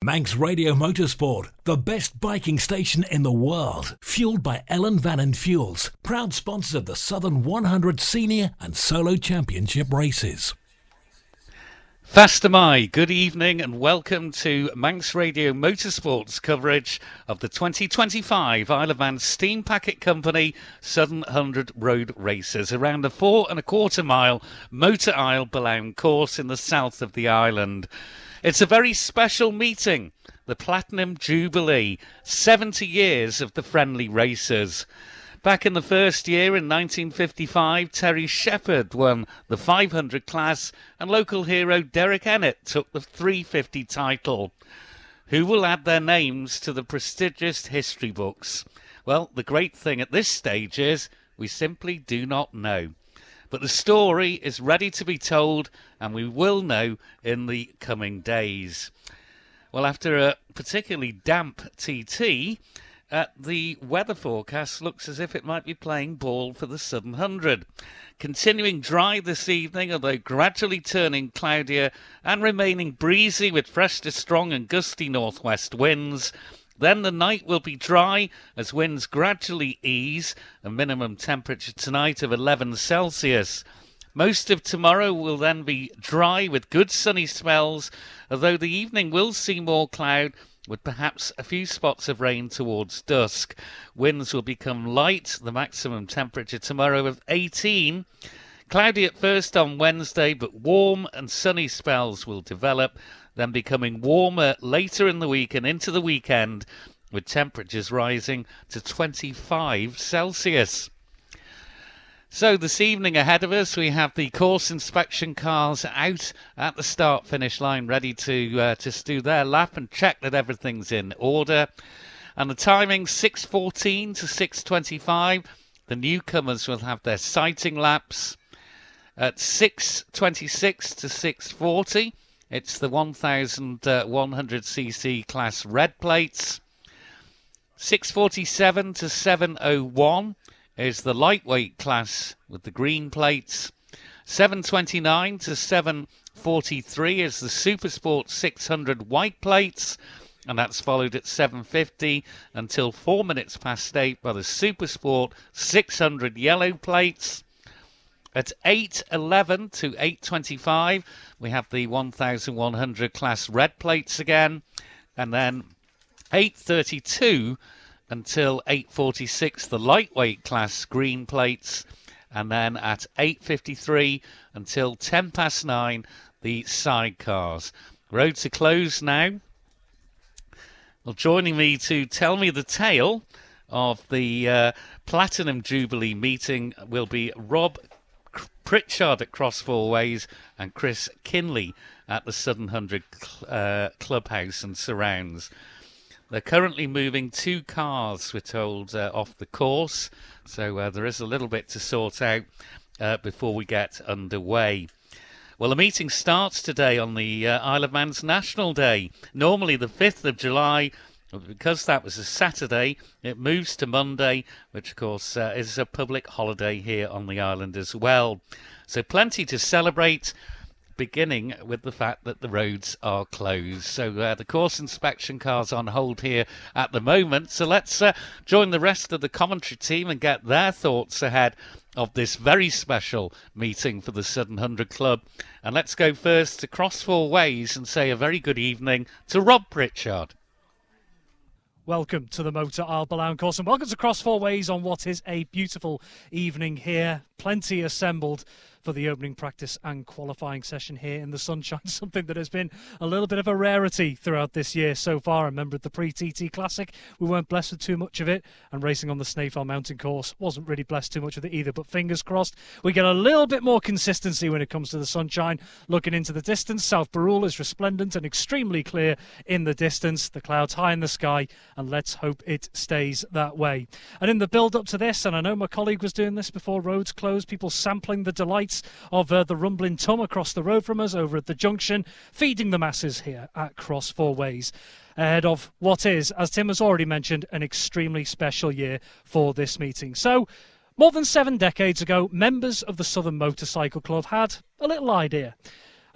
Manx Radio Motorsport, the best biking station in the world. Fueled by Ellen Vannon Fuels, proud sponsors of the Southern 100 Senior and Solo Championship races. Fastamai, good evening and welcome to Manx Radio Motorsport's coverage of the 2025 Isle of Man Steam Packet Company Southern 100 Road Races around the 4.25 mile Motor Isle Balaun course in the south of the island. It's a very special meeting, the Platinum Jubilee, 70 years of the friendly races. Back in the first year in 1955, Terry Shepherd won the 500 class and local hero Derek Ennett took the 350 title. Who will add their names to the prestigious history books? Well, the great thing at this stage is we simply do not know. But the story is ready to be told, and we will know in the coming days. Well, after a particularly damp TT, the weather forecast looks as if it might be playing ball for the Southern 100. Continuing dry this evening, although gradually turning cloudier and remaining breezy with fresh to strong and gusty northwest winds. Then the night will be dry as winds gradually ease, a minimum temperature tonight of 11 Celsius. Most of tomorrow will then be dry with good sunny spells, although the evening will see more cloud with perhaps a few spots of rain towards dusk. Winds will become light, the maximum temperature tomorrow of 18. Cloudy at first on Wednesday, but warm and sunny spells will develop, then becoming warmer later in the week and into the weekend, with temperatures rising to 25 Celsius. So this evening ahead of us, we have the course inspection cars out at the start-finish line, ready to just do their lap and check that everything's in order. And the timing, 6:14 to 6:25. The newcomers will have their sighting laps. At 6:26 to 6:40, it's the 1,100cc class red plates. 6:47 to 7:01 is the lightweight class with the green plates. 7:29 to 7:43 is the Supersport 600 white plates, and that's followed at 7:50 until 4 minutes past 8 by the Supersport 600 yellow plates. At 8:11 to 8:25, we have the 1,100 class red plates again, and then 8:32 until 8:46, the lightweight class green plates, and then at 8:53 until 10 past 9, the sidecars. Roads are closed now. Well, joining me to tell me the tale of the Platinum Jubilee meeting will be Rob Pritchard at Cross Four Ways and Chris Kinley at the Southern 100 Clubhouse and surrounds. They're currently moving 2 cars, we're told, off the course, so there is a little bit to sort out before we get underway. Well, the meeting starts today on the Isle of Man's National Day, normally the 5th of July. Because that was a Saturday, it moves to Monday, which of course is a public holiday here on the island as well. So plenty to celebrate, beginning with the fact that the roads are closed. So the course inspection car's on hold here at the moment. So let's join the rest of the commentary team and get their thoughts ahead of this very special meeting for the Southern 100 Club. And let's go first to Cross Four Ways and say a very good evening to Rob Pritchard. Welcome to the Motor Isle Balaun course and welcome to Cross Four Ways on what is a beautiful evening here. Plenty assembled for the opening practice and qualifying session here in the sunshine, something that has been a little bit of a rarity throughout this year so far. I remember at the pre-TT Classic, we weren't blessed with too much of it, and racing on the Snaefell Mountain course wasn't really blessed too much with it either, but fingers crossed we get a little bit more consistency when it comes to the sunshine. Looking into the distance, South Barrule is resplendent and extremely clear in the distance, the clouds high in the sky, and let's hope it stays that way. And in the build-up to this, and I know my colleague was doing this before roads closed, people sampling the delights of the rumbling Tum across the road from us over at the junction, feeding the masses here at Cross Four Ways, ahead of what is, as Tim has already mentioned, an extremely special year for this meeting. So, more than 7 decades ago, members of the Southern Motorcycle Club had a little idea.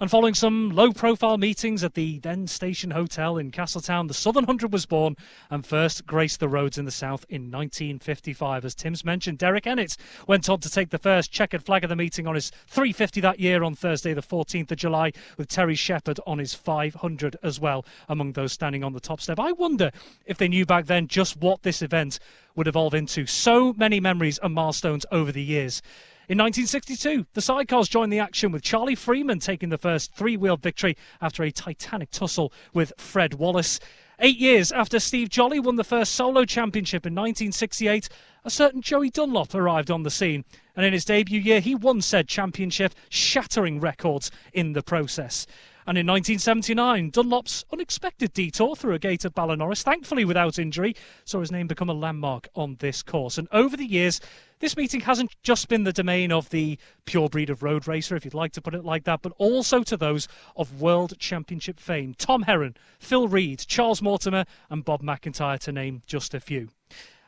And following some low-profile meetings at the then Station Hotel in Castletown, the Southern 100 was born and first graced the roads in the south in 1955. As Tim's mentioned, Derek Ennett went on to take the first checkered flag of the meeting on his 350 that year on Thursday the 14th of July, with Terry Shepherd on his 500 as well, among those standing on the top step. I wonder if they knew back then just what this event would evolve into. So many memories and milestones over the years. In 1962, the sidecars joined the action, with Charlie Freeman taking the first three-wheel victory after a titanic tussle with Fred Wallace. 8 years after Steve Jolly won the first solo championship in 1968, a certain Joey Dunlop arrived on the scene, and in his debut year he won said championship, shattering records in the process. And in 1979, Dunlop's unexpected detour through a gate at Ballinorris, thankfully without injury, saw his name become a landmark on this course. And over the years, this meeting hasn't just been the domain of the pure breed of road racer, if you'd like to put it like that, but also to those of World Championship fame. Tom Herron, Phil Reed, Charles Mortimer and Bob McIntyre, to name just a few.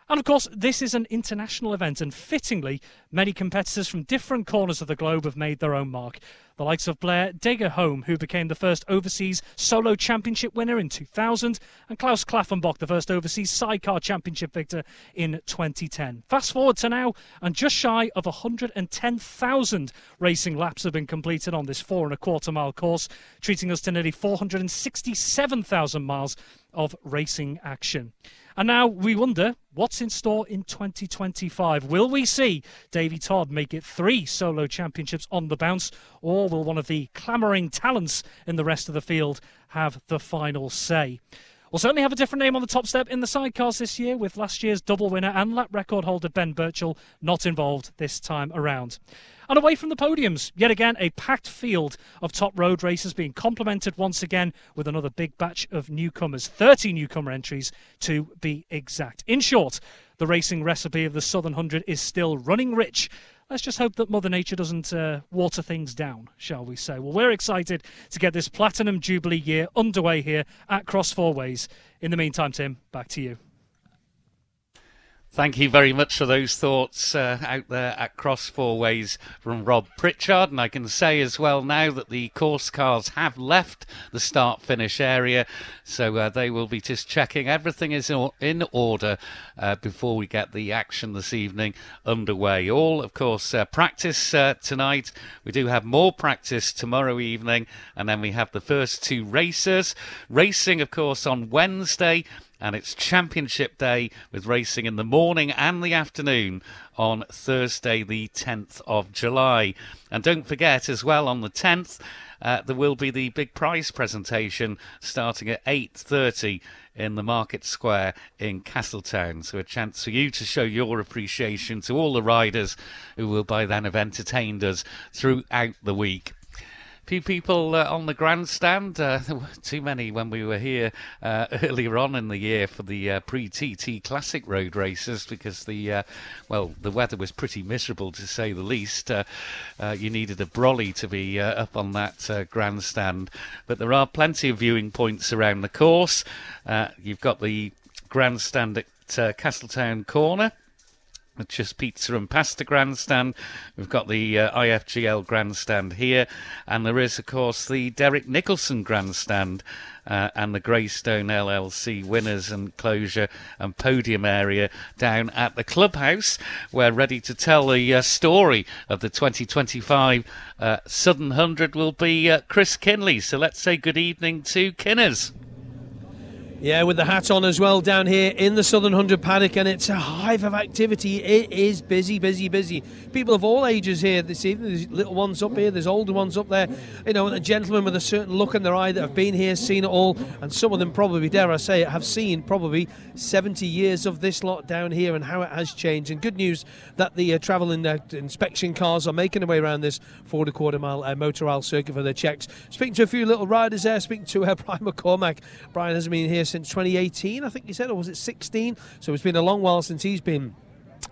And of course, this is an international event, and fittingly, many competitors from different corners of the globe have made their own mark. The likes of Blair Degerholm, who became the first overseas solo championship winner in 2000, and Klaus Klaffenbach, the first overseas sidecar championship victor in 2010. Fast forward to now, and just shy of 110,000 racing laps have been completed on this 4.25 mile course, treating us to nearly 467,000 miles of racing action. And now we wonder, what's in store in 2025? Will we see Davey Todd make it 3 solo championships on the bounce, or will one of the clamouring talents in the rest of the field have the final say? We'll certainly have a different name on the top step in the sidecars this year, with last year's double winner and lap record holder Ben Birchall not involved this time around. And away from the podiums, yet again a packed field of top road racers being complemented once again with another big batch of newcomers, 30 newcomer entries to be exact. In short, the racing recipe of the Southern 100 is still running rich. Let's just hope that Mother Nature doesn't water things down, shall we say. Well, we're excited to get this Platinum Jubilee year underway here at Cross Four Ways. In the meantime, Tim, back to you. Thank you very much for those thoughts out there at Cross Four Ways from Rob Pritchard. And I can say as well now that the course cars have left the start-finish area, so they will be just checking everything is in order before we get the action this evening underway. All, of course, practice tonight. We do have more practice tomorrow evening, and then we have the first 2 racers. Racing, of course, on Wednesday. And it's Championship Day with racing in the morning and the afternoon on Thursday the 10th of July. And don't forget as well, on the 10th, there will be the big prize presentation starting at 8:30 in the Market Square in Castletown. So a chance for you to show your appreciation to all the riders who will by then have entertained us throughout the week. Few people on the grandstand. There were too many when we were here earlier on in the year for the pre-TT Classic road races, because the weather was pretty miserable, to say the least. You needed a brolly to be up on that grandstand. But there are plenty of viewing points around the course. You've got the grandstand at Castletown Corner, just pizza and pasta grandstand. We've got the IFGL grandstand here, and there is, of course, the Derek Nicholson grandstand and the Greystone LLC winners and closure and podium area down at the clubhouse. We're ready to tell the story of the 2025 Southern 100 will be Chris Kinley. So let's say good evening to Kinners. Yeah, with the hat on as well down here in the Southern 100 paddock, and it's a hive of activity. It is busy, busy, busy. People of all ages here this evening. There's little ones up here, there's older ones up there, you know, and a gentleman with a certain look in their eye that have been here, seen it all, and some of them probably, dare I say it, have seen probably 70 years of this lot down here and how it has changed. And good news that the travel and inspection cars are making their way around this 4.25 mile motor oil circuit for their checks. Speaking to a few little riders there, speaking to Brian McCormack. Brian hasn't been here since 2018, I think he said, or was it 16? So it's been a long while since he's been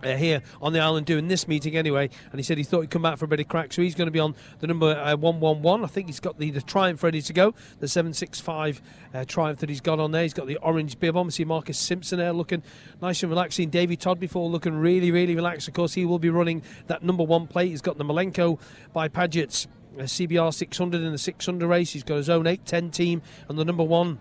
here on the island doing this meeting anyway, and he said he thought he'd come back for a bit of crack, so he's going to be on the number 111. I think he's got the Triumph ready to go, the 765 Triumph that he's got on there. He's got the orange bib on. See Marcus Simpson there looking nice and relaxing. Davey Todd before looking really, really relaxed. Of course, he will be running that number 1 plate. He's got the Malenko by Paget's CBR 600 in the 600 race. He's got his own 810 team and the number one,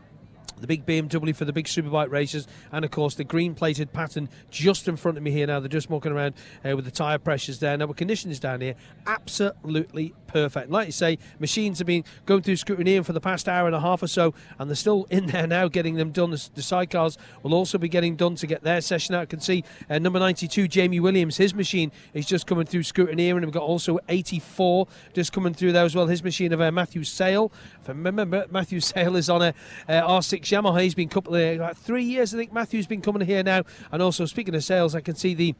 the big BMW for the big superbike races, and of course the green plated pattern just in front of me here now. They're just walking around with the tyre pressures there. Now, the conditions down here absolutely perfect. Like you say, machines have been going through scrutineering for the past hour and a half or so, and they're still in there now getting them done. The sidecars will also be getting done to get their session out. I can see number 92 Jamie Williams, his machine is just coming through scrutineering. We've got also 84 just coming through there as well, his machine of Matthew Sale. If I remember, Matthew Sale is on a R6 Yamaha. He's been about 3 years, I think Matthew's been coming here now. And also, speaking of Sales, I can see the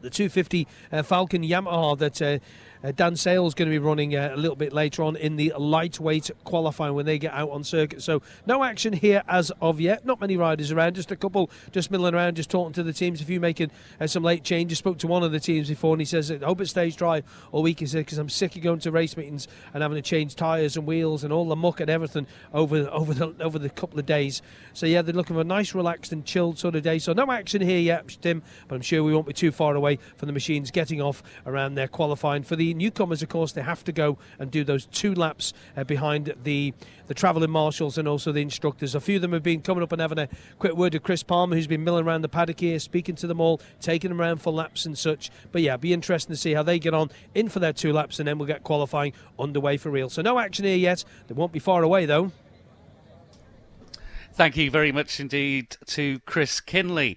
250 Falcon Yamaha that Dan Sale's going to be running a little bit later on in the lightweight qualifying when they get out on circuit. So no action here as of yet. Not many riders around, just a couple just milling around, just talking to the teams. A few making some late changes. Spoke to one of the teams before and he says, I hope it stays dry all week. He said, because I'm sick of going to race meetings and having to change tyres and wheels and all the muck and everything over the couple of days. So yeah, they're looking for a nice, relaxed and chilled sort of day. So no action here yet, Tim, but I'm sure we won't be too far away from the machines getting off around their qualifying. For the newcomers, of course, they have to go and do those 2 laps behind the travelling marshals and also the instructors. A few of them have been coming up and having a quick word with Chris Palmer, who's been milling around the paddock here, speaking to them all, taking them around for laps and such. But yeah, be interesting to see how they get on in for their 2 laps, and then we'll get qualifying underway for real. So no action here yet. They won't be far away though. Thank you very much indeed to Chris Kinley.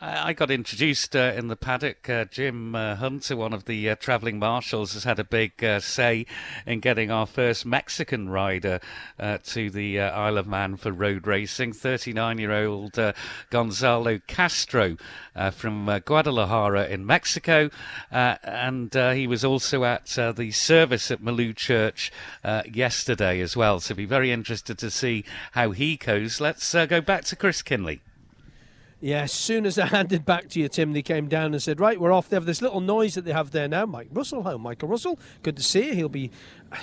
I got introduced in the paddock. Jim Hunter, one of the travelling marshals, has had a big say in getting our first Mexican rider to the Isle of Man for road racing. 39-year-old Gonzalo Castro from Guadalajara in Mexico. And he was also at the service at Malou Church yesterday as well. So be very interested to see how he goes. Let's go back to Chris Kinley. Yeah, as soon as I handed back to you, Tim, they came down and said, right, we're off. They have this little noise that they have there now. Mike Russell, hello, Michael Russell. Good to see you. He'll be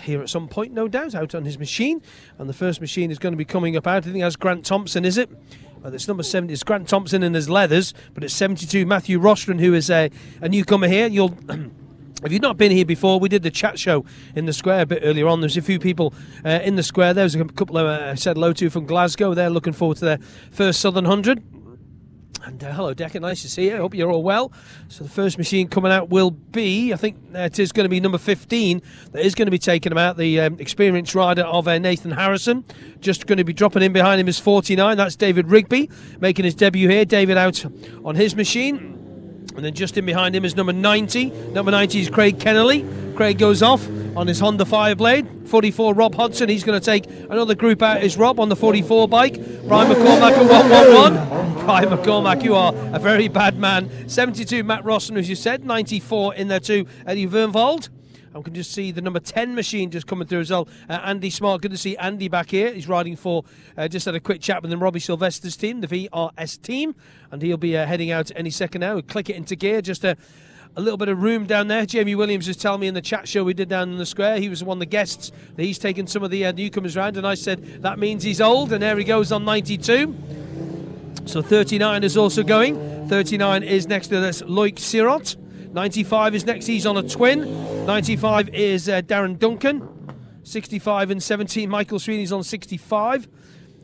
here at some point, no doubt, out on his machine. And the first machine is going to be coming up out. I think that's Grant Thompson, is it? It's number 70. It's Grant Thompson in his leathers, but it's 72 Matthew Rostron, who is a newcomer here. You'll... If you've not been here before, we did the chat show in the square a bit earlier on. There's a few people in the square. There was a couple I said hello to from Glasgow. They're looking forward to their first Southern 100. And hello, Deccan, nice to see you. I hope you're all well. So the first machine coming out will be, I think it is going to be number 15 that is going to be taking him out, the experienced rider of Nathan Harrison. Just going to be dropping in behind him is 49. That's David Rigby making his debut here. David out on his machine. And then just in behind him is number 90. Number 90 is Craig Kennelly. Craig goes off on his Honda Fireblade. 44, Rob Hodson. He's going to take another group out. Is Rob on the 44 bike. Brian McCormack at 111. Brian McCormack, you are a very bad man. 72, Matt Rossen, as you said. 94 in there too, Eddie Vernvold. I can just see the number 10 machine just coming through as well. Andy Smart, good to see Andy back here. He's riding for, just had a quick chat with Robbie Sylvester's team, the VRS team. And he'll be heading out any second now. We'll click it into gear, just a little bit of room down there. Jamie Williams was telling me in the chat show we did down in the square, he was one of the guests that he's taken some of the newcomers around, and I said that means he's old, and there he goes on 92. So 39 is also going. 39 is next to this Loic Sirot. 95 is next, he's on a twin. 95 is Darren Duncan. 65 and 17, Michael Sweeney's on 65.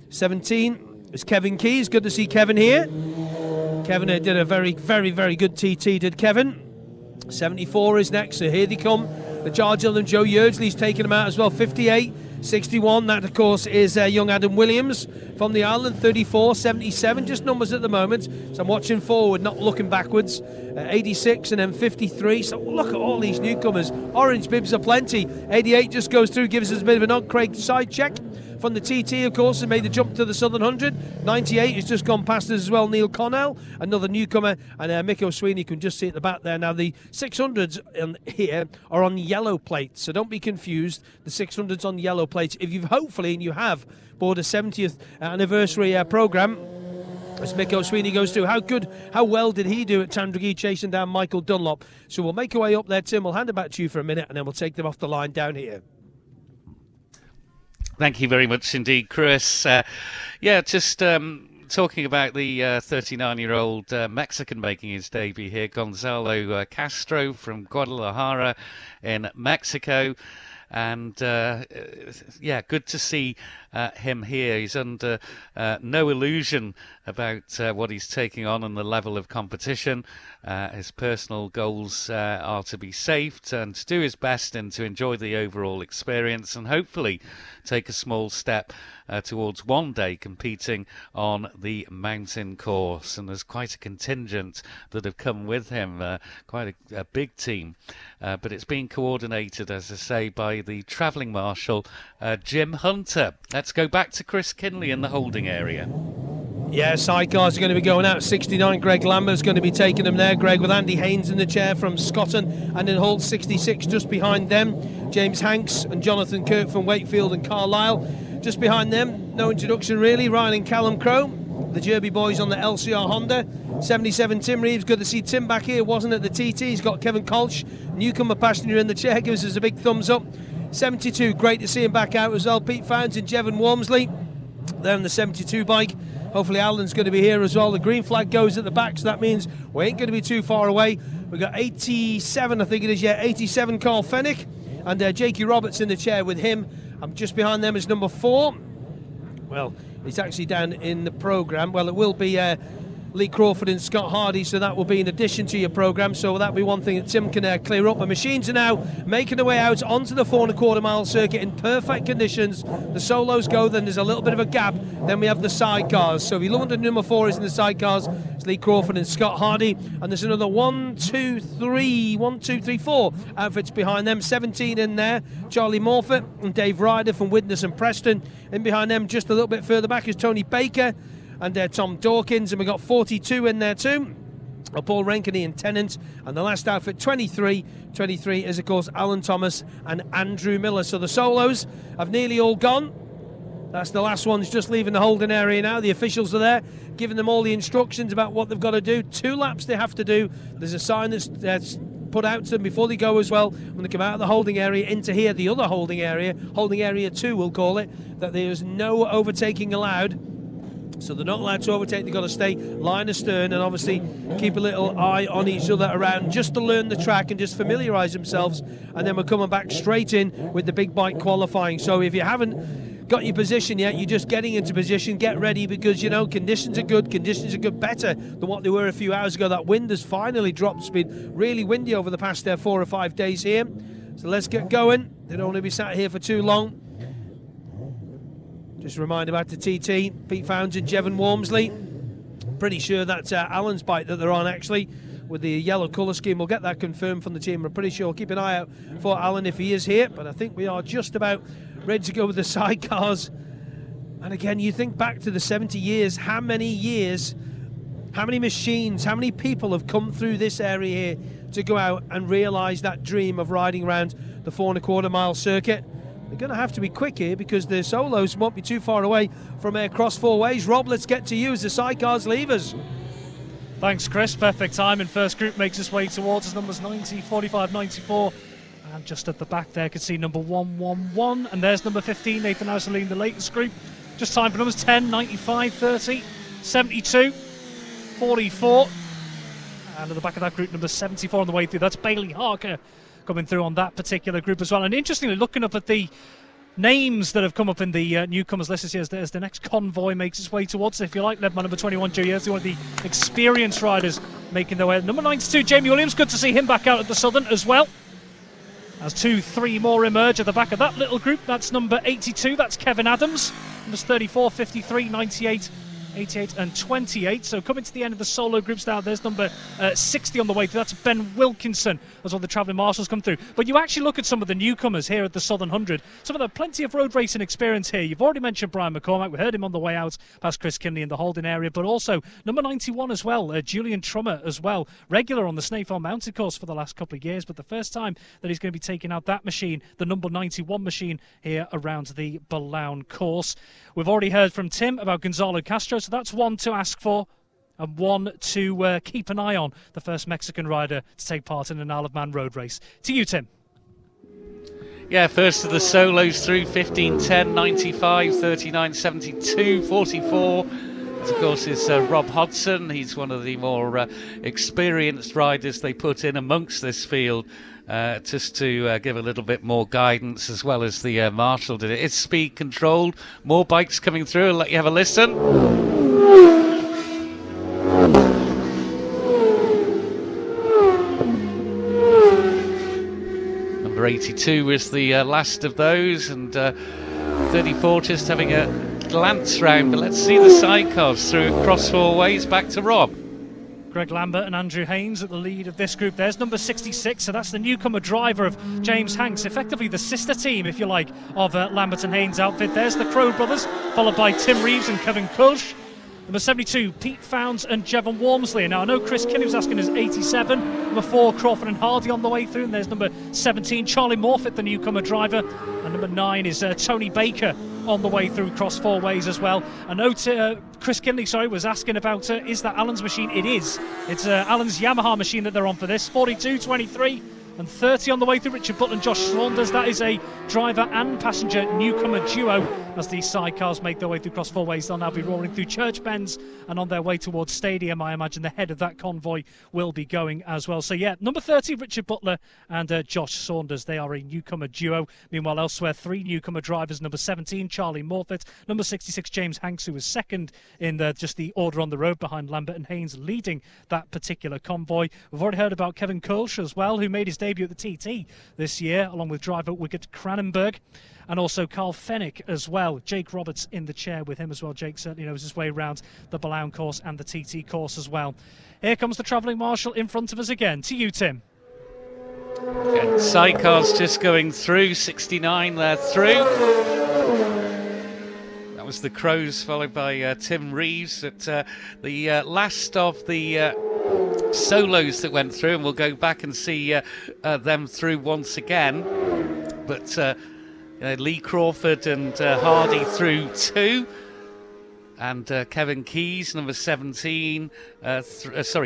17 is Kevin Keys, good to see Kevin here. Kevin did a very, very, very good TT, did Kevin. 74 is next, so here they come. The charge of them, Joe Yeardsley's taking them out as well. 58, 61, that of course is young Adam Williams from the island. 34, 77, just numbers at the moment. So I'm watching forward, not looking backwards. 86 and then 53. So look at all these newcomers. Orange bibs are plenty. 88 just goes through, gives us a bit of a nod. Craig side check. From the TT, of course, and made the jump to the Southern 100. 98 has just gone past us as well. Neil Connell, another newcomer, and Mick O'Sweeney, you can just see at the back there. Now, the 600s here are on yellow plates, so don't be confused. The 600s on yellow plates. If you've hopefully, and you have, bought a 70th anniversary programme, as Mick O'Sweeney goes through, how well did he do at Tandragee chasing down Michael Dunlop? So we'll make our way up there, Tim. We'll hand it back to you for a minute, and then we'll take them off the line down here. Thank you very much indeed, Chris. Just talking about the 39-year-old Mexican making his debut here, Gonzalo Castro from Guadalajara in Mexico. and good to see him here. He's under no illusion about what he's taking on and the level of competition. His personal goals are to be safe and to do his best and to enjoy the overall experience and hopefully take a small step towards one day competing on the mountain course. And there's quite a contingent that have come with him, quite a big team. But it's being coordinated, as I say, by the travelling marshal, Jim Hunter. Let's go back to Chris Kinley in the holding area. Yeah, sidecars are going to be going out. 69, Greg Lambert's going to be taking them there, Greg, with Andy Haynes in the chair from Scotland, and in Hull 66 just behind them. James Hanks and Jonathan Kirk from Wakefield and Carlisle. Just behind them, no introduction really, Ryan and Callum Crowe, the Derby boys on the LCR Honda. 77, Tim Reeves, good to see Tim back here, wasn't at the TT. He's got Kevin Kolsch, newcomer passenger in the chair, gives us a big thumbs up. 72, great to see him back out as well. Pete Founds and Jevon Wormsley, they're on the 72 bike. Hopefully Alan's going to be here as well. The green flag goes at the back, so that means we ain't going to be too far away. We've got 87, I think it is, 87 Carl Fennick, and Jakey Roberts in the chair with him. I'm just behind them is number 4. Well, it's actually down in the programme. Well, it will be Lee Crawford and Scott Hardy, so that will be in addition to your programme, so that'll be one thing that Tim can clear up. The machines are now making their way out onto the 4.25 mile circuit in perfect conditions. The solos go, then there's a little bit of a gap, then we have the sidecars. So if you look at number 4 is in the sidecars, it's Lee Crawford and Scott Hardy, and there's another 4 outfits behind them. 17 in there, Charlie Morfitt and Dave Ryder from Widnes and Preston. In behind them, just a little bit further back, is Tony Baker and Tom Dawkins, and we've got 42 in there too, Paul Renkeny and Tennant, and the last outfit 23 is of course Alan Thomas and Andrew Miller. So the solos have nearly all gone. That's the last ones just leaving the holding area now. The officials are there giving them all the instructions about what they've got to do. 2 laps they have to do. There's a sign that's put out to them before they go as well, when they come out of the holding area into here, the other holding area 2 we'll call it, that there is no overtaking allowed. So they're not allowed to overtake, they've got to stay line astern and obviously keep a little eye on each other around just to learn the track and just familiarise themselves, and then we're coming back straight in with the big bike qualifying. So if you haven't got your position yet, you're just getting into position, get ready, because you know conditions are good, better than what they were a few hours ago. That wind has finally dropped. It's been really windy over the past 4 or 5 days here, so let's get going. They don't want to be sat here for too long. Just a reminder about the TT, Pete Founds and Jevon Wormsley. Pretty sure that's Alan's bike that they're on actually, with the yellow colour scheme. We'll get that confirmed from the team. We're pretty sure. Keep an eye out for Alan if he is here, but I think we are just about ready to go with the sidecars. And again, you think back to the 70 years, how many machines, how many people have come through this area here to go out and realise that dream of riding around the 4.25 mile circuit. They're going to have to be quick here because the solos won't be too far away from Cross Four Ways. Rob, let's get to you as the sidecars leave us. Thanks, Chris. Perfect time. And first group makes its way towards us. Numbers 90, 45, 94. And just at the back there, could see number 111. And there's number 15, Nathan Houser leading the latest group. Just time for numbers 10, 95, 30, 72, 44. And at the back of that group, number 74 on the way through. That's Bailey Harker coming through on that particular group as well. And interestingly, looking up at the names that have come up in the newcomers list as the next convoy makes its way towards, if you like, led by number 21, Joe Yearsley, one of the experienced riders making their way. Number 92, Jamie Williams, good to see him back out at the Southern as well. As 2-3 more emerge at the back of that little group. That's number 82, that's Kevin Adams. Numbers 34, 53, 98, 88 and 28. So coming to the end of the solo groups now, there's number 60 on the way through. That's Ben Wilkinson as all the travelling marshals come through. But you actually look at some of the newcomers here at the Southern 100. Some of them plenty of road racing experience here. You've already mentioned Brian McCormack. We heard him on the way out past Chris Kinley in the holding area. But also number 91 as well, Julian Trummer as well. Regular on the Snaefell Mountain course for the last couple of years. But the first time that he's going to be taking out that machine, the number 91 machine here around the Ballown course. We've already heard from Tim about Gonzalo Castro. So that's one to ask for and one to keep an eye on. The first Mexican rider to take part in an Isle of Man road race. To you, Tim. Yeah, first of the solos through 15, 10, 95, 39, 72, 44. As of course is Rob Hodson. He's one of the more experienced riders they put in amongst this field just to give a little bit more guidance, as well as the marshal did it. It's speed controlled. More bikes coming through. I'll let you have a listen. Number 82 was the last of those, and 34 just having a glance round. But let's see the sidecars through across 4 ways. Back to Rob. Greg Lambert and Andrew Haynes at the lead of this group. There's number 66, so that's the newcomer driver of James Hanks, effectively the sister team, if you like, of Lambert and Haynes' outfit. There's the Crow brothers, followed by Tim Reeves and Kevin Kulsh. Number 72, Pete Founds and Jevon Walmsley. Now, I know Chris Kinley was asking us 87. Number 4, Crawford and Hardy on the way through. And there's number 17, Charlie Morfitt, the newcomer driver. And number 9 is Tony Baker on the way through across 4 ways as well. I know Chris Kinley, was asking about, is that Alan's machine? It is. It's Alan's Yamaha machine that they're on for this. 42, 23. And 30 on the way through, Richard Butler and Josh Saunders. That is a driver and passenger newcomer duo as these sidecars make their way through cross 4 ways. They'll now be roaring through Church Bends and on their way towards Stadium. I imagine the head of that convoy will be going as well. So yeah, number 30, Richard Butler and Josh Saunders. They are a newcomer duo. Meanwhile, elsewhere, 3 newcomer drivers. Number 17, Charlie Morfitt. Number 66, James Hanks, who was second in just the order on the road behind Lambert and Haynes, leading that particular convoy. We've already heard about Kevin Kulsh as well, who made his debut at the TT this year, along with driver Wiggert Cranenberg, and also Carl Fennick as well. Jake Roberts in the chair with him as well. Jake certainly knows his way around the Balown course and the TT course as well. Here comes the travelling marshal in front of us again. To you, Tim. Again, sidecars just going through. 69 there through. That was the Crows, followed by Tim Reeves at the last of the solos that went through, and we'll go back and see them through once again. But Lee Crawford and Hardy through 2, and Kevin Keyes, number 17,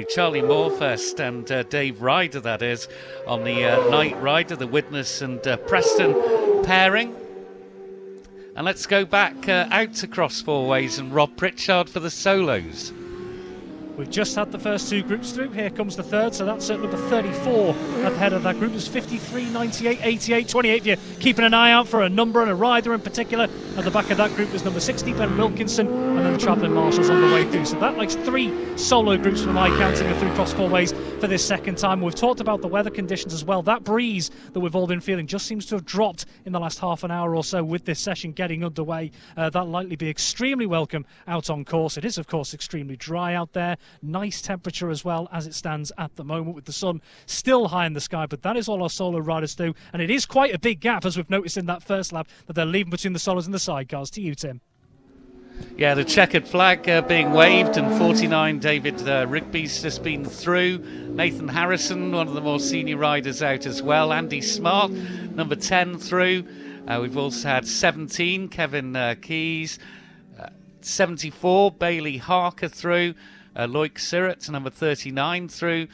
Charlie Moore first, and Dave Ryder, that is, on the Night Rider, the Widnes and Preston pairing. And let's go back out to cross 4 ways and Rob Pritchard for the solos. We've just had the first 2 groups through. Here comes the third, so that's number 34 at the head of that group. There's 53, 98, 88, 28. If you're keeping an eye out for a number and a rider in particular, at the back of that group is number 60, Ben Wilkinson, and then the travelling marshals on the way through. So that makes 3 solo groups for my counting through cross 4 ways for this second time. We've talked about the weather conditions as well. That breeze that we've all been feeling just seems to have dropped in the last half an hour or so with this session getting underway. That'll likely be extremely welcome out on course. It is, of course, extremely dry out there. Nice temperature as well as it stands at the moment, with the sun still high in the sky. But that is all our solo riders do, and it is quite a big gap, as we've noticed in that first lap, that they're leaving between the solos and the sidecars. To you, Tim. Yeah, the checkered flag being waved, and 49 David Rigby's just been through. Nathan Harrison, one of the more senior riders, out as well. Andy Smart, number 10, through. We've also had 17 Kevin Keyes, 74 Bailey Harker through. Loic Sirrett, number 39, through.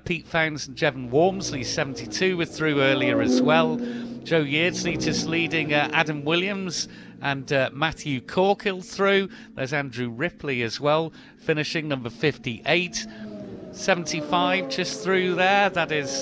Pete Founds and Jevon Walmsley, 72, were through earlier as well. Joe Yeardsley just leading Adam Williams and Matthew Corkill through. There's Andrew Ripley as well, finishing number 58. 75 just through there. That is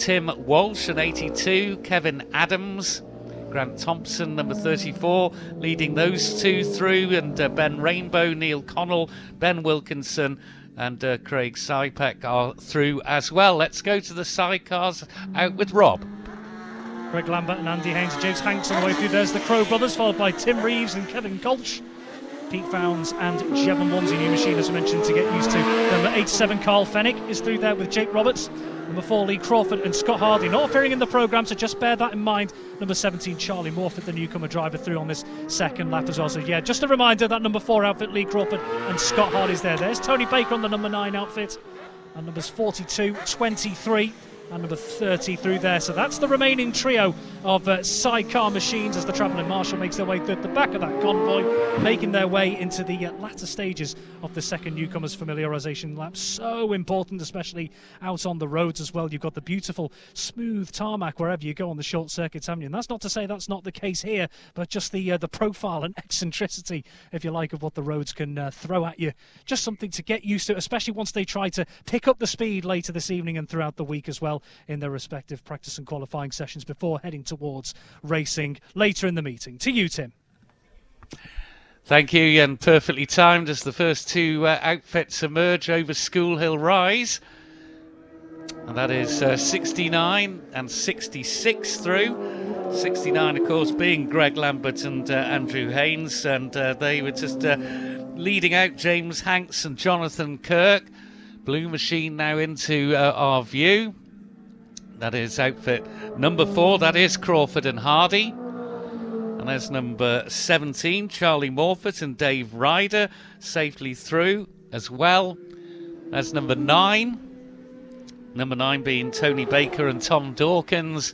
Tim Walsh, and 82, Kevin Adams. Grant Thompson, number 34, leading those 2 through, and Ben Rainbow, Neil Connell, Ben Wilkinson and Craig Sypek are through as well. Let's go to the sidecars out with Rob. Greg Lambert and Andy Haynes and James Hanks on the way through. There's the Crow brothers, followed by Tim Reeves and Kevin Kulsh. Pete Founds and Jevon Walmsley, new machine as I mentioned, to get used to. Number 87, Carl Fennick, is through there with Jake Roberts. Number 4, Lee Crawford and Scott Hardy, not appearing in the programme, so just bear that in mind. Number 17, Charlie Morfitt, the newcomer driver, through on this second lap as well. So yeah, just a reminder, that number 4 outfit, Lee Crawford and Scott Hardy's there. There's Tony Baker on the number 9 outfit, and numbers 42, 23 and number 30 through there. So that's the remaining trio of sidecar machines as the travelling marshal makes their way through the back of that convoy, making their way into the latter stages of the second newcomers familiarisation lap. So important, especially out on the roads as well. You've got the beautiful smooth tarmac wherever you go on the short circuits, haven't you? And that's not to say that's not the case here, but just the profile and eccentricity, if you like, of what the roads can throw at you. Just something to get used to, especially once they try to pick up the speed later this evening and throughout the week as well. well in their respective practice and qualifying sessions before heading towards racing later in the meeting. To you, Tim. Thank you, and perfectly timed as the first two outfits emerge over School Hill Rise. And that is 69 and 66 through. 69, of course, being Greg Lambert and Andrew Haynes, and they were just leading out James Hanks and Jonathan Kirk. Blue Machine now into our view. That is outfit number 4, that is Crawford and Hardy. And there's number 17, Charlie Morford and Dave Ryder, safely through as well. There's number 9. Number 9 being Tony Baker and Tom Dawkins.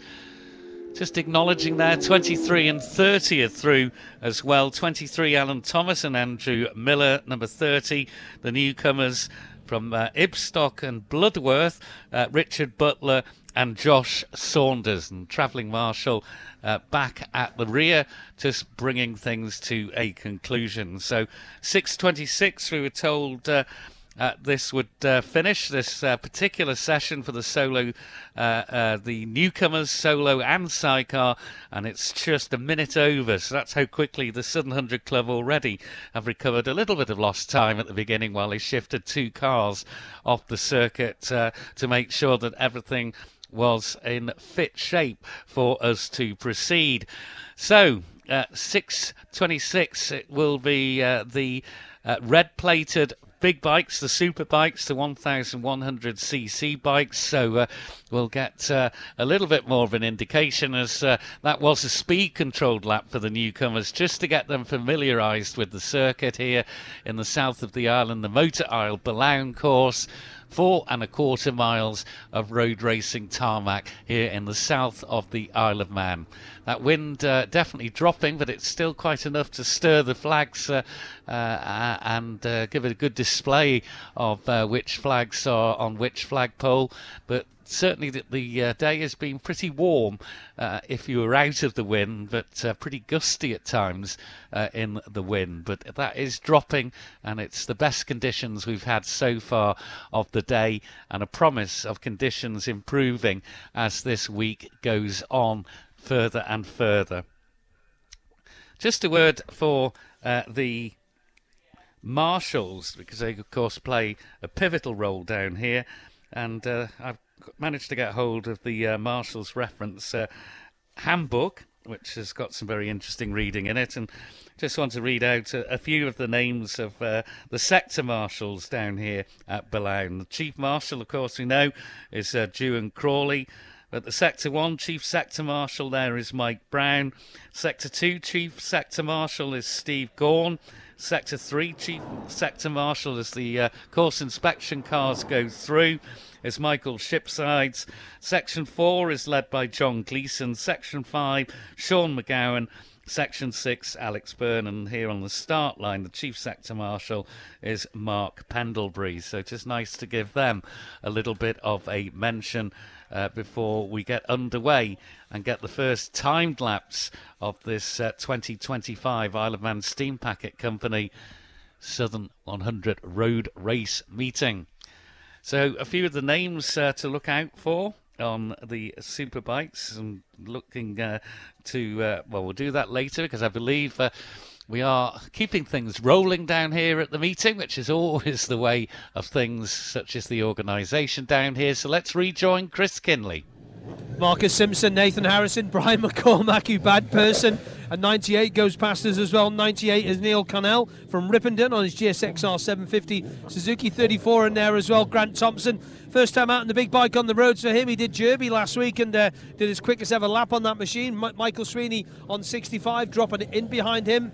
Just acknowledging there, 23 and 30 are through as well. 23, Alan Thomas and Andrew Miller. Number 30, the newcomers from Ibstock and Bloodworth, Richard Butler and Josh Saunders. And Travelling Marshal back at the rear, just bringing things to a conclusion. So 6:26, we were told this would finish this particular session for the solo, the newcomers solo and sidecar, and it's just a minute over. So that's how quickly the Southern 100 Club already have recovered a little bit of lost time at the beginning while they shifted 2 cars off the circuit to make sure that everything was in fit shape for us to proceed. So 6:26, it will be the red-plated big bikes, the super bikes, the 1100cc bikes. So we'll get a little bit more of an indication, as that was a speed-controlled lap for the newcomers, just to get them familiarised with the circuit here in the south of the island, the Motor Isle Balaun course. 4.25 miles of road racing tarmac here in the south of the Isle of Man. That wind definitely dropping, but it's still quite enough to stir the flags and give it a good display of which flags are on which flagpole. But certainly the day has been pretty warm if you were out of the wind, but pretty gusty at times in the wind. But that is dropping, and it's the best conditions we've had so far of the day, and a promise of conditions improving as this week goes on further and further. Just a word for the marshals, because they of course play a pivotal role down here, and I've managed to get hold of the Marshals Reference Handbook, which has got some very interesting reading in it, and just want to read out a few of the names of the sector marshals down here at Balaun. The Chief Marshal, of course, we know, is Dewan Crawley. But the Sector 1 Chief Sector Marshal there is Mike Brown. Sector 2 Chief Sector Marshal is Steve Gorn. Sector 3 Chief Sector Marshal, as the course inspection cars go through, is Michael Shipsides. Section 4 is led by John Gleeson. Section 5, Sean McGowan. Section 6, Alex Byrne. And here on the start line, the Chief Sector Marshal is Mark Pendlebury. So just nice to give them a little bit of a mention before we get underway and get the first timed laps of this 2025 Isle of Man Steam Packet Company Southern 100 Road Race Meeting. So a few of the names to look out for on the superbikes, and looking to well, we'll do that later, because I believe we are keeping things rolling down here at the meeting, which is always the way of things, such as the organisation down here. So let's rejoin Chris Kinley. Marcus Simpson, Nathan Harrison, Brian McCormack, who bad person. And 98 goes past us as well. 98 is Neil Connell from Ripponden on his GSXR 750. Suzuki 34 in there as well. Grant Thompson, first time out on the big bike on the roads for him. He did Derby last week and did his quickest ever lap on that machine. Michael Sweeney on 65, dropping it in behind him.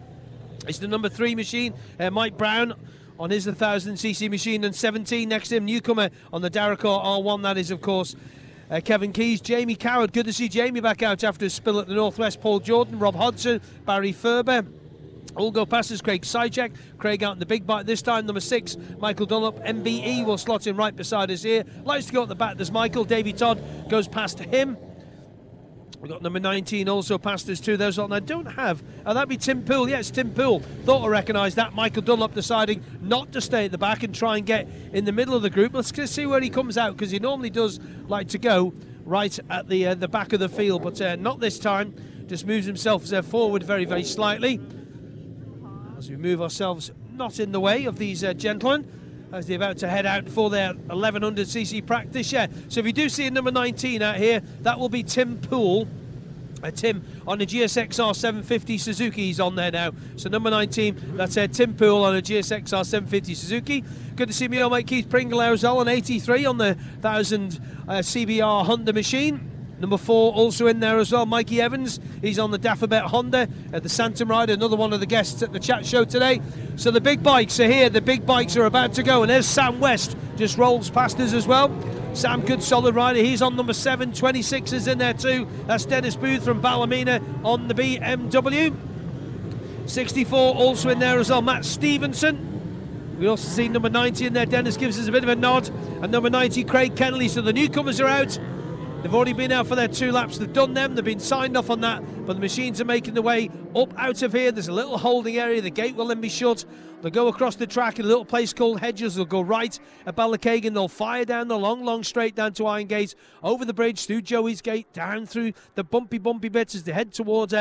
It's the number 3 machine, Mike Brown on his 1000cc machine, and 17 next to him, newcomer on the Darracor R1. That is, of course, Kevin Keys. Jamie Coward, good to see Jamie back out after a spill at the Northwest. Paul Jordan, Rob Hodgson, Barry Ferber. All go past us. Craig Sychek, Craig out in the big bike this time. Number 6, Michael Dunlop, MBE, will slot in right beside us here. Likes to go at the back. There's Michael. Davey Todd goes past him. We've got number 19 also past us too. Those on I don't have. That'd be Tim Poole. Yes, Tim Poole. Thought I recognised that. Michael Dunlop deciding not to stay at the back and try and get in the middle of the group. Let's just see where he comes out, because he normally does like to go right at the back of the field, but not this time. Just moves himself forward very, very slightly as we move ourselves not in the way of these gentlemen as they're about to head out for their 1100cc practice. Yeah, so if you do see a number 19 out here, that will be Tim Poole. Tim on the GSXR 750 Suzuki, he's on there now. So number 19, that's Tim Poole on a GSXR 750 Suzuki. Good to see me, old mate Keith Pringle as well on 83 on the 1000 CBR Honda machine. Number 4 also in there as well, Mikey Evans. He's on the Daffabet Honda at the Santum Ride, another one of the guests at the chat show today. So the big bikes are here, the big bikes are about to go, and there's Sam West, just rolls past us as well. Sam, good solid rider, he's on number 7, 26 is in there too. That's Dennis Booth from Ballymena on the BMW. 64 also in there as well, Matt Stevenson. We also see number 90 in there, Dennis gives us a bit of a nod. And number 90, Craig Kinley. So the newcomers are out. They've already been out for their 2 laps. They've done them. They've been signed off on that. But the machines are making their way up out of here. There's a little holding area. The gate will then be shut. They'll go across the track in a little place called Hedges. They'll go right at Ballakegan. They'll fire down the long straight down to Iron Gate, over the bridge, through Joey's Gate, down through the bumpy bits as they head towards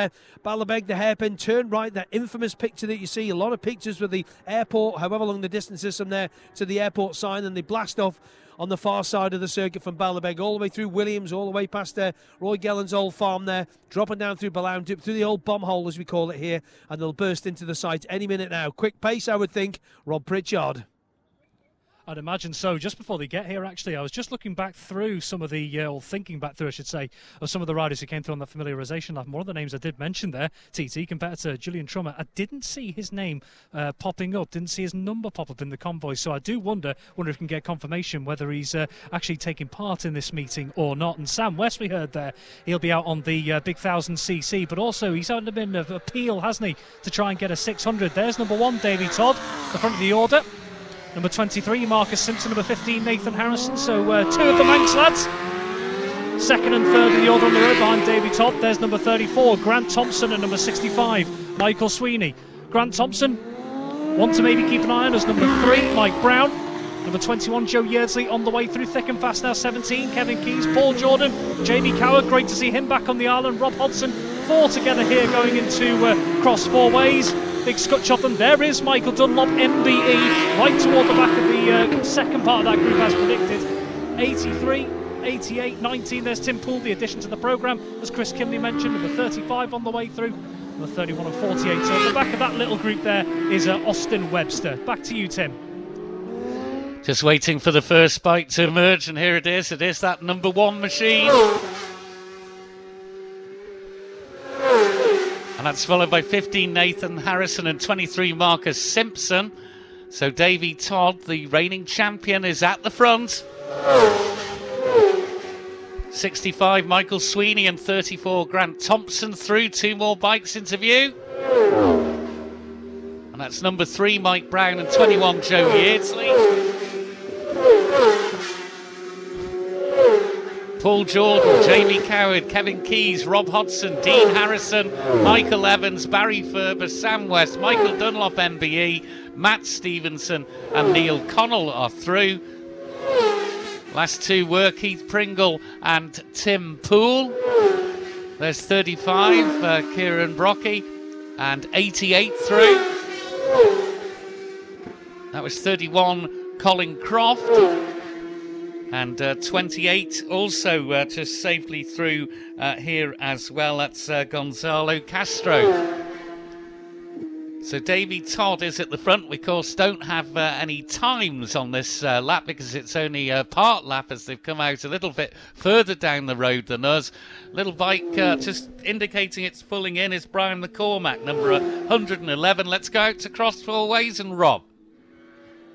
Ballabeg, the hairpin, turn right, that infamous picture that you see. A lot of pictures with the airport, however long the distance is from there to the airport sign, and they blast off on the far side of the circuit from Ballabeg, all the way through Williams, all the way past Roy Gellen's old farm there, dropping down through Ballown, through the old bomb hole as we call it here, and they'll burst into the site any minute now. Quick pace, I would think. Rob Pritchard. I'd imagine so. Just before they get here, actually, I was just looking back through some of the, or thinking back through, I should say, of some of the riders who came through on that familiarisation lap. One of the names I did mention there, TT competitor Julian Trummer, I didn't see his name popping up, didn't see his number pop up in the convoy. So I do wonder if we can get confirmation whether he's actually taking part in this meeting or not. And Sam West, we heard there, he'll be out on the big 1000cc, but also he's had a bit of appeal, hasn't he, to try and get a 600. There's number 1, Davey Todd, the front of the order. Number 23, Marcus Simpson. Number 15, Nathan Harrison. So 2 of the Manx lads. Second and third in the order on the road behind Davey Todd. There's number 34, Grant Thompson, and number 65, Michael Sweeney. Grant Thompson, one to maybe keep an eye on as number 3, Mike Brown. Number 21, Joe Yeardsley on the way through thick and fast now. 17, Kevin Keyes, Paul Jordan, Jamie Coward. Great to see him back on the island. Rob Hodson, 4 together here going into cross 4 ways. Big scutch of them. There is Michael Dunlop, MBE, right toward the back of the second part of that group as predicted. 83, 88, 19. There's Tim Poole, the addition to the programme, as Chris Kinley mentioned. Number 35 on the way through. Number 31 and 48. So at the back of that little group there is Austin Webster. Back to you, Tim. Just waiting for the first bike to emerge, and here it is. It is that number 1 machine. And that's followed by 15, Nathan Harrison, and 23, Marcus Simpson. So Davey Todd, the reigning champion, is at the front. 65, Michael Sweeney, and 34, Grant Thompson through. 2 more bikes into view. And that's number 3, Mike Brown, and 21, Joe Yeardsley. Paul Jordan, Jamie Coward, Kevin Keyes, Rob Hodson, Dean Harrison, Michael Evans, Barry Ferber, Sam West, Michael Dunlop MBE, Matt Stevenson and Neil Connell are through. Last 2 were Keith Pringle and Tim Poole. There's 35, Kieran Brocky, and 88 through. That was 31, Colin Croft. And 28 also just safely through here as well. That's Gonzalo Castro. So Davey Todd is at the front. We, of course, don't have any times on this lap because it's only a part lap as they've come out a little bit further down the road than us. Little bike just indicating it's pulling in is Brian McCormack, number 111. Let's go out to cross 4 ways and Rob.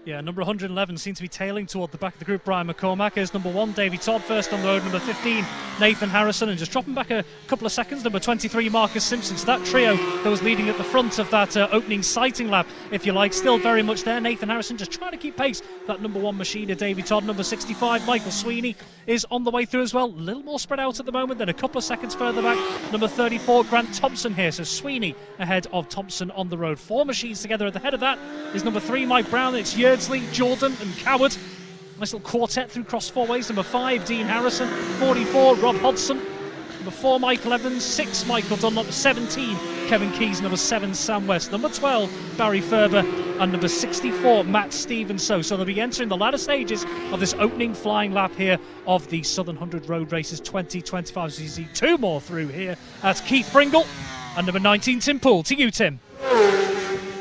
Yeah, number 111 seems to be tailing toward the back of the group. Brian McCormack is number 1. Davy Todd first on the road. Number 15, Nathan Harrison. And just dropping back a couple of seconds, number 23, Marcus Simpson. So that trio that was leading at the front of that opening sighting lap, if you like, still very much there. Nathan Harrison just trying to keep pace. That number 1 machine of Davy Todd. Number 65, Michael Sweeney is on the way through as well. A little more spread out at the moment, then a couple of seconds further back. Number 34, Grant Thompson here. So Sweeney ahead of Thompson on the road. 4 machines together. At the head of that is number 3, Mike Brown. It's Yeardsley, Jordan and Coward. Nice little quartet through cross 4 ways. Number 5, Dean Harrison. 44, Rob Hodson. Number 4, Michael Evans. 6, Michael Dunlop. 17, Kevin Keys. Number 7, Sam West. Number 12, Barry Ferber. And number 64, Matt Stevens. So they'll be entering the latter stages of this opening flying lap here of the Southern 100 Road Races 2025. So you see 2 more through here. That's Keith Bringle and number 19, Tim Poole. To you, Tim.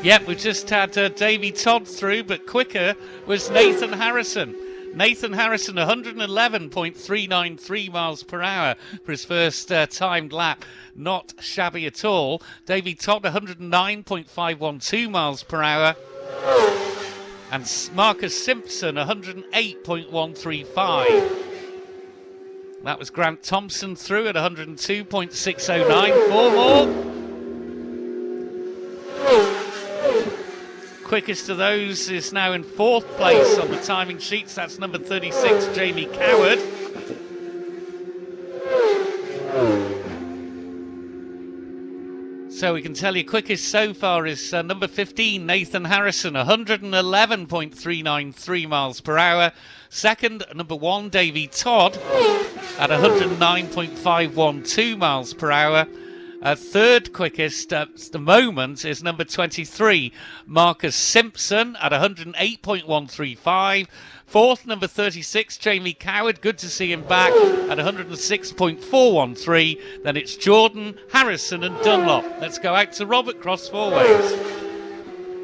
Yep, we've just had Davy Todd through, but quicker was Nathan Harrison. Nathan Harrison, 111.393 miles per hour for his first timed lap. Not shabby at all. Davy Todd, 109.512 miles per hour. And Marcus Simpson, 108.135. That was Grant Thompson through at 102.609. 4 more. Quickest of those is now in 4th place on the timing sheets. That's number 36, Jamie Coward. So we can tell you quickest so far is number 15, Nathan Harrison, 111.393 miles per hour. Second, number 1, Davy Todd at 109.512 miles per hour. Third quickest at the moment is number 23, Marcus Simpson at 108.135. Fourth, number 36, Jamie Coward. Good to see him back at 106.413. Then it's Jordan, Harrison and Dunlop. Let's go out to Robert Cross 4 ways.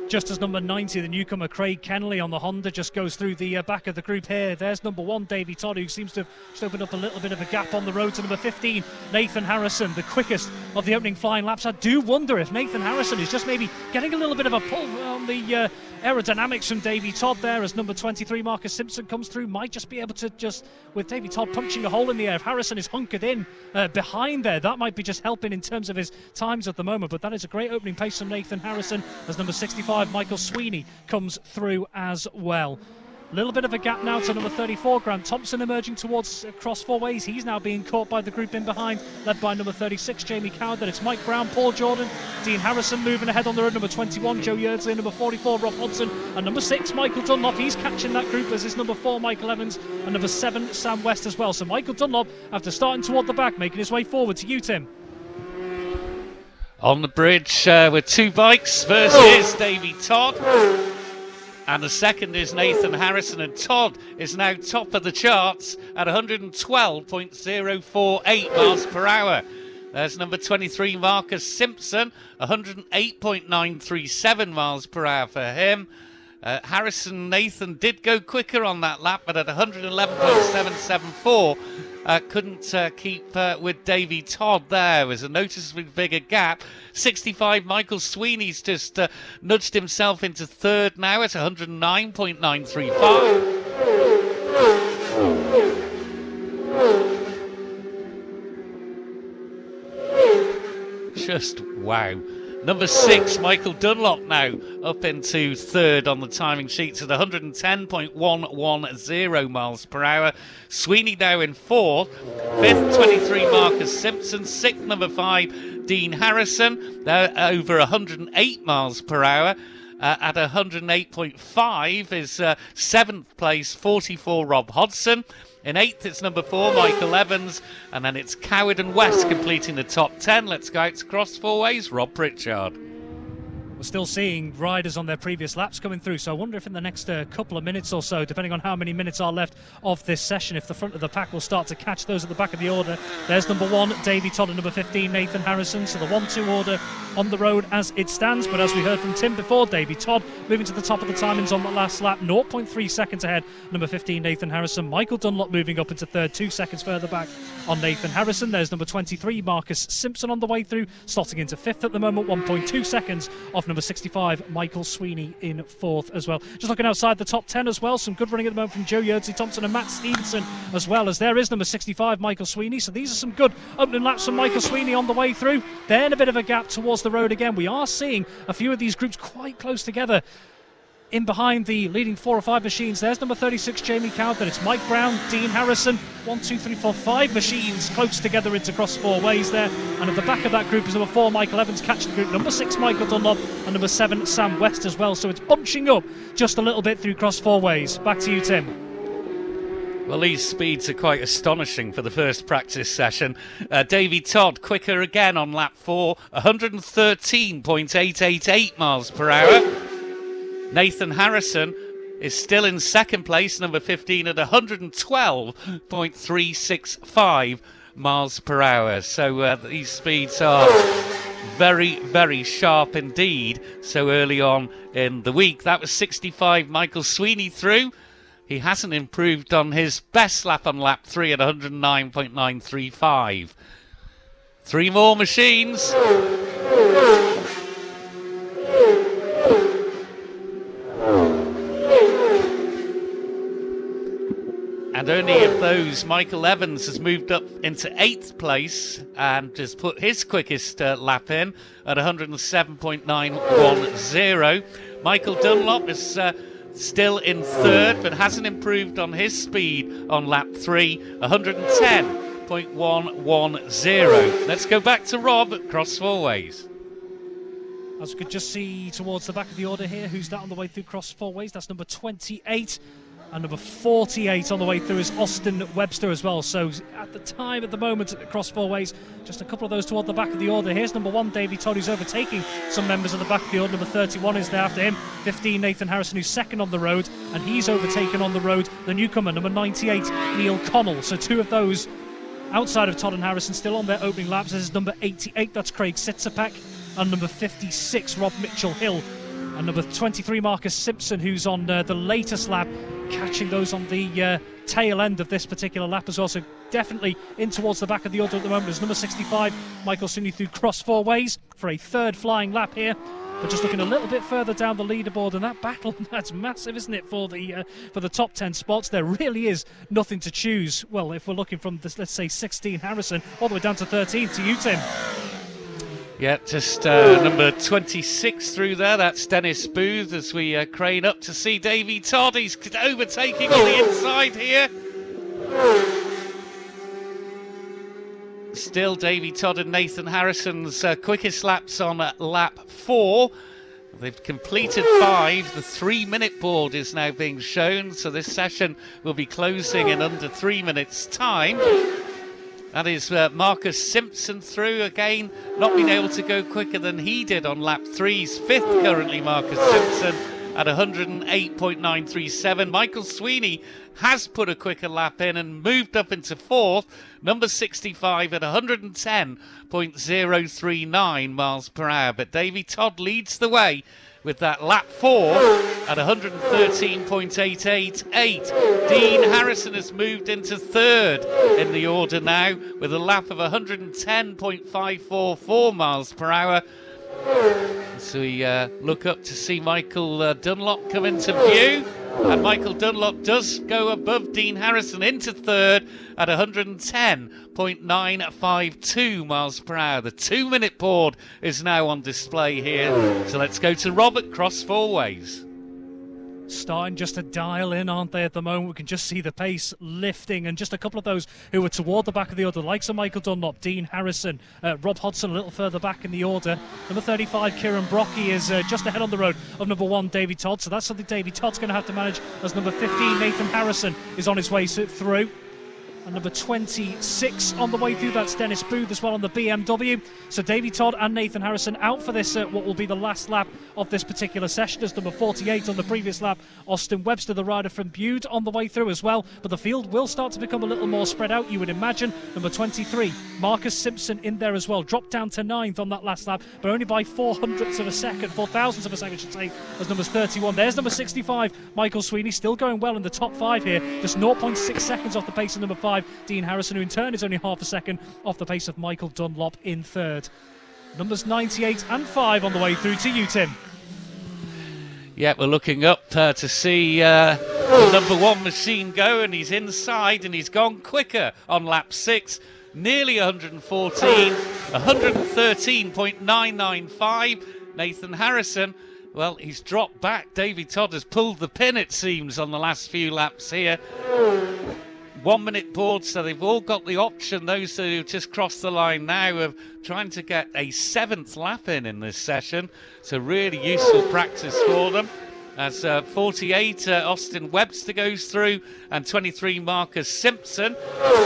Just as number 90, the newcomer Craig Kenley on the Honda just goes through the back of the group here. There's number 1, Davy Todd, who seems to have just opened up a little bit of a gap on the road to number 15, Nathan Harrison, the quickest of the opening flying laps. I do wonder if Nathan Harrison is just maybe getting a little bit of a pull on the aerodynamics from Davy Todd there as number 23, Marcus Simpson, comes through. Might just be able to just, with Davy Todd punching a hole in the air, if Harrison is hunkered in behind there, that might be just helping in terms of his times at the moment. But that is a great opening pace from Nathan Harrison as number 65, Michael Sweeney, comes through as well. A little bit of a gap now to number 34, Grant Thompson, emerging towards cross 4 ways. He's now being caught by the group in behind, led by number 36, Jamie Coward. Then it's Mike Brown, Paul Jordan, Dean Harrison moving ahead on the road. Number 21, Joe Yeardsley. Number 44, Rob Hodson. And number 6, Michael Dunlop. He's catching that group, as is number 4, Michael Evans. And number 7, Sam West as well. So Michael Dunlop, after starting toward the back, making his way forward. To you, Tim. On the bridge with 2 bikes. First is Davy Todd. And the second is Nathan Harrison, and Todd is now top of the charts at 112.048 miles per hour. There's number 23, Marcus Simpson, 108.937 miles per hour for him. Harrison Nathan did go quicker on that lap, but at 111.774. Couldn't keep with Davy Todd there. There was a noticeably bigger gap. 65, Michael Sweeney's just nudged himself into third now at 109.935. Just wow. Number 6, Michael Dunlop now up into third on the timing sheets at 110.110 miles per hour. Sweeney now in fourth. Fifth, 23, Marcus Simpson. Sixth, number 5, Dean Harrison. They're over 108 miles per hour. At 108.5 is seventh place, 44, Rob Hodson. In 8th, it's number 4, Michael Evans. And then it's Coward and West completing the top 10. Let's go out to cross 4 ways, Rob Pritchard. We're still seeing riders on their previous laps coming through, so I wonder if in the next couple of minutes or so, depending on how many minutes are left of this session, if the front of the pack will start to catch those at the back of the order. There's number 1, Davy Todd, and number 15, Nathan Harrison. So the 1-2 order on the road as it stands, but as we heard from Tim before, Davy Todd moving to the top of the timings on the last lap, 0.3 seconds ahead. Number 15, Nathan Harrison. Michael Dunlop moving up into third, 2 seconds further back on Nathan Harrison. There's number 23, Marcus Simpson on the way through, slotting into fifth at the moment, 1.2 seconds off number 65, Michael Sweeney in fourth as well. Just looking outside the top 10 as well, some good running at the moment from Joe Yeardsley Thompson and Matt Stevenson as well, as there is number 65, Michael Sweeney. So these are some good opening laps from Michael Sweeney on the way through. Then a bit of a gap towards the road again. We are seeing a few of these groups quite close together in behind the leading 4 or 5 machines. There's number 36, Jamie Coward. Then it's Mike Brown, Dean Harrison. 1, 2, 3, 4, 5 machines close together into cross 4 ways there. And at the back of that group is number 4, Michael Evans catching the group. Number 6, Michael Dunlop. And number 7, Sam West as well. So it's bunching up just a little bit through cross 4 ways. Back to you, Tim. Well, these speeds are quite astonishing for the first practice session. Davy Todd quicker again on lap 4, 113.888 miles per hour. Nathan Harrison is still in second place, number 15, at 112.365 miles per hour. So these speeds are very, very sharp indeed so early on in the week. That was 65, Michael Sweeney through. He hasn't improved on his best lap on lap 3 at 109.935. 3 more machines. And only of those, Michael Evans has moved up into 8th place and has put his quickest lap in at 107.910. Michael Dunlop is still in 3rd, but hasn't improved on his speed on lap 3, 110.110. Let's go back to Rob at cross 4 ways. As we could just see towards the back of the order here, who's that on the way through cross 4 ways? That's number 28. And number 48 on the way through is Austin Webster as well. So at the moment, across 4 ways, just a couple of those toward the back of the order. Here's number 1, Davy Todd, who's overtaking some members of the back of the order. Number 31 is there after him. 15, Nathan Harrison, who's second on the road. And he's overtaken on the road the newcomer, number 98, Neil Connell. So 2 of those outside of Todd and Harrison still on their opening laps. This is number 88, that's Craig Sitzapek. And number 56, Rob Mitchell-Hill. And number 23, Marcus Simpson, who's on the latest lap, catching those on the tail end of this particular lap as well. So definitely in towards the back of the order at the moment is number 65, Michael Sweeney, through cross 4 ways for a 3rd flying lap here. But just looking a little bit further down the leaderboard, and that battle, that's massive, isn't it, for the top 10 spots? There really is nothing to choose. Well, if we're looking from this, let's say 16, Harrison, all the way down to 13, to you, Tim. Yeah, just number 26 through there. That's Dennis Booth as we crane up to see Davy Todd. He's overtaking on the inside here. Still Davy Todd and Nathan Harrison's quickest laps on lap 4. They've completed 5. The 3-minute board is now being shown, so this session will be closing in under 3 minutes' time. That is Marcus Simpson through again, not being able to go quicker than he did on lap 3. He's 5th currently, Marcus Simpson, at 108.937. Michael Sweeney has put a quicker lap in and moved up into 4th, number 65 at 110.039 miles per hour. But Davy Todd leads the way with that lap 4 at 113.888. Dean Harrison has moved into 3rd in the order now with a lap of 110.544 miles per hour. So we look up to see Michael Dunlop come into view. And Michael Dunlop does go above Dean Harrison into 3rd at 110.952 miles per hour. The 2-minute board is now on display here. So let's go to Robert cross 4 ways. Starting just to dial in, aren't they, at the moment? We can just see the pace lifting, and just a couple of those who were toward the back of the order, the likes of Michael Dunlop, Dean Harrison, Rob Hodson a little further back in the order. Number 35, Kieran Brocky, is just ahead on the road of number 1, Davy Todd, so that's something Davy Todd's going to have to manage, as number 15, Nathan Harrison, is on his way through. And number 26 on the way through, that's Dennis Booth as well on the BMW. So Davy Todd and Nathan Harrison out for this, what will be the last lap of this particular session, as number 48 on the previous lap, Austin Webster, the rider from Bude, on the way through as well. But the field will start to become a little more spread out, you would imagine. Number 23, Marcus Simpson in there as well, dropped down to 9th on that last lap, but only by 4 thousandths of a second, I should say, as numbers 31. There's number 65, Michael Sweeney, still going well in the top 5 here, just 0.6 seconds off the pace of number 5, Dean Harrison, who in turn is only half a second off the pace of Michael Dunlop in 3rd. Numbers 98 and 5 on the way through to you, Tim. Yeah, we're looking up to see the number 1 machine go, and he's inside, and he's gone quicker on lap 6. Nearly 114, 113.995. Nathan Harrison, well, he's dropped back. Davy Todd has pulled the pin, it seems, on the last few laps here. 1 minute board, so they've all got the option, those who just crossed the line now, of trying to get a 7th lap in this session. So really useful practice for them. As 48, Austin Webster goes through, and 23, Marcus Simpson.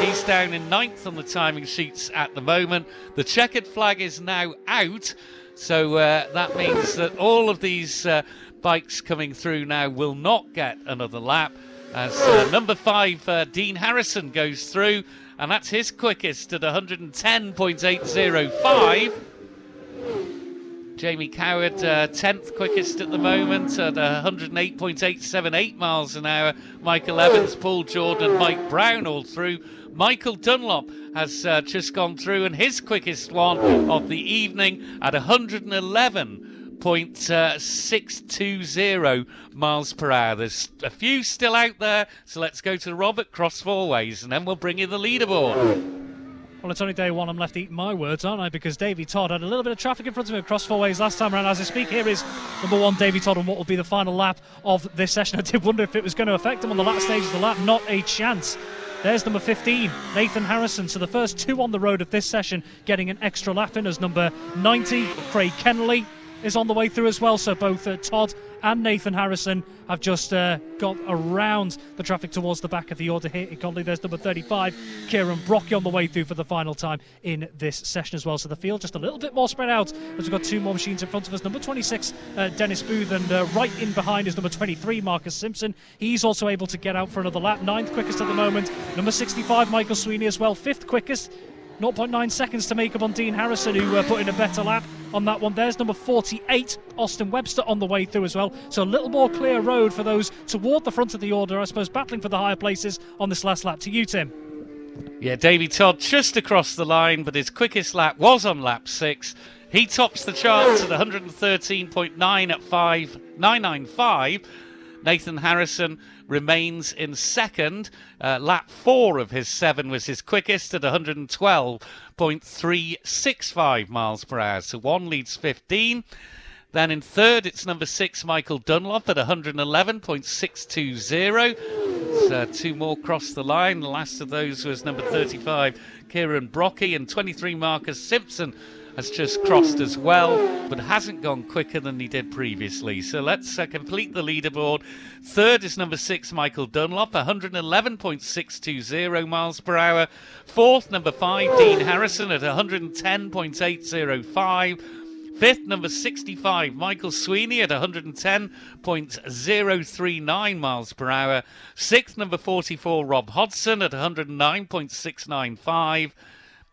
He's down in 9th on the timing sheets at the moment. The checkered flag is now out, so that means that all of these bikes coming through now will not get another lap. As number 5, Dean Harrison goes through, and that's his quickest at 110.805. Jamie Coward, 10th quickest at the moment at 108.878 miles an hour. Michael Evans, Paul Jordan, Mike Brown all through. Michael Dunlop has just gone through, and his quickest one of the evening at 111.620 miles per hour. There's a few still out there, so let's go to Robert Cross Four Ways, and then we'll bring you the leaderboard. Well, it's only day 1. I'm left eating my words, aren't I? Because Davy Todd had a little bit of traffic in front of him across 4 ways last time around. As I speak, here is number 1, Davy Todd, on what will be the final lap of this session. I did wonder if it was going to affect him on the last stage of the lap. Not a chance. There's number 15, Nathan Harrison. So the first 2 on the road of this session getting an extra lap in, as number 90, Craig Kinley, is on the way through as well. So both Todd and Nathan Harrison have just got around the traffic towards the back of the order here in Kinley. There's number 35, Kieran Brocky, on the way through for the final time in this session as well. So the field just a little bit more spread out, as we've got 2 more machines in front of us. Number 26, Dennis Booth, and right in behind is number 23, Marcus Simpson. He's also able to get out for another lap. 9th quickest at the moment. Number 65, Michael Sweeney as well. 5th quickest. 0.9 seconds to make up on Dean Harrison, who put in a better lap on that one. There's number 48, Austin Webster, on the way through as well. So a little more clear road for those toward the front of the order, I suppose, battling for the higher places on this last lap. To you, Tim. Yeah, Davy Todd just across the line, but his quickest lap was on lap 6. He tops the charts at 113.9 at 5.995. Nathan Harrison remains in second. Lap 4 of his 7 was his quickest at 112.365 miles per hour. So 1 leads 15. Then in third, it's number 6, Michael Dunlop at 111.620. So 2 more crossed the line. The last of those was number 35, Kieran Brocky, and 23, Marcus Simpson has just crossed as well, but hasn't gone quicker than he did previously. So let's complete the leaderboard. Third is number 6, Michael Dunlop, 111.620 miles per hour. Fourth, number 5, Dean Harrison at 110.805. Fifth, number 65, Michael Sweeney at 110.039 miles per hour. Sixth, number 44, Rob Hodson at 109.695.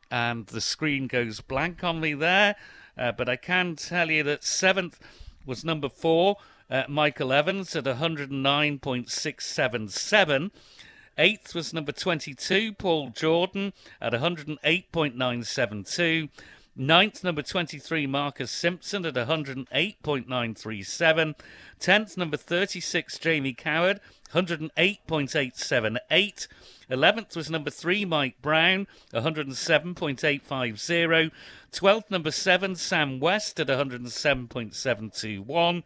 And the screen goes blank on me there. But I can tell you that 7th was number 4, Michael Evans at 109.677. 8th was number 22, Paul Jordan at 108.972. 9th, number 23, Marcus Simpson at 108.937. 10th, number 36, Jamie Coward, 108.878. 11th was number 3, Mike Brown, 107.850. 12th, number 7, Sam West at 107.721.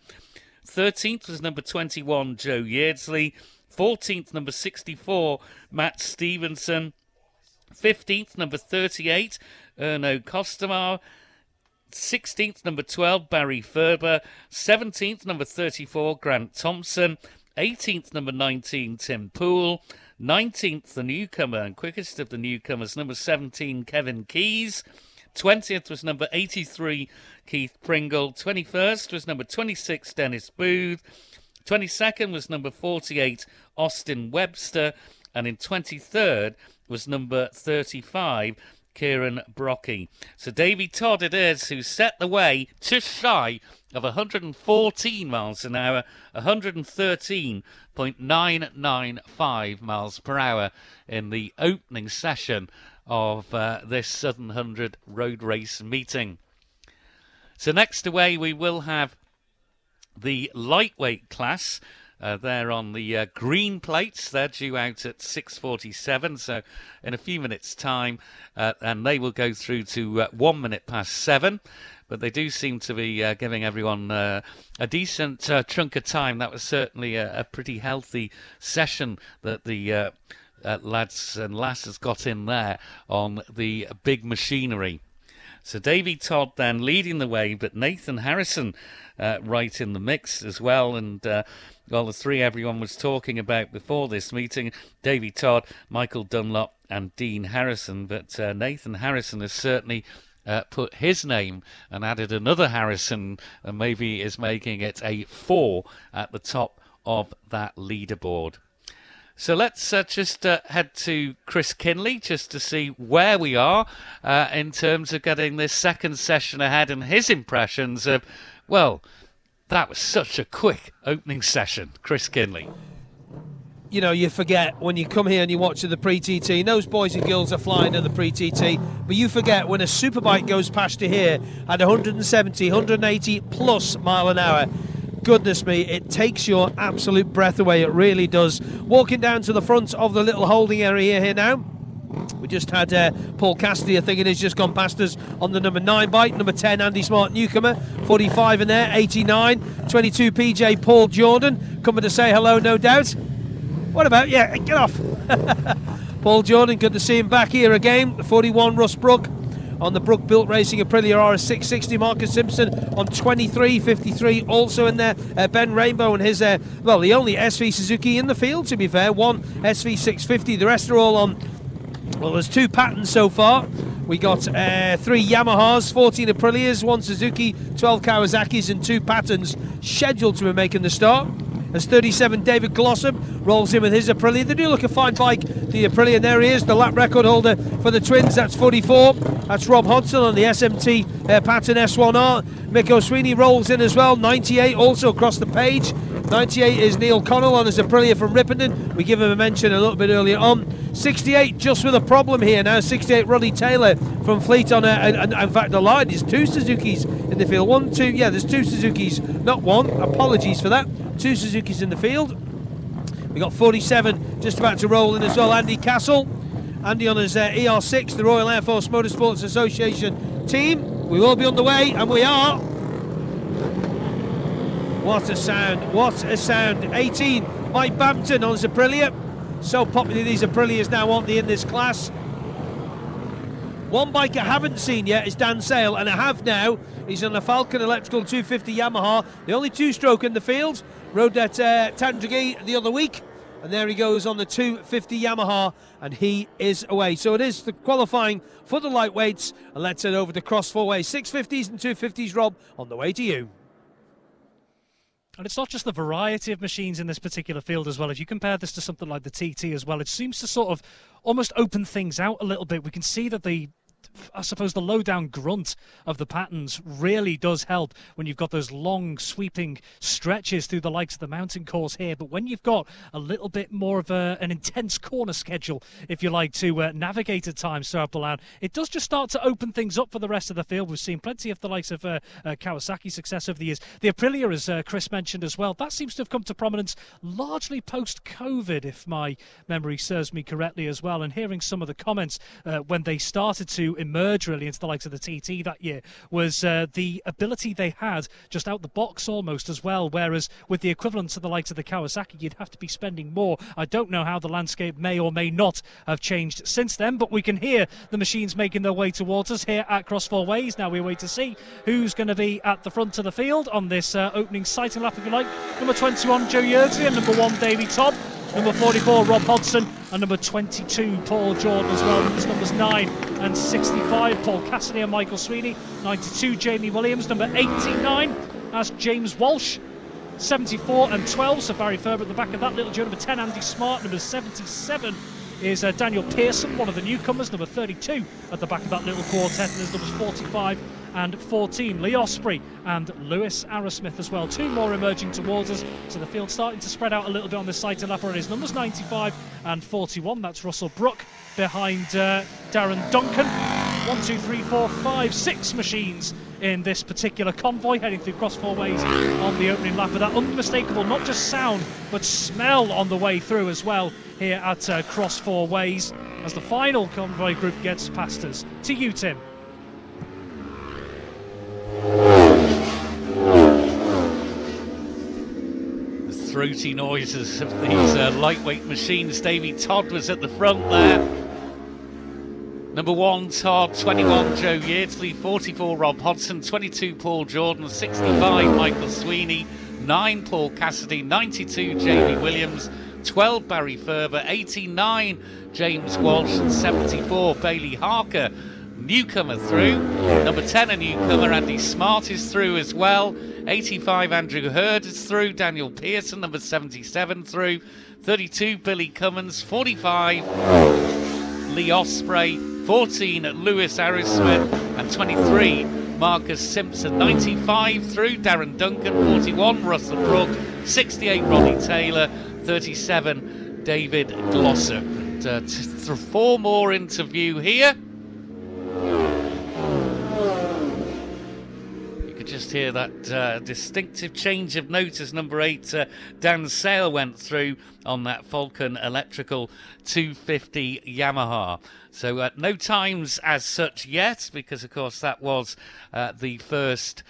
13th was number 21, Joe Yeardsley. 14th, number 64, Matt Stevenson. 15th, number 38, Erno Costamar. 16th, number 12, Barry Ferber. 17th, number 34, Grant Thompson. 18th, number 19, Tim Poole. 19th, the newcomer and quickest of the newcomers, number 17, Kevin Keys. 20th was number 83, Keith Pringle. 21st was number 26, Dennis Booth. 22nd was number 48, Austin Webster. And in 23rd was number 35, Kieran Brocky. So Davy Todd it is who set the way just shy of 114 miles an hour, 113.995 miles per hour in the opening session of this Southern 100 road race meeting. So next away we will have the lightweight class. They're on the green plates. They're due out at 6:47, so in a few minutes' time, and they will go through to 1 minute past 7. But they do seem to be giving everyone a decent chunk of time. That was certainly a pretty healthy session that the lads and lasses got in there on the big machinery. So Davy Todd then leading the way, but Nathan Harrison right in the mix as well. And well, the three everyone was talking about before this meeting, Davy Todd, Michael Dunlop and Dean Harrison. But Nathan Harrison has certainly put his name and added another Harrison, and maybe is making it a 4 at the top of that leaderboard. So let's just head to Chris Kinley just to see where we are in terms of getting this second session ahead and his impressions of, well, that was such a quick opening session. Chris Kinley. You know, you forget when you come here and you watch the pre-TT, those boys and girls are flying at the pre-TT, but you forget when a superbike goes past you here at 170, 180 plus mile an hour. Goodness me, it takes your absolute breath away. It really does. Walking down to the front of the little holding area here now. We just had Paul Cassidy, I think it is, just gone past us on the number 9 bike. Number 10, Andy Smart, newcomer. 45 in there, 89. 22, PJ Paul Jordan, coming to say hello, no doubt. What about, yeah, get off. Paul Jordan, good to see him back here again. 41, Russ Brook. On the Brook Built Racing Aprilia RS 660, Marcus Simpson on 23, 53 also in there. Ben Rainbow and his, well, the only SV Suzuki in the field, to be fair. One SV 650, the rest are all on, well, there's 2 patterns so far. We got 3 Yamahas, 14 Aprilias, 1 Suzuki, 12 Kawasaki's and 2 patterns scheduled to be making the start. As 37, David Glossop rolls in with his Aprilia. They do look a fine bike, the Aprilia, and there he is, the lap record holder for the twins. That's 44. That's Rob Hodgson on the SMT pattern S1R. Mick O'Sweeney rolls in as well, 98 also across the page. 98 is Neil Connell on his Aprilia from Ripponden. We give him a mention a little bit earlier on. 68 just with a problem here now. 68 Roddy Taylor from Fleet on in fact the line is 2 Suzukis in the field. 1, 2, yeah, there's 2 Suzukis, not 1. Apologies for that. 2 Suzukis in the field. We got 47 just about to roll in as well. Andy Castle. Andy on his ER6, the Royal Air Force Motorsports Association team. We will be on the way, and we are. What a sound, what a sound. 18, Mike Bampton on his Aprilia. So popular these Aprilias now, aren't they, in this class? One bike I haven't seen yet is Dan Sale, and I have now. He's on a Falcon Electrical 250 Yamaha, the only 2-stroke in the field. Rode at Tandragee the other week, and there he goes on the 250 Yamaha, and he is away. So it is the qualifying for the lightweights, and let's head over to cross 4-way. 650s and 250s, Rob, on the way to you. And it's not just the variety of machines in this particular field as well. If you compare this to something like the TT as well, it seems to sort of almost open things out a little bit. We can see that I suppose the low-down grunt of the patterns really does help when you've got those long, sweeping stretches through the likes of the mountain course here. But when you've got a little bit more of an intense corner schedule, if you like, to navigate at times throughout the land, it does just start to open things up for the rest of the field. We've seen plenty of the likes of Kawasaki success over the years. The Aprilia, as Chris mentioned as well, that seems to have come to prominence largely post-COVID, if my memory serves me correctly as well. And hearing some of the comments when they started to emerge really into the likes of the TT that year was the ability they had just out the box almost as well, whereas with the equivalents of the likes of the Kawasaki, you'd have to be spending more. I don't know how the landscape may or may not have changed since then, but we can hear the machines making their way towards us here at Cross Four Ways. Now we wait to see who's going to be at the front of the field on this opening sighting lap, if you like. Number 21, Joe Yerdsley, and number 1, Davey Todd. Number 44, Rob Hodgson, and number 22, Paul Jordan as well. There's numbers 9 and 65, Paul Cassidy and Michael Sweeney. 92, Jamie Williams. Number 89, that's James Walsh. 74 and 12, so Barry Ferber at the back of that little Joe. Number 10, Andy Smart. Number 77 is Daniel Pearson, one of the newcomers. Number 32 at the back of that little quartet, and there's numbers 45 and 14, Lee Osprey and Lewis Arrowsmith as well. Two more emerging towards us, so the field's starting to spread out a little bit on this sighting lap already. Numbers 95 and 41, that's Russell Brook behind Darren Duncan. 1, 2, 3, 4, 5, 6 machines in this particular convoy heading through Cross Four Ways on the opening lap, with that unmistakable not just sound but smell on the way through as well here at Cross Four Ways as the final convoy group gets past us. To you, Tim. The throaty noises of these lightweight machines. Davey Todd was at the front there. Number 1, Todd. 21, Joe Yerdsley. 44, Rob Hodgson. 22, Paul Jordan. 65, Michael Sweeney. 9, Paul Cassidy. 92, Jamie Williams. 12, Barry Ferber. 89, James Walsh. And 74, Bailey Harker. Newcomer through. Number 10, a newcomer, Andy Smart is through as well. 85, Andrew Hurd is through. Daniel Pearson, number 77, through. 32, Billy Cummins. 45, Lee Osprey. 14, Lewis Arrowsmith. And 23, Marcus Simpson. 95 through, Darren Duncan. 41, Russell Brook. 68, Ronnie Taylor. 37, David Glossop. And 4 more into view here. Just hear that distinctive change of note as number 8 Dan Sale went through on that Falcon Electrical 250 Yamaha. So no times as such yet, because of course that was the first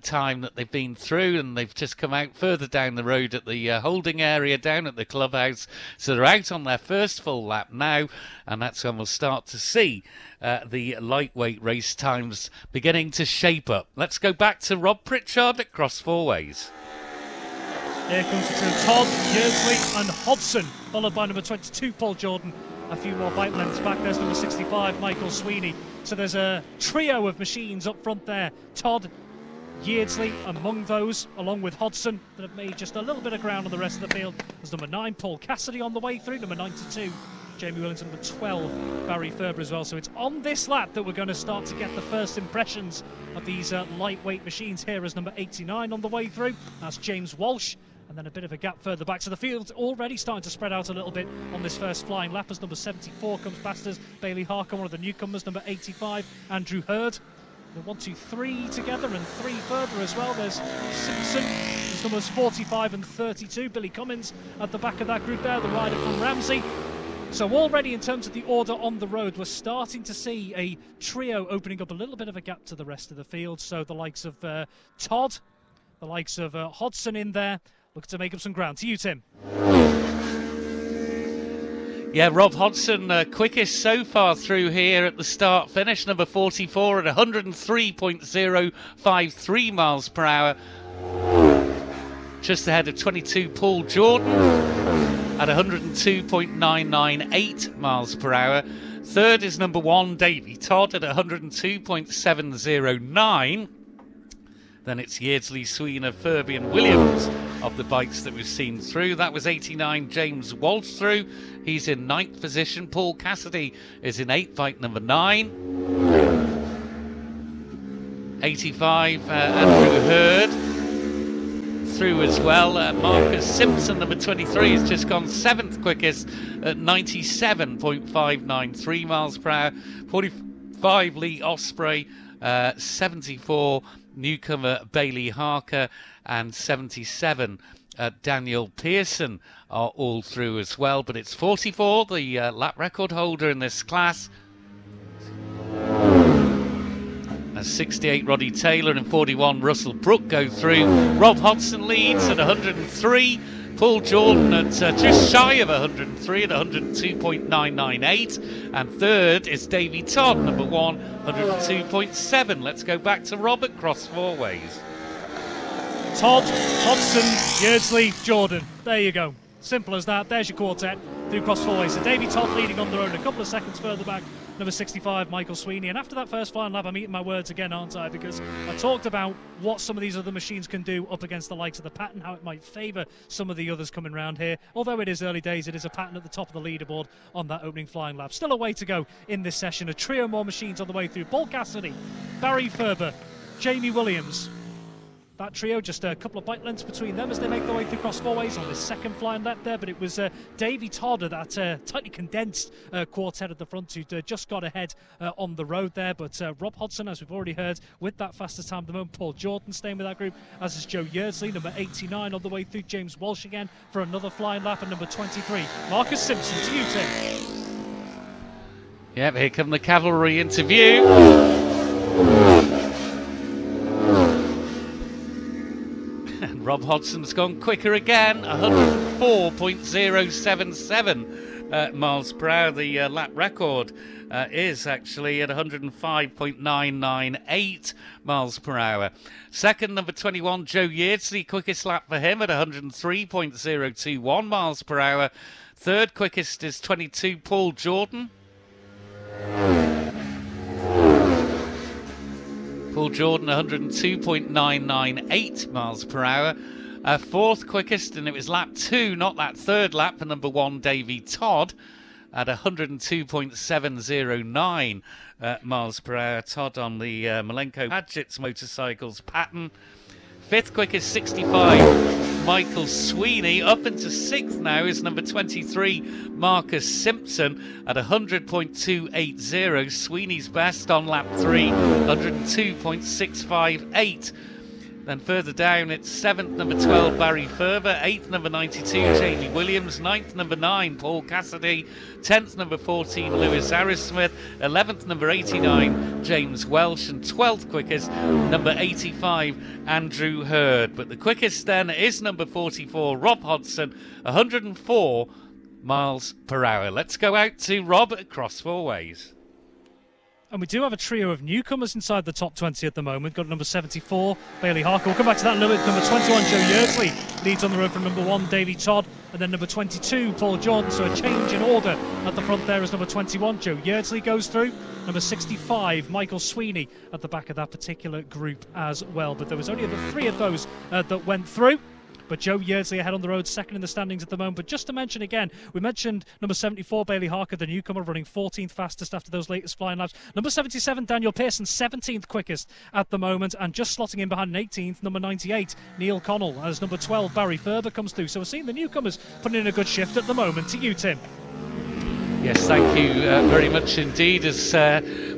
time that they've been through, and they've just come out further down the road at the holding area down at the clubhouse, so they're out on their first full lap now, and that's when we'll start to see the lightweight race times beginning to shape up. Let's go back to Rob Pritchard at Cross Four Ways. Here comes the crew: Todd, Yerdsley and Hodgson, followed by number 22, Paul Jordan. A few more bike lengths back, there's number 65, Michael Sweeney. So there's a trio of machines up front there. Todd, Yerdsley among those, along with Hodgson, that have made just a little bit of ground on the rest of the field. There's number 9, Paul Cassidy on the way through. Number 92, Jamie Williams. Number 12, Barry Ferber as well. So it's on this lap that we're going to start to get the first impressions of these lightweight machines here, as number 89 on the way through. That's James Walsh. And then a bit of a gap further back. So the field's already starting to spread out a little bit on this first flying lap, as number 74 comes past us. Bailey Harker, one of the newcomers. Number 85, Andrew Hurd. The 1, 2, 3 together, and 3 further as well. There's Simpson. There's numbers 45 and 32. Billy Cummins at the back of that group there, the rider from Ramsey. So already in terms of the order on the road, we're starting to see a trio opening up a little bit of a gap to the rest of the field. So the likes of Todd, the likes of Hodgson in there, looking to make up some ground. To you, Tim. Yeah, Rob Hodgson, quickest so far through here at the start finish. Number 44 at 103.053 miles per hour. Just ahead of 22, Paul Jordan at 102.998 miles per hour. Third is number 1, Davey Todd at 102.709. Then it's Yerdsley, Sweeney, Furby and Williams of the bikes that we've seen through. That was 89, James Walsh through. He's in 9th position. Paul Cassidy is in 8th, bike number 9. 85, Andrew Hurd through as well. Marcus Simpson, number 23, has just gone 7th quickest at 97.593 miles per hour. 45, Lee Osprey. 74, newcomer Bailey Harker, and 77, Daniel Pearson are all through as well. But it's 44, the lap record holder in this class. 68 Roddy Taylor and 41 Russell Brook go through. Rob Hodgson leads at 103. Paul Jordan at just shy of 103 at 102.998. And third is Davy Todd, number 1, 102.7. Let's go back to Rob at cross four ways. Todd, Hodgson, Yeardsley, Jordan. There you go. Simple as that. There's your quartet through cross four ways. So Davy Todd leading on their own, a couple of seconds further back, number 65, Michael Sweeney. And after that first flying lap, I'm eating my words again, aren't I? Because I talked about what some of these other machines can do up against the likes of the Patton, how it might favour some of the others coming round here. Although it is early days, it is a Patton at the top of the leaderboard on that opening flying lap. Still a way to go in this session. A trio more machines on the way through. Paul Cassidy, Barry Ferber, Jamie Williams. That trio, just a couple of bike lengths between them as they make their way through cross four ways on this second flying lap there. But it was Davy Todd, that tightly condensed quartet at the front, who just got ahead on the road there. But Rob Hodgson, as we've already heard, with that fastest time at the moment. Paul Jordan staying with that group, as is Joe Yeardsley, number 89 on the way through. James Walsh again for another flying lap, and number 23, Marcus Simpson. To you, Tim. Yep, here come the cavalry into view. Rob Hodgson's gone quicker again, 104.077 miles per hour. The lap record is actually at 105.998 miles per hour. Second, number 21, Joe Yeardsley, quickest lap for him at 103.021 miles per hour. Third quickest is 22, Paul Jordan. Paul Jordan, 102.998 miles per hour. Fourth quickest, and it was lap 2, not that third lap, for number 1, Davy Todd, at 102.709 miles per hour. Todd on the Malenko Padgett's motorcycles pattern. Fifth quickest, 65, Michael Sweeney. Up into sixth now is number 23, Marcus Simpson, at 100.280. Sweeney's best on lap 3, 102.658. Then further down, it's 7th, number 12, Barry Ferber. 8th, number 92, Jamie Williams. 9th, number 9, Paul Cassidy. 10th, number 14, Lewis Harris-Smith. 11th, number 89, James Welsh. And 12th quickest, number 85, Andrew Hurd. But the quickest then is number 44, Rob Hodgson, 104 miles per hour. Let's go out to Rob at cross four ways. And we do have a trio of newcomers inside the top 20 at the moment. Got number 74, Bailey Harker. We'll come back to that in a little bit. Number 21, Joe Yeardsley leads on the road from number 1, Davy Todd. And then number 22, Paul Jordan. So a change in order at the front there as number 21, Joe Yeardsley goes through. Number 65, Michael Sweeney at the back of that particular group as well. But there was only the 3 of those that went through. But Joe Yeardsley ahead on the road, second in the standings at the moment. But just to mention again, we mentioned number 74, Bailey Harker, the newcomer, running 14th fastest after those latest flying laps. Number 77, Daniel Pearson, 17th quickest at the moment. And just slotting in behind an 18th, number 98, Neil Connell. As number 12, Barry Ferber comes through. So we're seeing the newcomers putting in a good shift at the moment. To you, Tim. Yes, thank you very much indeed. As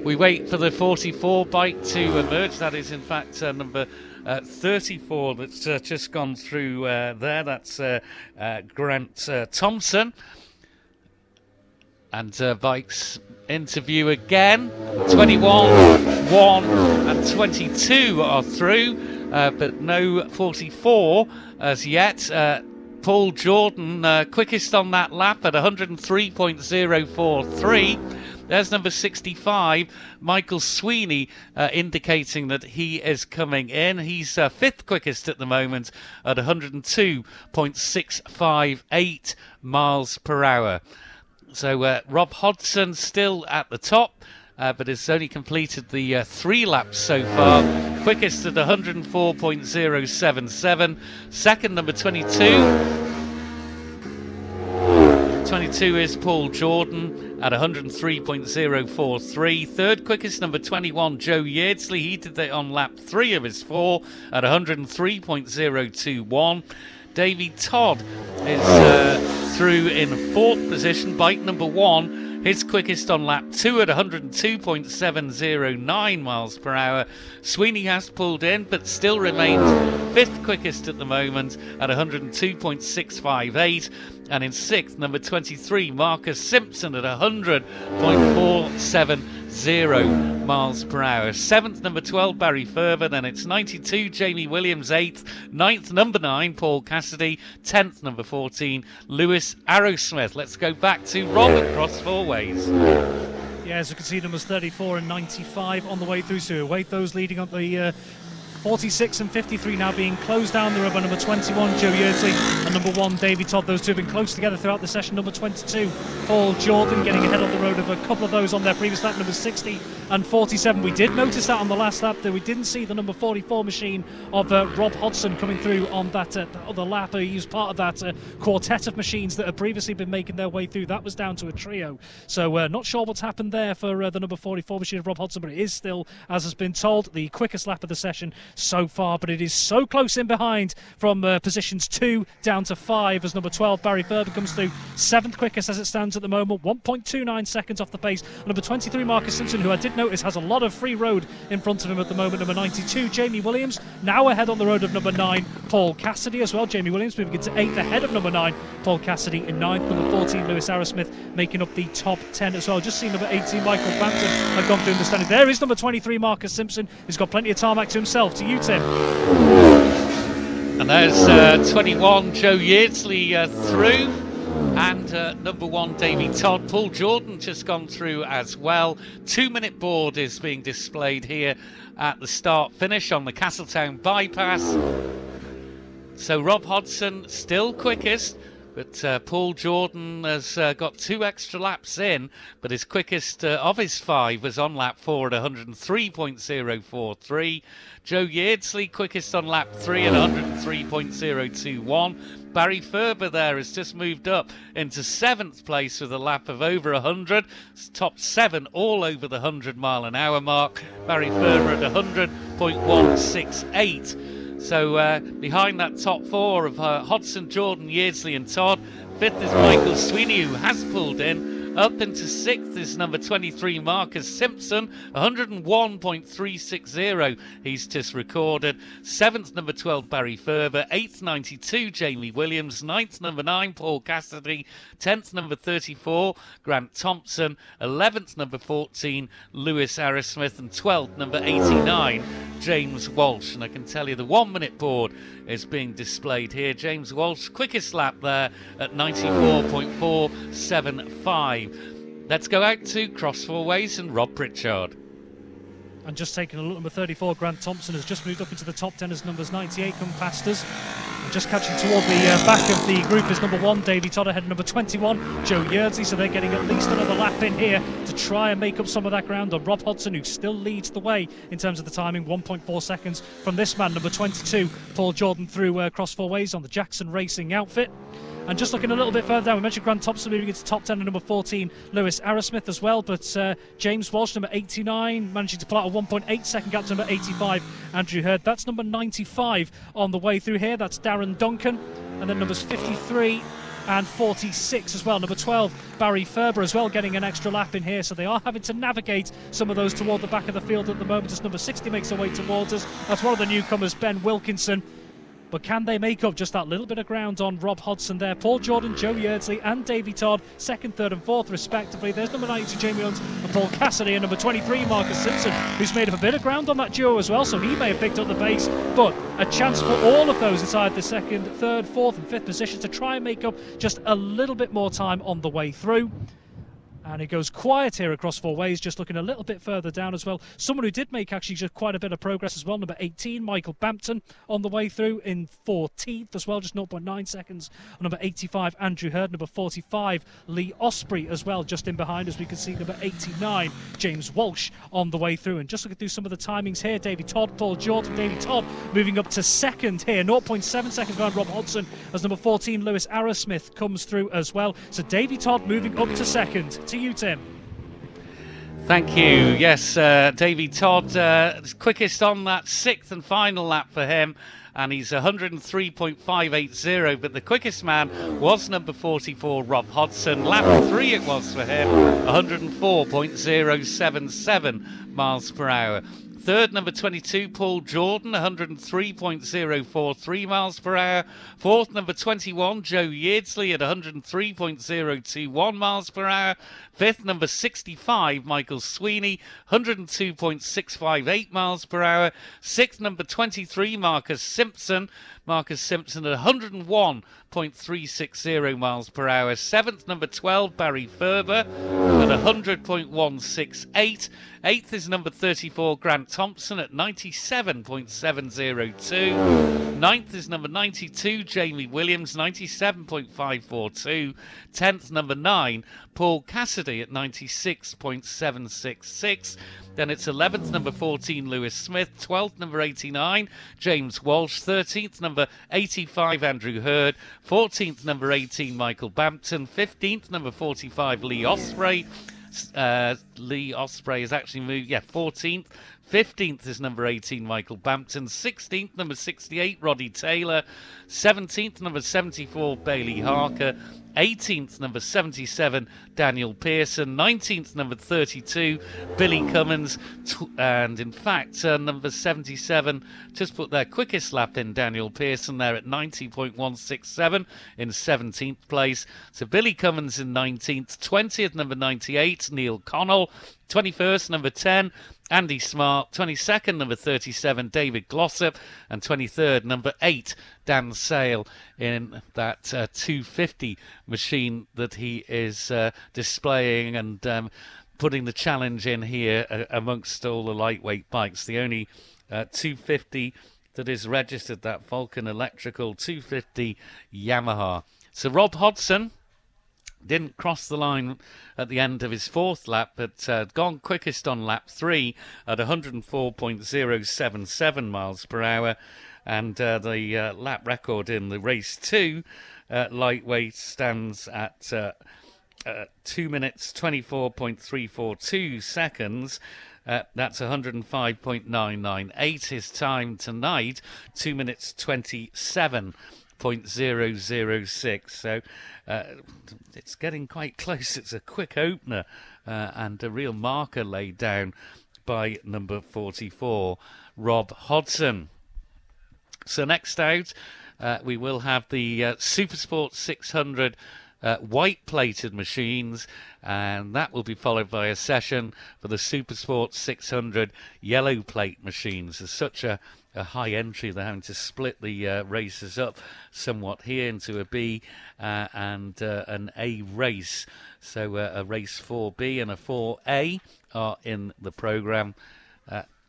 we wait for the 44 bike to emerge, that is in fact number 34 that's just gone through there. That's Grant Thompson. And bikes into view again. 21, 1 and 22 are through, but no 44 as yet. Paul Jordan, quickest on that lap at 103.043. There's number 65, Michael Sweeney, indicating that he is coming in. He's fifth quickest at the moment at 102.658 miles per hour. So Rob Hodgson still at the top, but has only completed the 3 laps so far. Quickest at 104.077. Second, number 22. 22 is Paul Jordan at 103.043. Third quickest, number 21, Joe Yeardsley. He did that on lap 3 of his 4 at 103.021. Davy Todd is through in fourth position. Bike number 1, his quickest on lap 2 at 102.709 miles per hour. Sweeney has pulled in, but still remains fifth quickest at the moment at 102.658. And in sixth, number 23, Marcus Simpson at 100.476 miles per hour. 7th, number 12, Barry Ferber. Then it's 92, Jamie Williams. 8th, 9th, number 9, Paul Cassidy. 10th, number 14, Lewis Arrowsmith. Let's go back to Rob across 4 ways. Yeah, as you can see, numbers 34 and 95 on the way through. So await those leading on the 46 and 53 now being closed down the road by number 21, Joe Yeardsley, and number 1, Davy Todd. Those two have been close together throughout the session. Number 22, Paul Jordan, getting ahead on the road of a couple of those on their previous lap, number 60 and 47. We did notice that on the last lap, that we didn't see the number 44 machine of Rob Hodson coming through on that other lap. He was part of that quartet of machines that had previously been making their way through. That was down to a trio. So not sure what's happened there for the number 44 machine of Rob Hodson, but it is still, as has been told, the quickest lap of the session so far, but it is so close in behind from positions 2 down to 5 as number 12 Barry Ferber comes through 7th quickest as it stands at the moment, 1.29 seconds off the pace. Number 23 Marcus Simpson, who I did notice has a lot of free road in front of him at the moment. Number 92 Jamie Williams, now ahead on the road of number 9 Paul Cassidy as well. Jamie Williams moving into 8th ahead of number 9 Paul Cassidy in 9th. Number 14 Lewis Arrowsmith making up the top 10 as well. Just seen number 18 Michael Bampton have gone through understanding. There is number 23 Marcus Simpson, who's got plenty of tarmac to himself. To you, Tim. And there's 21 Joe Yeardsley through, and number 1 Davy Todd. Paul Jordan just gone through as well. 2-minute board is being displayed here at the start finish on the Castletown bypass. So Rob Hodson still quickest, but Paul Jordan has got 2 extra laps in, but his quickest of his 5 was on lap 4 at 103.043. Joe Yeardsley quickest on lap 3 at 103.021. Barry Ferber there has just moved up into 7th place with a lap of over 100. Top 7 all over the 100-mile-an-hour mark. Barry Ferber at 100.168. So behind that top 4 of Hodson, Jordan, Yeardsley and Todd. 5th is Michael Sweeney, who has pulled in. Up into 6th is number 23 Marcus Simpson, 101.360 he's just recorded. 7th number 12 Barry Ferber, 8th 92 Jamie Williams, 9th number 9 Paul Cassidy, 10th number 34 Grant Thompson, 11th number 14 Lewis Arrowsmith, and 12th number 89 James Walsh. And I can tell you the 1-minute board is being displayed here. James Walsh, quickest lap there at 94.475. Let's go out to Cross Four Ways and Rob Pritchard. And just taking a look, number 34 Grant Thompson has just moved up into the top 10 as numbers 98 come past us. And just catching toward the back of the group is number 1 Davy Todd ahead of number 21 Joe Yeardsley, so they're getting at least another lap in here to try and make up some of that ground on Rob Hodson, who still leads the way in terms of the timing, 1.4 seconds from this man, number 22 Paul Jordan, through Cross Four Ways on the Jackson Racing outfit. And just looking a little bit further down, we mentioned Grant Thompson moving into top 10 and number 14 Lewis Arrowsmith as well, but James Walsh, number 89, managing to pull out a 1.8 second gap to number 85 Andrew Hurd. That's number 95 on the way through here. That's Darren Duncan. And then numbers 53 and 46 as well. Number 12 Barry Ferber as well, getting an extra lap in here, so they are having to navigate some of those toward the back of the field at the moment as number 60 makes their way towards us. That's one of the newcomers, Ben Wilkinson. But can they make up just that little bit of ground on Rob Hodson there? Paul Jordan, Joe Yeardsley and Davy Todd, 2nd, 3rd and 4th respectively. There's number 92 Jamie Williams and Paul Cassidy, and number 23 Marcus Simpson, who's made up a bit of ground on that duo as well, so he may have picked up the pace. But a chance for all of those inside the 2nd, 3rd, 4th and 5th position to try and make up just a little bit more time on the way through. And it goes quiet here across Four Ways, just looking a little bit further down as well. Someone who did make actually just quite a bit of progress as well, number 18, Michael Bampton, on the way through in 14th as well, just 0.9 seconds. Number 85, Andrew Hurd. Number 45, Lee Osprey as well, just in behind, as we can see, number 89, James Walsh, on the way through. And just looking through some of the timings here, Davy Todd, Paul Jordan, Davy Todd moving up to 2nd here, 0.7 seconds behind Rob Hodson, as number 14, Lewis Arrowsmith, comes through as well. So Davy Todd moving up to 2nd. To you, Tim. Thank you. Yes, Davy Todd, quickest on that 6th and final lap for him, and he's 103.580, but the quickest man was number 44 Rob Hodson. Lap 3 it was for him, 104.077 miles per hour. Third, number 22, Paul Jordan, 103.043 miles per hour. Fourth, number 21, Joe Yeardsley at 103.021 miles per hour. Fifth, number 65, Michael Sweeney, 102.658 miles per hour. Sixth, number 23, Marcus Simpson at 101.360 miles per hour. Seventh, number 12, Barry Ferber at 100.168. Eighth is number 34, Grant Thompson at 97.702. Ninth is number 92, Jamie Williams, 97.542. 10th, number 9, Paul Cassidy at 96.766. Then it's 11th, number 14, Lewis Smith. 12th, number 89, James Walsh. 13th, number 85, Andrew Hurd. 14th, number 18, Michael Bampton. 15th, number 45, Lee Osprey. Lee Osprey has actually moved, 14th. 15th is number 18, Michael Bampton. 16th, number 68, Roddy Taylor. 17th, number 74, Bailey Harker. 18th, number 77, Daniel Pearson. 19th, number 32, Billy Cummins. And in fact, number 77 just put their quickest lap in, Daniel Pearson, there at 90.167 in 17th place. So Billy Cummins in 19th. 20th, number 98, Neil Connell. 21st, number 10, Andy Smart. 22nd, number 37, David Glossop. And 23rd, number 8, Dan Sale, in that 250 machine that he is displaying and putting the challenge in here amongst all the lightweight bikes. The only 250 that is registered, that Vulcan Electrical 250 Yamaha. So Rob Hodson didn't cross the line at the end of his fourth lap, but gone quickest on lap 3 at 104.077 miles per hour. And the lap record in the race 2 lightweight stands at 2 minutes 24.342 seconds. That's 105.998. His time tonight, 2 minutes 27.006. So it's getting quite close. It's a quick opener and a real marker laid down by number 44, Rob Hodson. So next out, we will have the Supersport 600 white-plated machines, and that will be followed by a session for the Supersport 600 yellow plate machines. There's such a high entry, they're having to split the races up somewhat here into a B and an A race. So a race 4B and a 4A are in the programme.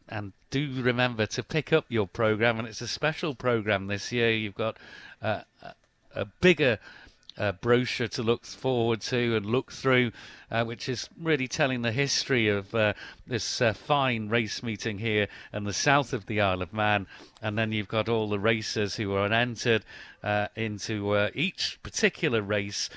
And do remember to pick up your programme, and it's a special programme this year. You've got a bigger brochure to look forward to and look through, which is really telling the history of this fine race meeting here in the south of the Isle of Man. And then you've got all the racers who are entered into each particular race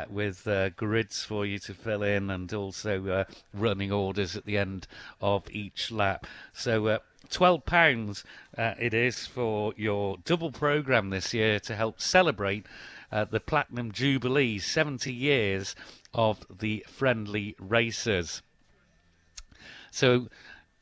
with grids for you to fill in, and also running orders at the end of each lap. So £12 it is for your double programme this year to help celebrate the Platinum Jubilee, 70 years of the Friendly Racers. So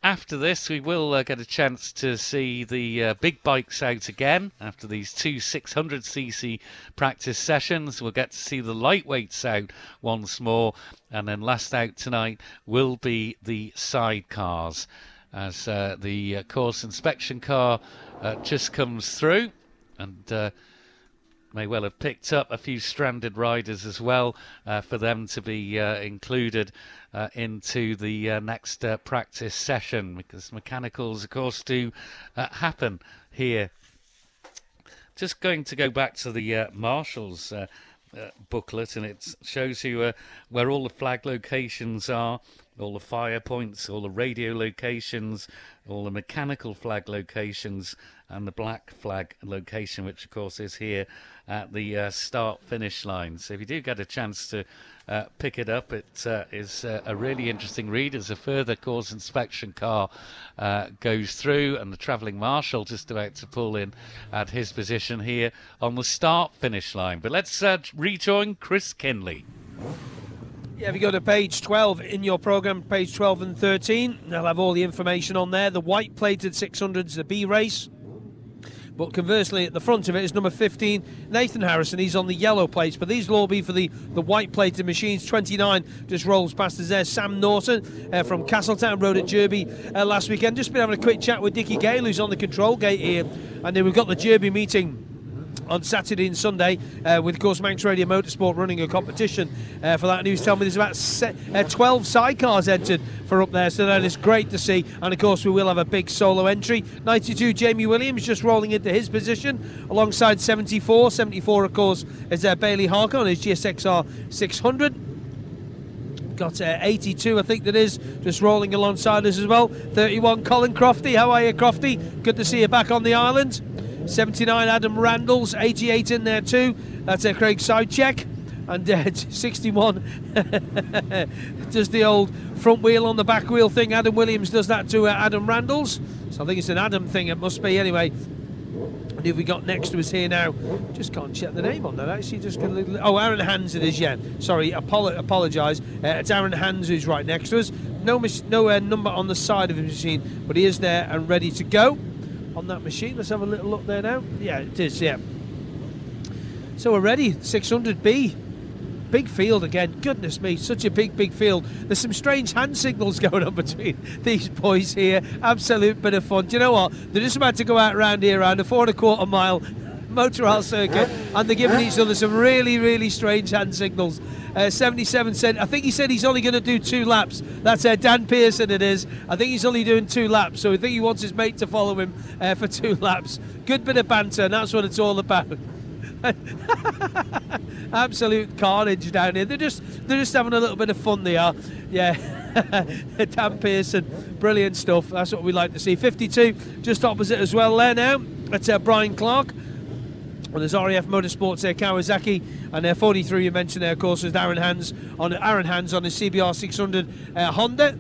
after this, we will get a chance to see the big bikes out again. After these two 600cc practice sessions, we'll get to see the lightweights out once more. And then last out tonight will be the sidecars, as the course inspection car just comes through, and may well have picked up a few stranded riders as well for them to be included into the next practice session, because mechanicals, of course, do happen here. Just going to go back to the Marshall's booklet, and it shows you where all the flag locations are, all the fire points, all the radio locations, all the mechanical flag locations, and the black flag location, which of course is here at the start-finish line. So if you do get a chance to pick it up, it is a really interesting read as a further course inspection car goes through, and the travelling marshal just about to pull in at his position here on the start-finish line. But let's rejoin Chris Kinley. Yeah, if you go to page 12 in your programme, page 12 and 13, they'll have all the information on there. The white-plated 600s, the B race. But conversely, at the front of it is number 15, Nathan Harrison. He's on the yellow plates, but these will all be for the white-plated machines. 29 just rolls past us there. Sam Norton from Castletown rode at Derby last weekend. Just been having a quick chat with Dickie Gale, who's on the control gate here. And then we've got the Derby meeting on Saturday and Sunday with, of course, Manx Radio Motorsport running a competition for that. And he was telling me there's about 12 sidecars entered for up there, so that is great to see. And, of course, we will have a big solo entry. 92, Jamie Williams just rolling into his position alongside 74. 74, of course, is Bailey Harker on his GSXR 600. Got 82, I think that is, just rolling alongside us as well. 31, Colin Crofty. How are you, Crofty? Good to see you back on the island. 79, Adam Randalls. 88 in there too. That's Craig Sidecheck. And 61 does the old front wheel on the back wheel thing. Adam Williams does that to Adam Randalls. So I think it's an Adam thing, it must be anyway. And who have we got next to us here now? Just can't check the name on that actually. Aaron Hands it is, yeah. Sorry, apologise. It's Aaron Hands who's right next to us. No number on the side of his machine, but he is there and ready to go on that machine. Let's have a little look there now. Yeah, it is, yeah. So we're ready. 600B. Big field again. Goodness me, such a big field. There's some strange hand signals going on between these boys here. Absolute bit of fun. Do you know what? They're just about to go out round here around a 4.25 mile motor circuit, and they're giving each other some really strange hand signals. 77 said, I think he said he's only going to do 2 laps. That's Dan Pearson it is. I think he's only doing 2 laps, so I think he wants his mate to follow him for 2 laps. Good bit of banter, and that's what it's all about. Absolute carnage down here. They're just having a little bit of fun, they are. Yeah. Dan Pearson, brilliant stuff. That's what we like to see. 52 just opposite as well there now. That's Brian Clark. Well, there's RAF Motorsports there, Kawasaki, and 43 you mentioned there, of course, is Aaron Hands on his CBR 600 Honda.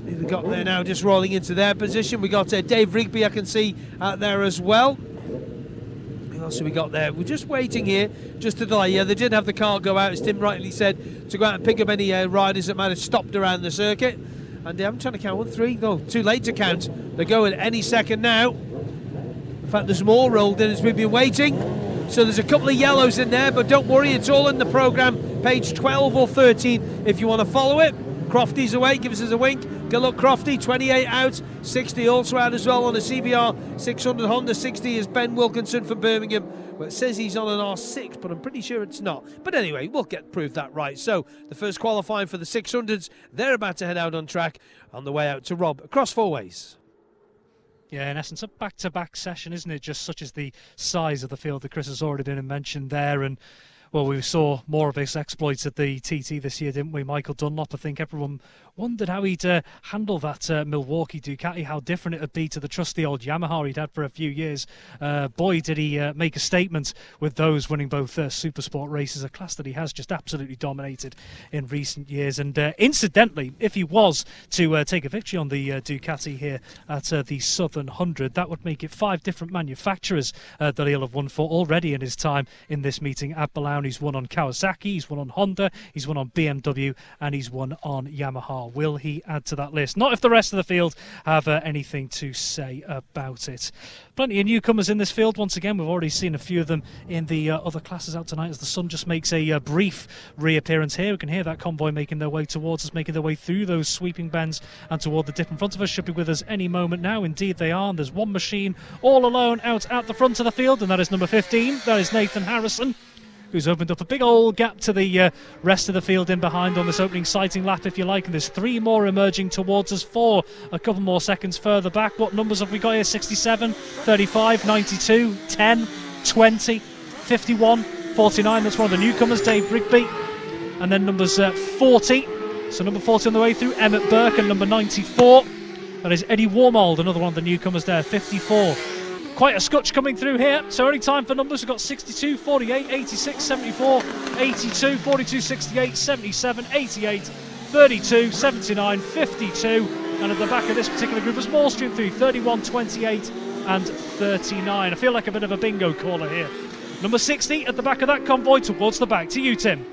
We've got there now, just rolling into their position. We got Dave Rigby, I can see out there as well. What else have we got there? We're just waiting here, just to delay. Yeah, they did have the car go out, as Tim rightly said, to go out and pick up any riders that might have stopped around the circuit. And I'm trying to count 1, 3. No, too late to count. They're going any second now. In fact, there's more rolled in as we've been waiting. So there's a couple of yellows in there, but don't worry, it's all in the programme, page 12 or 13 if you want to follow it. Crofty's away, give us a wink. Good luck, Crofty. 28 out, 60 also out as well on a CBR 600 Honda. 60 is Ben Wilkinson from Birmingham. Well, it says he's on an R6, but I'm pretty sure it's not. But anyway, we'll prove that right. So the first qualifying for the 600s, they're about to head out on track on the way out to Rob across 4 ways. Yeah, in essence, a back-to-back session, isn't it? Just such as the size of the field that Chris has already been mentioned there. And, well, we saw more of his exploits at the TT this year, didn't we? Michael Dunlop, I think everyone wondered how he'd handle that Milwaukee Ducati, how different it would be to the trusty old Yamaha he'd had for a few years. Boy, did he make a statement with those winning both Supersport races, a class that he has just absolutely dominated in recent years. And incidentally, if he was to take a victory on the Ducati here at the Southern 100, that would make it 5 different manufacturers that he'll have won for already in his time in this meeting at Ballown. He's won on Kawasaki, he's won on Honda, he's won on BMW, and he's won on Yamaha. Will he add to that list? Not if the rest of the field have anything to say about it. Plenty of newcomers in this field. Once again, we've already seen a few of them in the other classes out tonight as the sun just makes a brief reappearance here. We can hear that convoy making their way towards us, making their way through those sweeping bends and toward the dip in front of us. Should be with us any moment now. Indeed they are. And there's one machine all alone out at the front of the field, and that is number 15. That is Nathan Harrison, who's opened up a big old gap to the rest of the field in behind on this opening sighting lap, if you like. And there's 3 more emerging towards us, 4 a couple more seconds further back. What numbers have we got here? 67, 35, 92, 10, 20, 51, 49. That's one of the newcomers, Dave Rigby. And then numbers 40. So number 40 on the way through, Emmett Burke, and number 94. That is Eddie Warmold, another one of the newcomers there, 54. Quite a scotch coming through here, so only time for numbers. We've got 62, 48, 86, 74, 82, 42, 68, 77, 88, 32, 79, 52, and at the back of this particular group, there's more stream through, 31, 28 and 39. I feel like a bit of a bingo caller here. Number 60 at the back of that convoy towards the back. To you, Tim.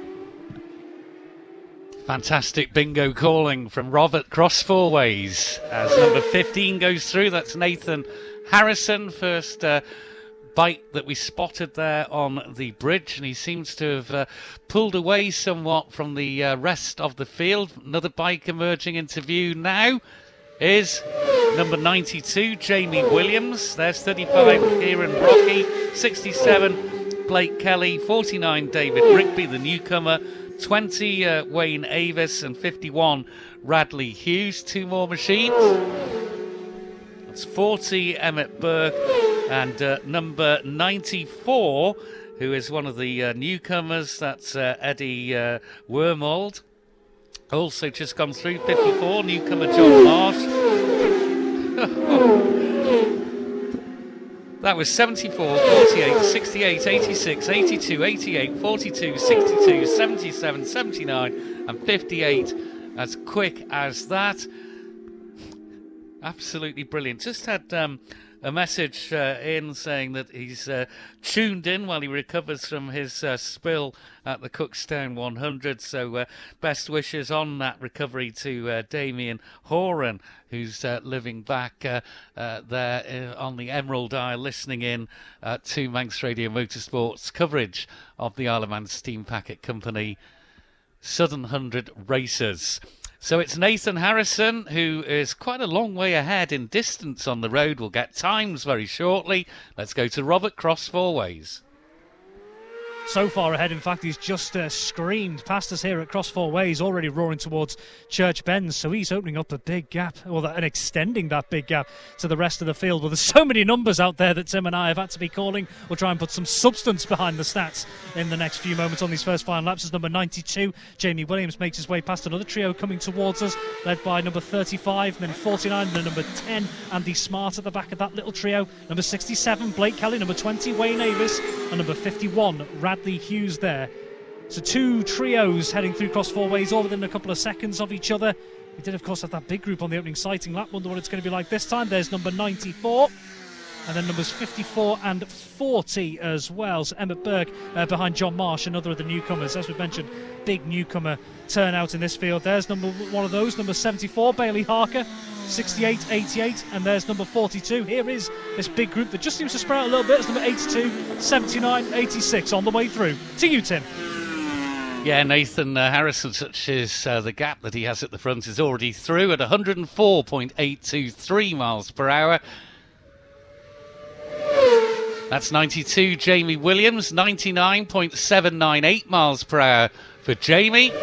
Fantastic bingo calling from Robert Cross Four Ways as number 15 goes through. That's Nathan Harrison, first bike that we spotted there on the bridge, and he seems to have pulled away somewhat from the rest of the field. Another bike emerging into view now is number 92, Jamie Williams. There's 35, Kieran Brocky, 67, Blake Kelly, 49, David Rigby, the newcomer, 20, Wayne Avis, and 51, Radley Hughes. Two more machines. That's 40, Emmett Burke, and number 94, who is one of the newcomers, that's Eddie Wormold. Also just gone through, 54, newcomer John Marsh. That was 74, 48, 68, 86, 82, 88, 42, 62, 77, 79 and 58. As quick as that. Absolutely brilliant. Just had a message in saying that he's tuned in while he recovers from his spill at the Cookstown 100. So best wishes on that recovery to Damien Horan, who's living back there on the Emerald Isle, listening in to Manx Radio Motorsports coverage of the Isle of Man Steam Packet Company Southern 100 races. So it's Nathan Harrison, who is quite a long way ahead in distance on the road. We'll get times very shortly. Let's go to Robert Cross Four Ways. So far ahead, in fact, he's just screamed past us here at Cross Four Ways, already roaring towards Church Bends. So he's opening up a big gap, and extending that big gap to the rest of the field. Well, there's so many numbers out there that Tim and I have had to be calling. We'll try and put some substance behind the stats in the next few moments on these first final laps. As number 92, Jamie Williams, makes his way past another trio coming towards us, led by number 35, and then 49, and then number 10, Andy Smart at the back of that little trio. Number 67, Blake Kelly, number 20, Wayne Avis, and number 51, Radley Hughes there. So two trios heading through Cross Four Ways, all within a couple of seconds of each other. We did, of course, have that big group on the opening sighting lap. Wonder what it's going to be like this time. There's number 94. And then numbers 54 and 40 as well. So Emmett Burke behind John Marsh, another of the newcomers. As we've mentioned, big newcomer turnout in this field. There's one of those, number 74, Bailey Harker, 68, 88. And there's number 42. Here is this big group that just seems to spread out a little bit. It's number 82, 79, 86 on the way through. To you, Tim. Yeah, Nathan Harrison, such is the gap that he has at the front, is already through at 104.823 miles per hour. That's 92, Jamie Williams, 99.798 miles per hour for Jamie.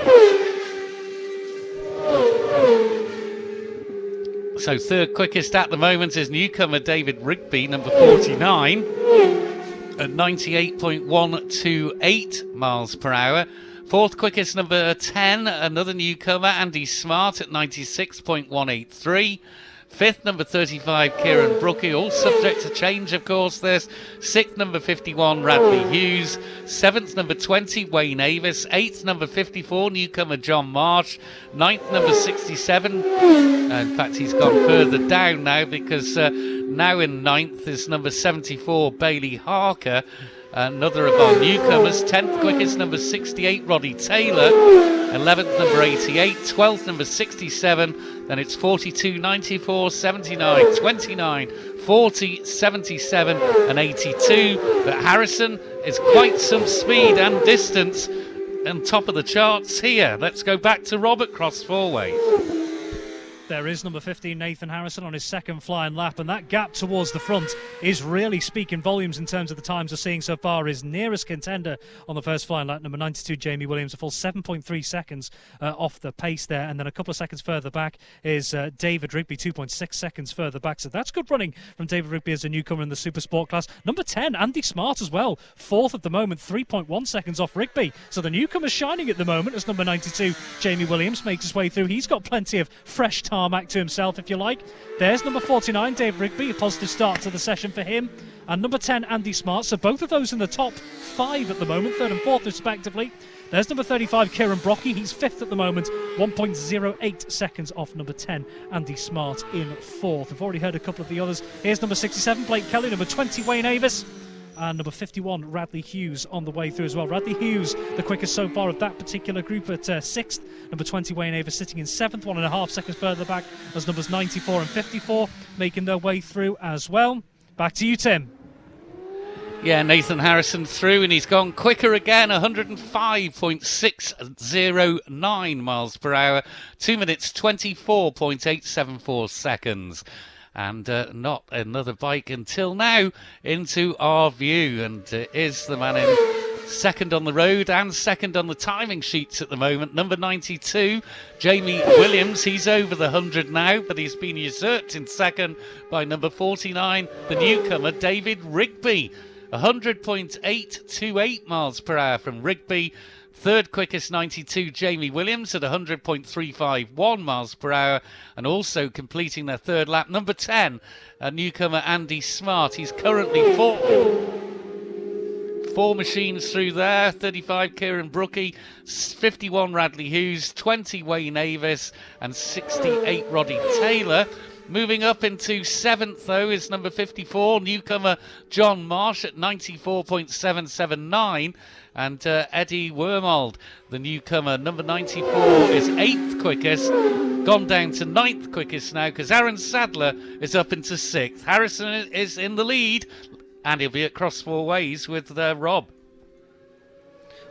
So third quickest at the moment is newcomer David Rigby, number 49, at 98.128 miles per hour. Fourth quickest, number 10, another newcomer, Andy Smart, at 96.183. Fifth, number 35, Kieran Brookie, all subject to change, of course, this. Sixth, number 51, Radley Hughes. Seventh, number 20, Wayne Avis. Eighth, number 54, newcomer John Marsh. Ninth, number 67. In fact, he's gone further down now, because now in ninth is number 74, Bailey Harker. Another of our newcomers. 10th quickest, number 68, Roddy Taylor. 11th, number 88. 12th, number 67. Then it's 42, 94, 79, 29, 40, 77 and 82. But Harrison is quite some speed and distance on top of the charts here. Let's go back to Robert Cross Four Ways. There is number 15, Nathan Harrison, on his second flying lap, and that gap towards the front is really speaking volumes in terms of the times we're seeing so far. His nearest contender on the first flying lap, number 92, Jamie Williams, a full 7.3 seconds off the pace there, and then a couple of seconds further back is David Rigby, 2.6 seconds further back. So that's good running from David Rigby as a newcomer in the Super Sport class. Number 10, Andy Smart as well, fourth at the moment, 3.1 seconds off Rigby. So the newcomer's shining at the moment as number 92, Jamie Williams, makes his way through. He's got plenty of fresh tarmac to himself, if you like. There's number 49, Dave Rigby, a positive start to the session for him. And number 10, Andy Smart. So both of those in the top five at the moment, third and fourth respectively. There's number 35, Kieran Brocky. He's fifth at the moment, 1.08 seconds off number 10, Andy Smart, in fourth. We've already heard a couple of the others. Here's number 67, Blake Kelly. Number 20, Wayne Avis. and number 51, Radley Hughes, on the way through as well. Radley Hughes, the quickest so far of that particular group, at 6th. Number 20, Wayne Avis, sitting in 7th, 1.5 seconds further back as numbers 94 and 54 making their way through as well. Back to you, Tim. Yeah, Nathan Harrison through, and he's gone quicker again, 105.609 miles per hour, 2 minutes 24.874 seconds. And not another bike until now into our view, and is the man in second on the road and second on the timing sheets at the moment. Number 92, Jamie Williams, he's over the 100 now, but he's been usurped in second by number 49, the newcomer David Rigby. 100.828 miles per hour from Rigby. Third quickest 92, Jamie Williams, at 100.351 miles per hour, and also completing their third lap, number 10, newcomer Andy Smart. He's currently fourth. 4 machines through there, 35 Kieran Brookie, 51 Radley Hughes, 20 Wayne Avis, and 68 Roddy Taylor. Moving up into 7th, though, is number 54, newcomer John Marsh at 94.779. And Eddie Wormold, the newcomer, number 94, is 8th quickest. Gone down to 9th quickest now because Aaron Sadler is up into 6th. Harrison is in the lead, and he'll be at cross four ways with Rob.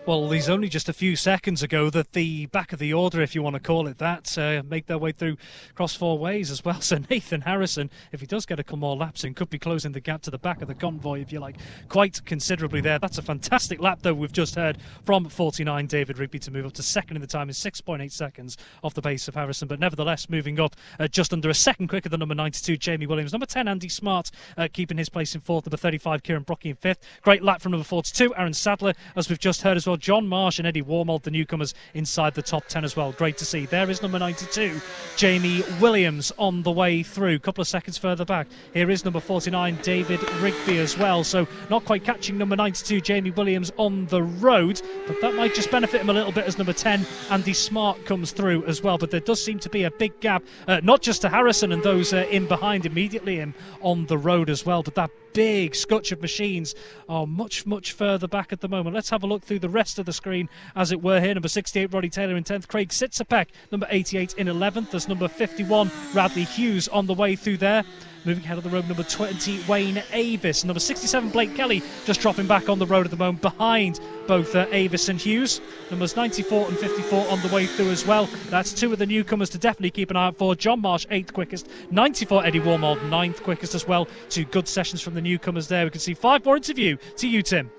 Well, he's only just a few seconds ago that the back of the order, if you want to call it that, make their way through cross four ways as well. So Nathan Harrison, if he does get a couple more laps in, could be closing the gap to the back of the convoy, if you like, quite considerably there. That's a fantastic lap, though, we've just heard from 49, David Rigby, to move up to second in the time in 6.8 seconds off the pace of Harrison. But nevertheless, moving up just under a second quicker than number 92, Jamie Williams. Number 10, Andy Smart, keeping his place in 4th. Number 35, Kieran Brockie in 5th. Great lap from number 42, Aaron Sadler, as we've just heard as well. John Marsh and Eddie Wormold, the newcomers, inside the top 10 as well. Great to see. There is number 92, Jamie Williams, on the way through. A couple of seconds further back, here is number 49, David Rigby as well. So not quite catching number 92, Jamie Williams, on the road, but that might just benefit him a little bit as number 10, Andy Smart, comes through as well. But there does seem to be a big gap, not just to Harrison and those in behind immediately him on the road as well, but that big scutch of machines are much, much further back at the moment. Let's have a look through the rest of the screen, as it were, here. Number 68, Roddy Taylor, in 10th. Craig Sitzapek, number 88, in 11th. There's number 51, Radley Hughes, on the way through there. Moving ahead of the road, number 20, Wayne Avis. Number 67, Blake Kelly, just dropping back on the road at the moment, behind both Avis and Hughes. Numbers 94 and 54 on the way through as well. That's two of the newcomers to definitely keep an eye out for. John Marsh, 8th quickest. 94, Eddie Wormold, 9th quickest as well. Two good sessions from the newcomers there. We can see 5 more into view. To you, Tim.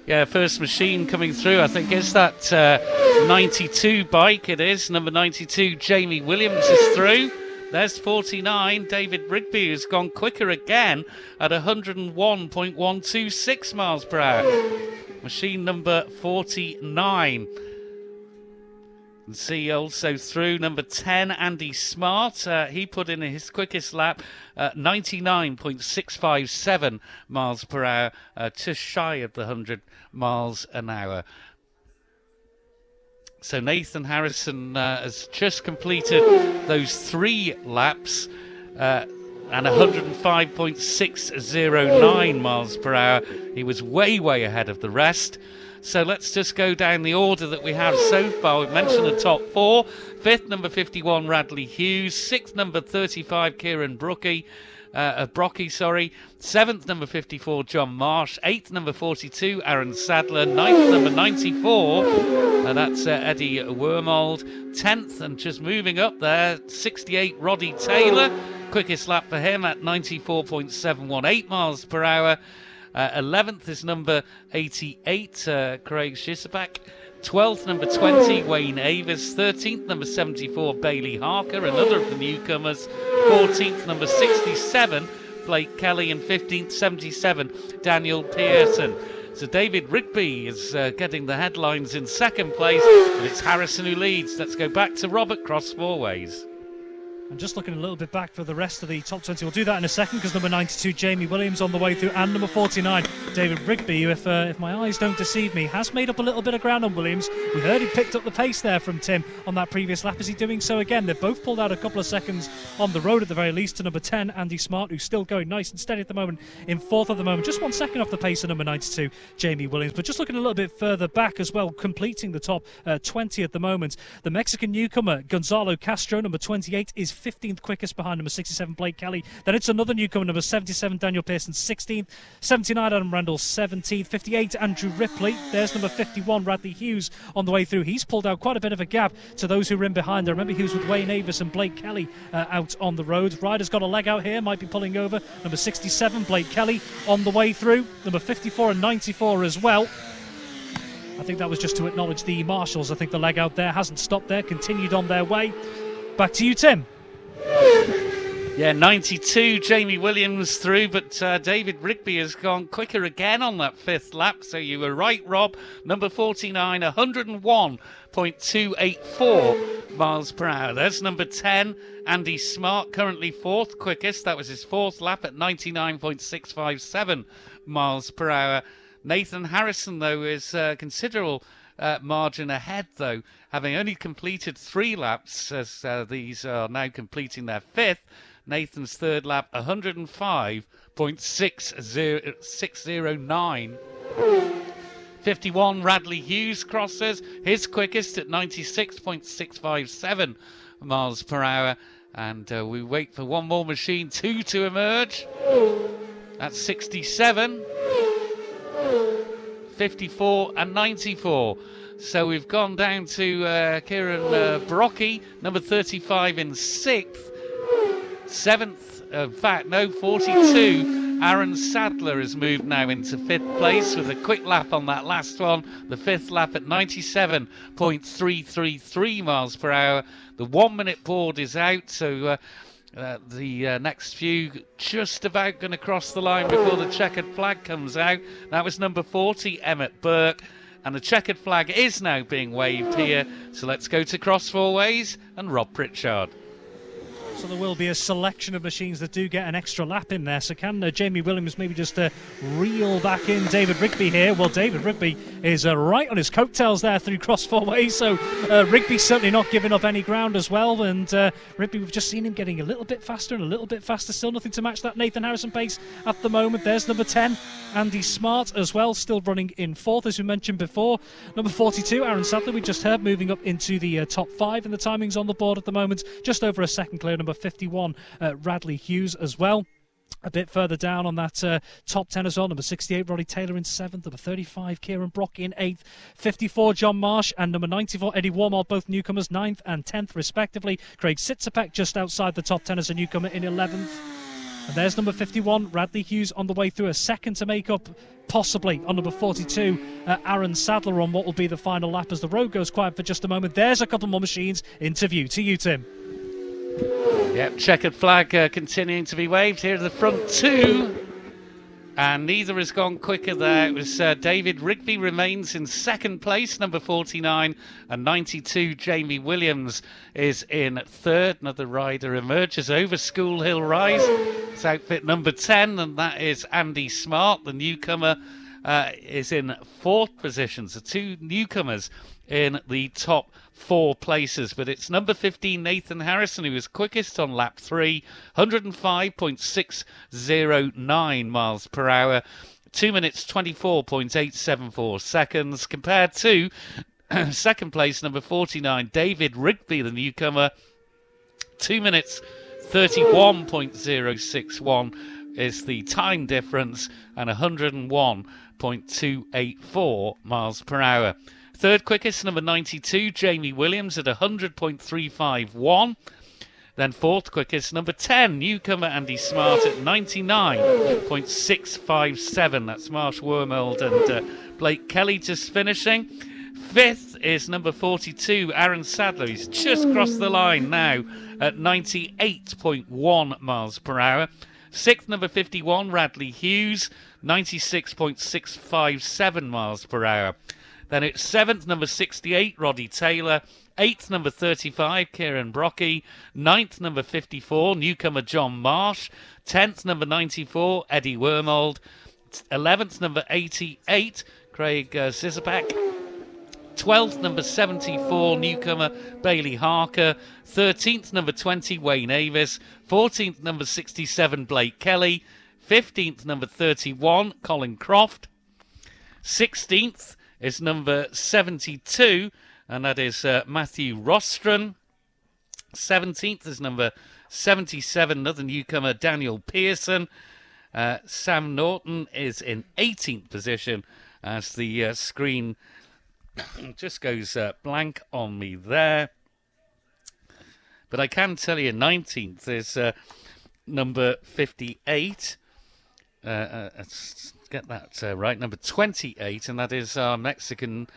Yeah, first machine coming through, I think, is that 92 bike. It is. Number 92, Jamie Williams, is through. There's 49, David Rigby, who's gone quicker again at 101.126 miles per hour. Machine number 49. And see also through number 10, Andy Smart. He put in his quickest lap, 99.657 miles per hour, just shy of the 100 miles an hour. So Nathan Harrison has just completed those 3 laps and 105.609 miles per hour. He was way, way ahead of the rest. So let's just go down the order that we have so far. We've mentioned the top 4. 5th, number 51, Radley Hughes. 6th, number 35, Kieran Brockie. 7th, number 54, John Marsh. 8th, number 42, Aaron Sadler. 9th, number 94, that's Eddie Wormold. 10th, and just moving up there, 68, Roddy Taylor. Quickest lap for him at 94.718 miles per hour. 11th is number 88, Craig Sitzapek. 12th, number 20, Wayne Avis. 13th, number 74, Bailey Harker, another of the newcomers. 14th, number 67, Blake Kelly. And 15th, 77, Daniel Pearson. So David Rigby is getting the headlines in second place, and it's Harrison who leads. Let's go back to Robert Cross four ways. And just looking a little bit back for the rest of the top 20. We'll do that in a second because number 92, Jamie Williams, on the way through, and number 49, David Rigby, who, if my eyes don't deceive me, has made up a little bit of ground on Williams. We heard he picked up the pace there from Tim on that previous lap. Is he doing so again? They've both pulled out a couple of seconds on the road at the very least to number 10, Andy Smart, who's still going nice and steady at the moment, in fourth at the moment. Just 1 second off the pace of number 92, Jamie Williams. But just looking a little bit further back as well, completing the top 20 at the moment, the Mexican newcomer, Gonzalo Castro, number 28, is 15th quickest behind number 67, Blake Kelly. Then it's another newcomer, number 77, Daniel Pearson, 16th. 79, Adam Randall, 17th. 58, Andrew Ripley. There's number 51, Radley Hughes, on the way through. He's pulled out quite a bit of a gap to those who were in behind. I remember he was with Wayne Avis and Blake Kelly out on the road. Ryder's got a leg out here, might be pulling over. Number 67, Blake Kelly, on the way through. Number 54 and 94 as well. I think that was just to acknowledge the marshals. I think the leg out there hasn't stopped there, continued on their way. Back to you, Tim. Yeah, 92, Jamie Williams through, but David Rigby has gone quicker again on that fifth lap, so you were right, Rob. Number 49, 101.284 miles per hour. There's number 10, Andy Smart, currently fourth quickest. That was his fourth lap at 99.657 miles per hour. Nathan Harrison, though, is considerable margin ahead, though, having only completed 3 laps, as these are now completing their fifth. Nathan's third lap, 105.609. 51, Radley Hughes crosses his quickest at 96.657 miles per hour. And we wait for one more machine, 2 to emerge. That's 67, 54 and 94. So we've gone down to Kieran Brockie, number 35 in 6th. 7th, 42. Aaron Sadler has moved now into 5th place with a quick lap on that last one. The 5th lap at 97.333 miles per hour. The 1 minute board is out, so the next few just about going to cross the line before the checkered flag comes out. That was number 40, Emmett Burke. And the checkered flag is now being waved here. So let's go to Cross Four Ways and Rob Pritchard. So there will be a selection of machines that do get an extra lap in there. So can Jamie Williams maybe just reel back in David Rigby here? Well, David Rigby is right on his coattails there through Cross Four Ways. So Rigby certainly not giving up any ground as well. And Rigby, we've just seen him getting a little bit faster and a little bit faster. Still nothing to match that Nathan Harrison pace at the moment. There's number 10, Andy Smart as well, still running in 4th, as we mentioned before. Number 42, Aaron Sadler, we just heard, moving up into the top 5, and the timings on the board at the moment, just over a second clear. Number 51, Radley Hughes as well. A bit further down on that top 10 as well, number 68, Roddy Taylor in 7th, number 35, Kieran Brock in 8th, 54, John Marsh, and number 94, Eddie Warmall, both newcomers, 9th and 10th respectively. Craig Sitzapek just outside the top 10 as a newcomer in 11th. And there's number 51, Radley Hughes, on the way through, a second to make up, possibly, on number 42, Aaron Sadler, on what will be the final lap as the road goes quiet for just a moment. There's a couple more machines into view. To you, Tim. Yep, checkered flag continuing to be waved. Here are the front 2. And neither has gone quicker there. It was David Rigby remains in 2nd place, number 49, and 92, Jamie Williams, is in 3rd. Another rider emerges over School Hill Rise. It's outfit number 10, and that is Andy Smart. The newcomer is in 4th position. So 2 newcomers in the top 4 places, but it's number 15, Nathan Harrison, who was quickest on lap 3, 105.609 miles per hour, 2 minutes 24.874 seconds, compared to 2nd place, number 49, David Rigby, the newcomer, 2 minutes 31.061 is the time difference, and 101.284 miles per hour. 3rd quickest, number 92, Jamie Williams at 100.351. Then 4th quickest, number 10, newcomer Andy Smart at 99.657. That's Marsh Wormold and Blake Kelly just finishing. 5th is number 42, Aaron Sadler. He's just crossed the line now at 98.1 miles per hour. 6th, number 51, Radley Hughes, 96.657 miles per hour. Then it's 7th, number 68, Roddy Taylor. 8th, number 35, Kieran Brocky. 9th, number 54, newcomer John Marsh. 10th, number 94, Eddie Wormold. 11th, number 88, Craig Zizapak. 12th, number 74, newcomer Bailey Harker. 13th, number 20, Wayne Avis. 14th, number 67, Blake Kelly. 15th, number 31, Colin Croft. 16th is number 72, and that is Matthew Rostron. 17th is number 77, another newcomer, Daniel Pearson. Sam Norton is in 18th position as the screen just goes blank on me there. But I can tell you 19th is number 58. Let's get that right. Number 28, and that is our Mexican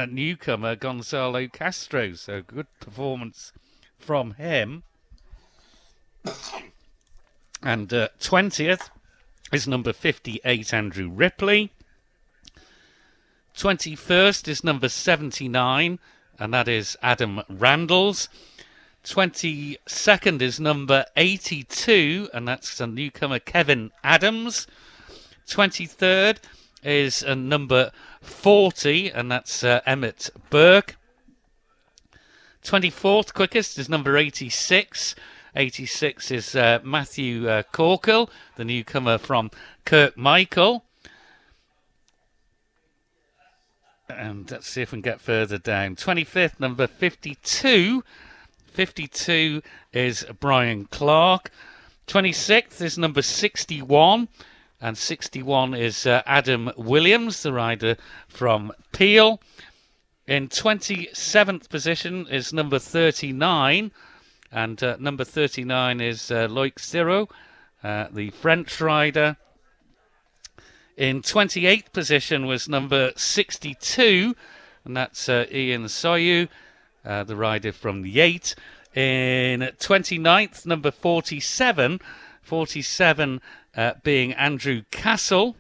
newcomer, Gonzalo Castro. So good performance from him. And 20th is number 58, Andrew Ripley. 21st is number 79, and that is Adam Randalls. 22nd is number 82, and that's a newcomer, Kevin Adams. 23rd is number 40, and that's Emmett Burke. 24th quickest is number 86. 86 is Matthew Corkle, the newcomer from Kirkmichael. And let's see if we can get further down. 25th, number 52. 52 is Brian Clark. 26th is number 61. And 61 is Adam Williams, the rider from Peel. In 27th position is number 39. And number 39 is Loic Siro, the French rider. In 28th position was number 62, and that's Ian Soyu, the rider from the 8. In 29th, number 47, 47 being Andrew Castle.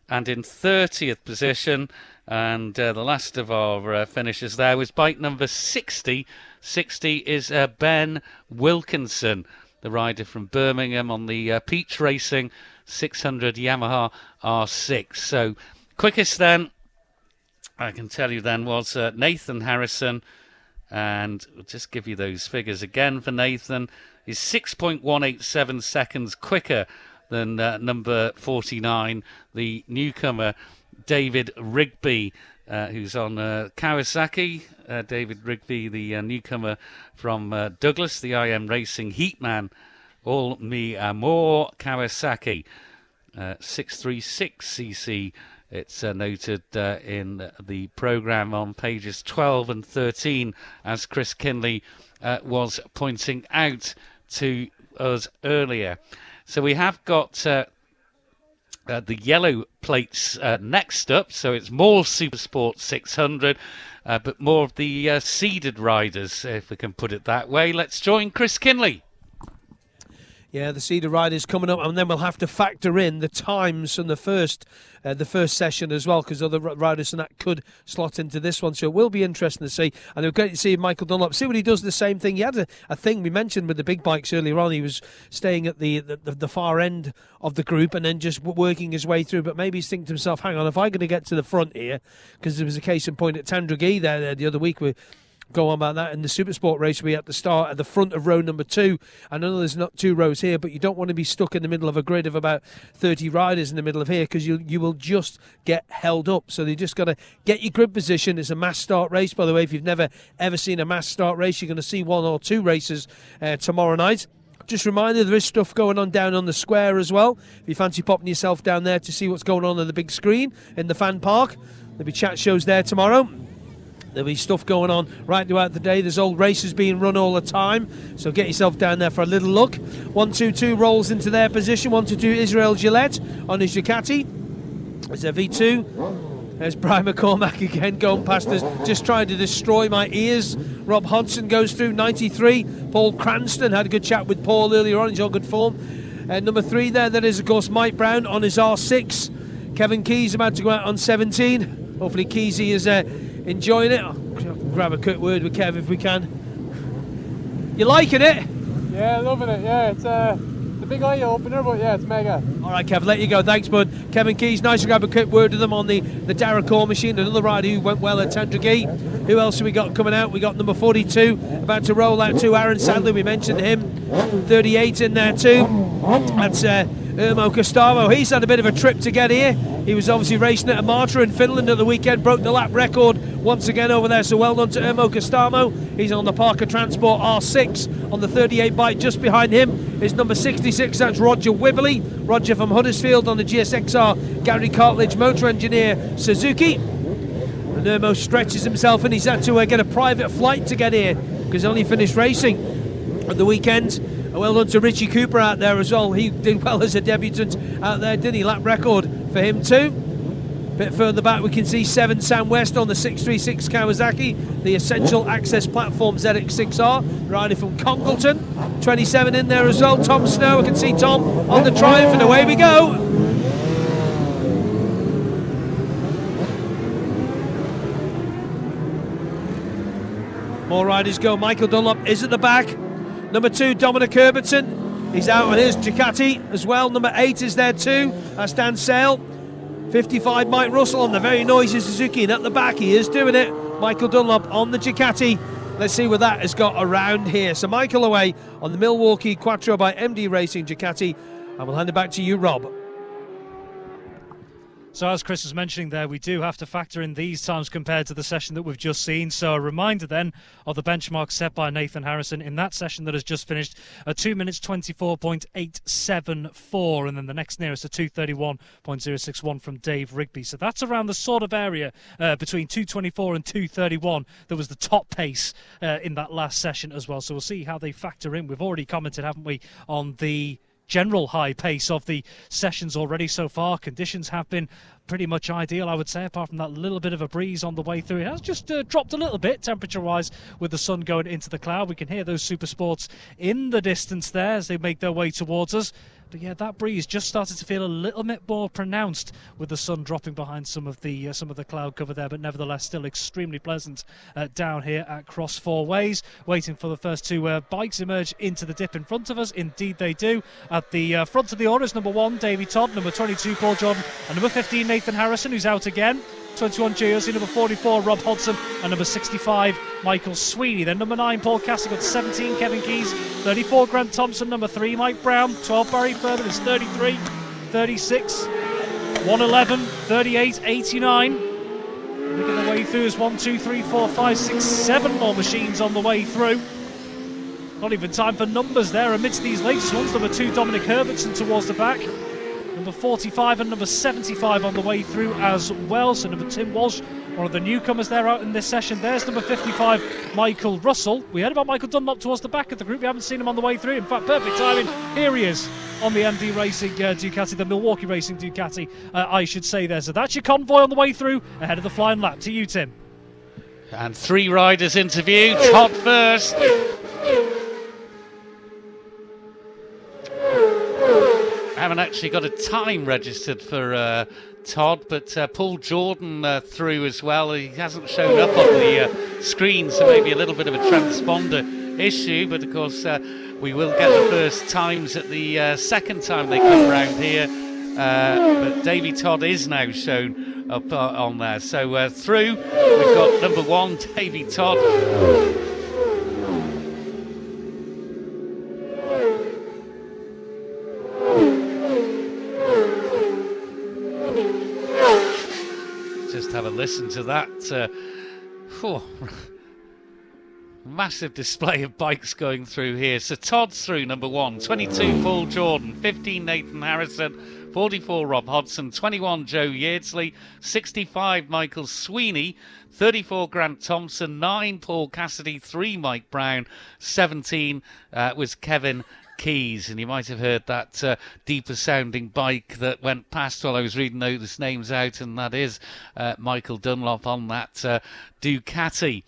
And in 30th position, and the last of our finishers there was bike number 60. 60 is Ben Wilkinson, the rider from Birmingham on the Peach Racing 600 Yamaha R6. So quickest then, I can tell you then, was Nathan Harrison. And we'll just give you those figures again for Nathan. He's 6.187 seconds quicker than number 49, the newcomer David Rigby, who's on Kawasaki. David Rigby, the newcomer from Douglas, the IM Racing Heatman. All Mi Amor Kawasaki. 636cc. It's noted in the programme on pages 12 and 13, as Chris Kinley was pointing out to us earlier. So we have got the yellow plates next up, so it's more Supersport 600, but more of the seeded riders, if we can put it that way. Let's join Chris Kinley. Yeah, the seeded riders coming up, and then we'll have to factor in the times from the first session as well, because other riders and that could slot into this one. So it will be interesting to see. And it'll be great to see Michael Dunlop. See what he does the same thing. He had a thing we mentioned with the big bikes earlier on. He was staying at the far end of the group and then just working his way through. But maybe he's thinking to himself, hang on, if I'm going to get to the front here, because there was a case in point at Tandragee there the other week with go on about that in the Supersport race. We at the start at the front of row number 2. I know there's not 2 rows here, but you don't want to be stuck in the middle of a grid of about 30 riders in the middle of here, because you will just get held up. So they just got to get your grid position. It's a mass start race, by the way. If you've never ever seen a mass start race, you're going to see 1 or 2 races tomorrow night. Just a reminder, there is stuff going on down on the square as well. If you fancy popping yourself down there to see what's going on the big screen in the fan park, there'll be chat shows there tomorrow. There'll be stuff going on right throughout the day. There's old races being run all the time, so get yourself down there for a little look. 122 rolls into their position. 122 Israel Gillette on his Ducati. There's a V2. There's Brian McCormack again going past us, just trying to destroy my ears. Rob Hodgson goes through 93. Paul Cranston had a good chat with Paul earlier on. He's on good form. Number 3 there, that is of course Mike Brown on his R6. Kevin Keys about to go out on 17. Hopefully Keezy is enjoying it. I'll grab a quick word with Kev if we can. You liking it? Yeah, loving it. Yeah, it's a big eye opener, but yeah, it's mega. All right, Kev, let you go. Thanks, bud. Kevin Keys, nice to grab a quick word with them on the Darragh machine. Another rider who went well at Tendragee. Who else have we got coming out? We got number 42 about to roll out too. Aaron Sadler, we mentioned him. 38 in there too. That's Urmo Kostamo. He's had a bit of a trip to get here. He was obviously racing at Amatra in Finland at the weekend, broke the lap record once again over there, so well done to Urmo Kostamo. He's on the Parker Transport R6 on the 38 bike. Just behind him is number 66, that's Roger Wibbly. Roger from Huddersfield on the GSXR Gary Cartledge Motor Engineer Suzuki. And Urmo stretches himself and he's had to get a private flight to get here because he only finished racing at the weekend. Well done to Richie Cooper out there as well. He did well as a debutant out there, didn't he? Lap record for him too. A bit further back we can see 7 Sam West on the 636 Kawasaki, the Essential Access Platform ZX6R, riding from Congleton. 27 in there as well. Tom Snow, I can see Tom on the Triumph, and away we go. More riders go. Michael Dunlop is at the back. Number 2, Dominic Herbertson. He's out, and here's Ducati as well. Number 8 is there too. That's Dan Sale. 55, Mike Russell on the very noisy Suzuki, and at the back he is doing it. Michael Dunlop on the Ducati. Let's see what that has got around here. So Michael away on the Milwaukee Quattro by MD Racing Ducati. I will hand it back to you, Rob. So as Chris was mentioning there, we do have to factor in these times compared to the session that we've just seen. So a reminder then of the benchmark set by Nathan Harrison in that session that has just finished, a 2 minutes 24.874, and then the next nearest a 2:31.061 from Dave Rigby. So that's around the sort of area between 2:24 and 2:31 that was the top pace in that last session as well. So we'll see how they factor in. We've already commented, haven't we, on the general high pace of the sessions already so far. Conditions have been pretty much ideal, I would say, apart from that little bit of a breeze on the way through. It has just dropped a little bit temperature-wise with the sun going into the cloud. We can hear those Super Sports in the distance there as they make their way towards us. But yeah, that breeze just started to feel a little bit more pronounced with the sun dropping behind some of the cloud cover there, but nevertheless still extremely pleasant down here at Cross Four Ways. Waiting for the first 2 bikes emerge into the dip in front of us. Indeed they do. At the front of the order is number 1, Davey Todd, number 22, Paul Jordan, and number 15, Nathan Harrison, who's out again. 21, Jersey, number 44, Rob Hodson, and number 65, Michael Sweeney. Then number 9, Paul Castle, got 17, Kevin Keys, 34, Grant Thompson, number 3, Mike Brown, 12, Barry Furman is 33, 36, 111, 38, 89. Making their way through is 1, 2, 3, 4, 5, 6, 7 more machines on the way through. Not even time for numbers there amidst these latest ones. Number 2, Dominic Herbertson towards the back. Number 45 and number 75 on the way through as well. So number Tim Walsh, one of the newcomers there out in this session. There's number 55, Michael Russell. We heard about Michael Dunlop towards the back of the group. We haven't seen him on the way through. In fact, perfect timing. Here he is on the MD Racing Ducati, the Milwaukee Racing Ducati, I should say there. So that's your convoy on the way through ahead of the flying lap. To you, Tim. And 3 riders interviewed. Todd first. I haven't actually got a time registered for Todd, but Paul Jordan through as well. He hasn't shown up on the screen, so maybe a little bit of a transponder issue, but of course we will get the first times at the second time they come round here. But Davey Todd is now shown up on there. So through, we've got number 1, Davey Todd. Just have a listen to that. Massive display of bikes going through here. So Todd's through, number 1. 22, Paul Jordan. 15, Nathan Harrison. 44, Rob Hodson. 21, Joe Yeardsley. 65, Michael Sweeney. 34, Grant Thompson. 9, Paul Cassidy. 3, Mike Brown. 17 was Kevin Keys, and you might have heard that deeper sounding bike that went past while I was reading those names out, and that is Michael Dunlop on that Ducati.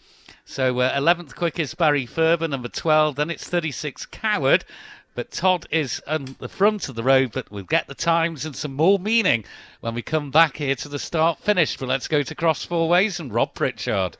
So 11th quickest Barry Ferber, number 12. Then it's 36 Coward, But Todd is on the front of the road, but we'll get the times and some more meaning when we come back here to the start-finish. But let's go to cross four ways and Rob Pritchard.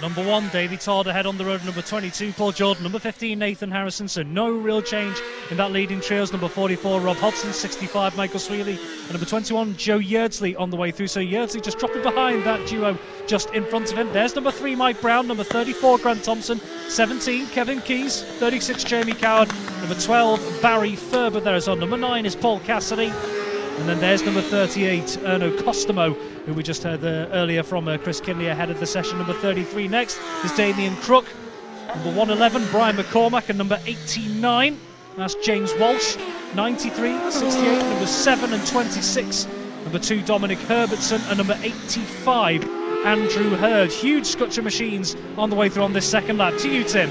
Number 1, Davy Todd ahead on the road. Number 22, Paul Jordan. Number 15, Nathan Harrison. So no real change in that leading trios. Number 44, Rob Hodson. 65, Michael Sweely. And number 21, Joe Yeardsley on the way through. So Yeardsley just dropping behind that duo just in front of him. There's number 3, Mike Brown. Number 34, Grant Thompson. 17, Kevin Keyes. 36, Jamie Coward. Number 12, Barry Ferber there as well. Number 9 is Paul Cassidy. And then there's number 38, Erno Costomo, who we just heard earlier from Chris Kinley ahead of the session. Number 33 next is Damien Crook. Number 111, Brian McCormack. And number 89, that's James Walsh. 93, 68, number 7 and 26. Number 2, Dominic Herbertson. And number 85, Andrew Hurd. Huge scutcher machines on the way through on this second lap. To you, Tim.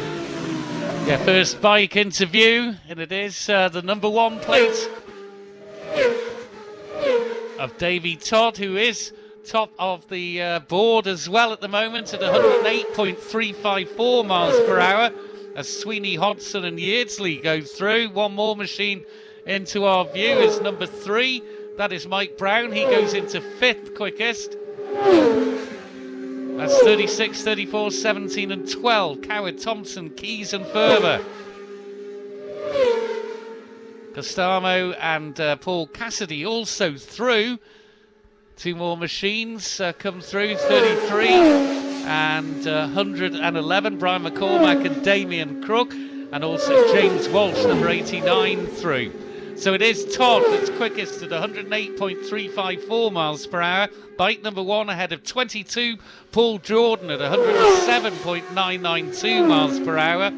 Yeah, first bike interview, and it is the number 1 plate of Davy Todd, who is top of the board as well at the moment at 108.354 miles per hour as Sweeney, Hodson and Yeardsley go through. One more machine into our view is number 3. That is Mike Brown. He goes into 5th quickest. That's 36, 34, 17 and 12. Coward, Thompson, Keyes and Ferber. Costamo and Paul Cassidy also through. 2 more machines come through, 33 and 111. Brian McCormack and Damien Crook, and also James Walsh, number 89, through. So it is Todd that's quickest at 108.354 miles per hour. Bike number 1 ahead of 22, Paul Jordan at 107.992 miles per hour.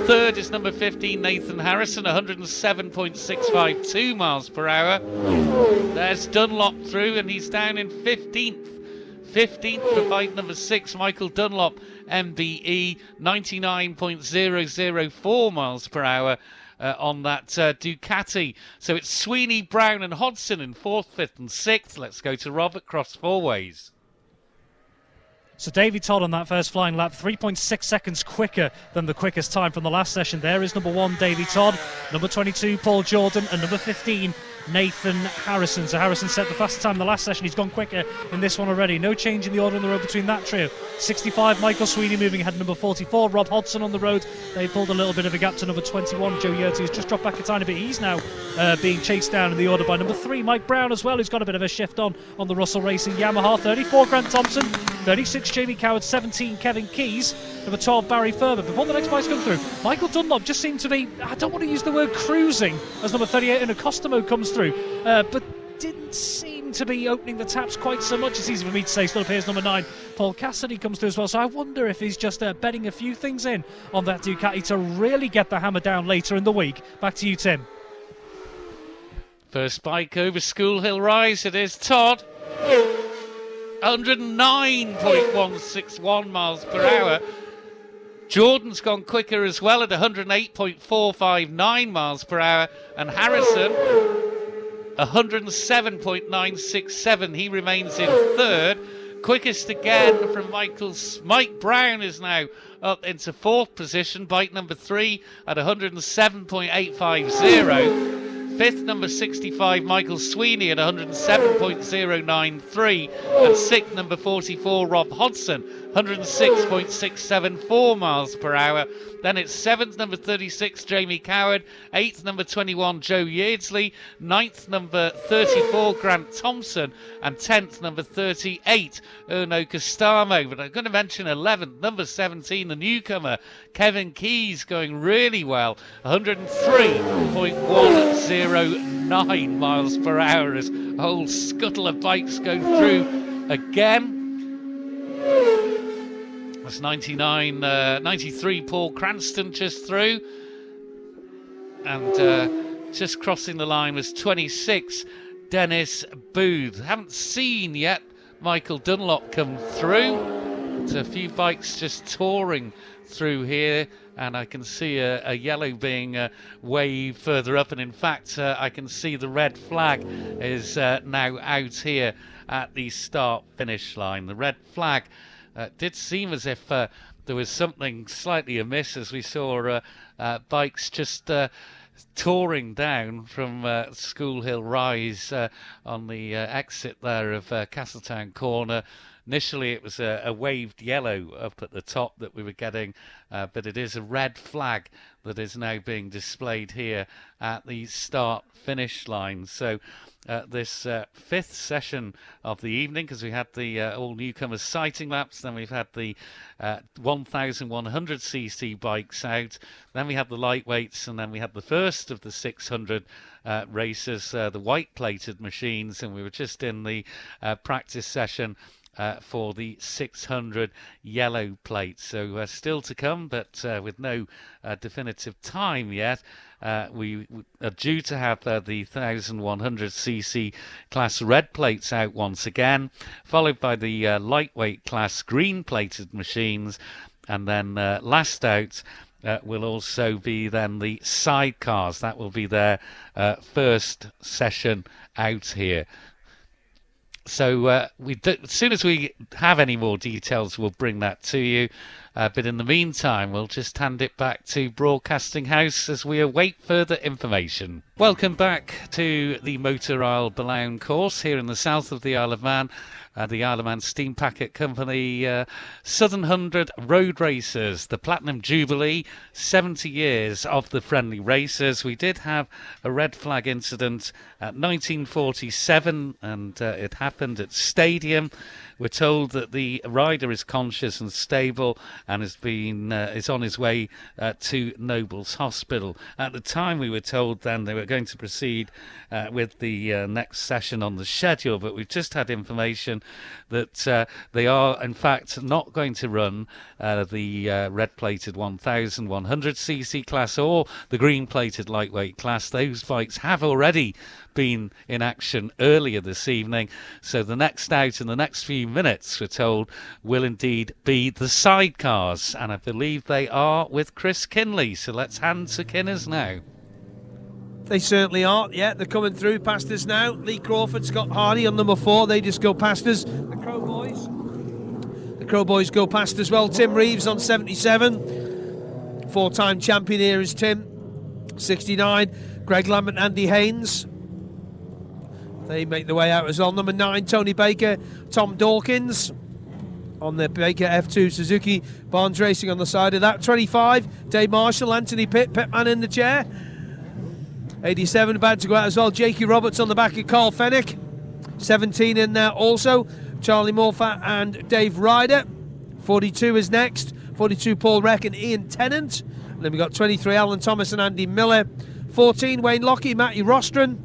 Third is number 15, Nathan Harrison, 107.652 miles per hour. There's Dunlop through, and he's down in 15th. 15th for bike number 6, Michael Dunlop, MBE, 99.004 miles per hour on that Ducati. So it's Sweeney, Brown and Hodson in 4th, 5th and 6th. Let's go to Robert cross four ways. So Davy Todd on that first flying lap, 3.6 seconds quicker than the quickest time from the last session. There is number 1, Davy Todd, number 22, Paul Jordan, and number 15, Nathan Harrison. So Harrison set the fastest time in the last session. He's gone quicker in this one already. No change in the order on the road between that trio. 65, Michael Sweeney moving ahead. Number 44, Rob Hodson on the road. They pulled a little bit of a gap to number 21, Joe Yeardsley, who's just dropped back a tiny bit. He's now being chased down in the order by number 3, Mike Brown as well, who's got a bit of a shift on the Russell Racing Yamaha. 34, Grant Thompson. 36, Jamie Coward. 17, Kevin Keyes. Number 12, Barry Ferber. Before the next bike's come through, Michael Dunlop just seemed to be, I don't want to use the word cruising, as number 38 in a Costomo comes through, but didn't seem to be opening the taps quite so much. It's easy for me to say. Still appears number 9, Paul Cassidy, comes through as well. So I wonder if he's just betting a few things in on that Ducati to really get the hammer down later in the week. Back to you, Tim. First bike over School Hill Rise, it is Todd. 109.161 miles per hour. Jordan's gone quicker as well at 108.459 miles per hour, and Harrison 107.967. He remains in 3rd. Quickest again from Mike Brown is now up into 4th position. Bike number 3 at 107.850. 5th, number 65, Michael Sweeney at 107.093. And 6th, number 44, Rob Hodson, 106.674 miles per hour. Then it's 7th, number 36, Jamie Coward. 8th, number 21, Joe Yeardsley. 9th, number 34, Grant Thompson. And 10th, number 38, Erno Costamo. But I'm going to mention 11th, number 17, the newcomer, Kevin Keyes, going really well. 103.109 miles per hour as a whole scuttle of bikes go through again. That's 93, Paul Cranston just through. And just crossing the line was 26, Dennis Booth. Haven't seen yet Michael Dunlop come through. It's a few bikes just touring through here, and I can see a yellow being waved further up, and in fact I can see the red flag is now out here at the start finish line. The red flag did seem as if there was something slightly amiss, as we saw bikes just touring down from School Hill Rise on the exit there of Castletown Corner. Initially it was a waved yellow up at the top that we were getting, but it is a red flag that is now being displayed here at the start-finish line. So this fifth session of the evening, because we had the all newcomers sighting laps, then we've had the 1100cc bikes out, then we had the lightweights, and then we had the first of the 600 racers, the white-plated machines, and we were just in the practice session for the 600 yellow plates. So still to come, but with no definitive time yet. We are due to have the 1100cc class red plates out once again, followed by the lightweight class green plated machines, and then last out will also be then the sidecars. That will be their first session out here. So as soon as we have any more details, we'll bring that to you. But in the meantime, we'll just hand it back to Broadcasting House as we await further information. Welcome back to the Motor Isle Balaun course here in the south of the Isle of Man. The Isle of Man Steam Packet Company Southern 100 Road Racers, the Platinum Jubilee, 70 years of the friendly racers. We did have a red flag incident at 1947, and it happened at Stadium. We're told that the rider is conscious and stable and is on his way to Nobles Hospital. At the time, we were told then they were going to proceed with the next session on the schedule, but we've just had information that they are, in fact, not going to run the red-plated 1100cc class or the green-plated lightweight class. Those bikes have already been in action earlier this evening, so the next out in the next few minutes, we're told, will indeed be the sidecars, and I believe they are with Chris Kinley. So let's hand to Kinners now. They certainly are. Yeah, they're coming through past us now. Lee Crawford, Scott Hardy on number 4. They just go past us. The Crow Boys go past as well. Tim Reeves on 77. 4-time champion here is Tim. 69. Greg Lambert, Andy Haynes. They make the way out as well. Number 9, Tony Baker, Tom Dawkins on the Baker F2 Suzuki. Barnes Racing on the side of that. 25, Dave Marshall, Anthony Pitt, Pitman in the chair. 87 about to go out as well. Jakey Roberts on the back of Carl Fennick. 17 in there also. Charlie Morfat and Dave Ryder. 42 is next. 42, Paul Reck and Ian Tennant. And then we've got 23, Alan Thomas and Andy Miller. 14, Wayne Lockie, Matty Rostron.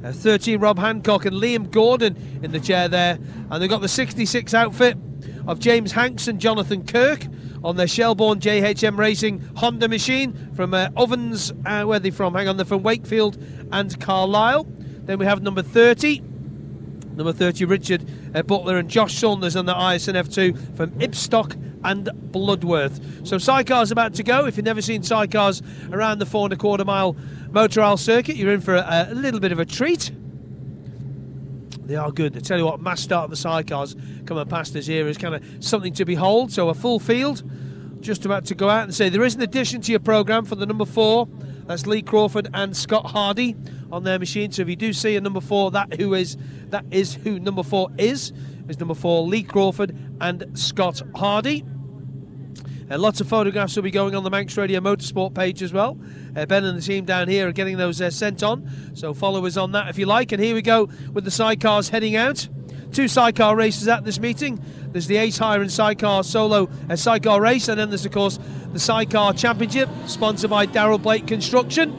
13, Rob Hancock and Liam Gordon in the chair there. And they've got the 66 outfit of James Hanks and Jonathan Kirk on their Shelbourne JHM Racing Honda machine from Ovens. Where are they from? Hang on, they're from Wakefield and Carlisle. Then we have number 30. Number 30, Richard Butler and Josh Saunders on the ISN F2 from Ibstock and Bloodworth. So sidecars about to go. If you've never seen sidecars around the 4.25 mile Motor Isle circuit, you're in for a little bit of a treat. They are good. I tell you what, mass start of the sidecars coming past us here is kind of something to behold. So a full field just about to go out and say there is an addition to your programme for the number 4. That's Lee Crawford and Scott Hardy on their machine. So if you do see a number 4, that is who number 4 is number 4 Lee Crawford and Scott Hardy. Lots of photographs will be going on the Manx Radio Motorsport page as well. Ben and the team down here are getting those sent on, so follow us on that if you like. And here we go with the sidecars heading out. 2 sidecar races at this meeting. There's the Ace Hiren Sidecar Solo Sidecar Race, and then there's of course the Sidecar Championship, sponsored by Darrell Blake Construction.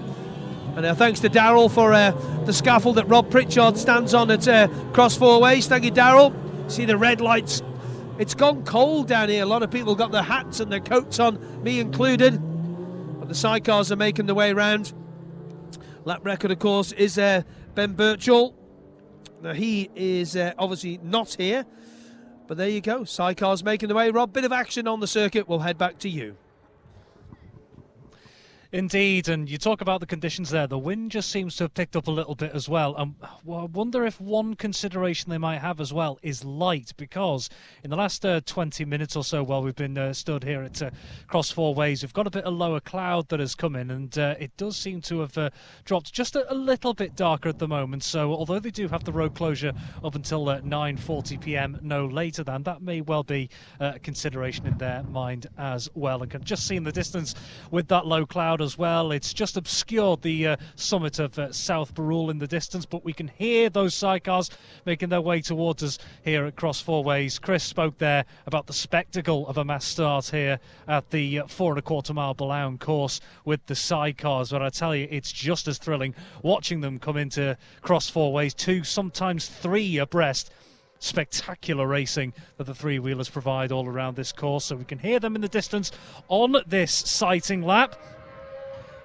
And thanks to Darrell for the scaffold that Rob Pritchard stands on at Cross Four Ways. Thank you, Darrell. See the red lights. It's gone cold down here. A lot of people got their hats and their coats on, me included. But the sidecars are making their way round. Lap record, of course, is Ben Birchall. Now, he is obviously not here. But there you go. Sidecars making their way. Rob, bit of action on the circuit. We'll head back to you. Indeed, and you talk about the conditions there. The wind just seems to have picked up a little bit as well. And I wonder if one consideration they might have as well is light, because in the last 20 minutes or so while we've been stood here at Cross Four Ways, we've got a bit of lower cloud that has come in, and it does seem to have dropped just a little bit darker at the moment. So although they do have the road closure up until 9:40 p.m, no later than, that may well be a consideration in their mind as well. And can just see in the distance with that low cloud as well, it's just obscured the summit of South Barrule in the distance, but we can hear those sidecars making their way towards us here at Cross Four Ways. Chris spoke there about the spectacle of a mass start here at the 4.25 mile Blount course with the sidecars, but I tell you, it's just as thrilling watching them come into Cross Four Ways, 2, sometimes 3 abreast. Spectacular racing that the three-wheelers provide all around this course, so we can hear them in the distance on this sighting lap.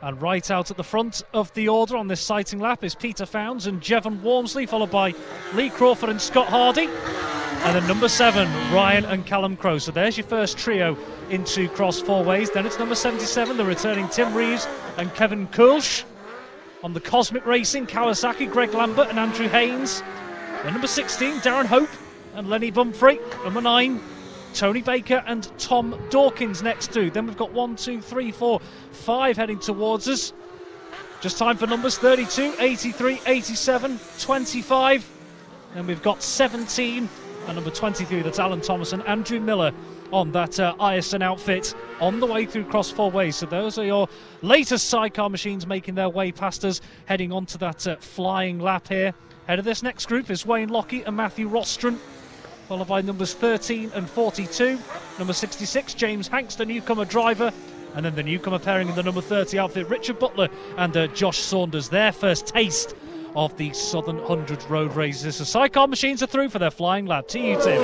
And right out at the front of the order on this sighting lap is Peter Founds and Jevon Walmsley, followed by Lee Crawford and Scott Hardy, and then number 7 Ryan and Callum Crowe. So there's your first trio into Cross Four Ways. Then it's number 77, the returning Tim Reeves and Kevin Kulsh. On the Cosmic Racing, Kawasaki, Greg Lambert and Andrew Haynes. Then number 16, Darren Hope and Lenny Bumfrey. Number 9, Tony Baker and Tom Dawkins next through. Then we've got 1, 2, 3, 4, 5 heading towards us. Just time for numbers 32, 83, 87, 25. Then we've got 17 and number 23, that's Alan Thomas and Andrew Miller on that Ireson outfit on the way through Cross Four Ways. So those are your latest sidecar machines making their way past us, heading onto that flying lap here. Head of this next group is Wayne Lockie and Matthew Rostron, followed by numbers 13 and 42. Number 66, James Hanks, the newcomer driver. And then the newcomer pairing in the number 30 outfit, Richard Butler and Josh Saunders. Their first taste of the Southern 100 road races. The sidecar machines are through for their flying lap. To you, Tim.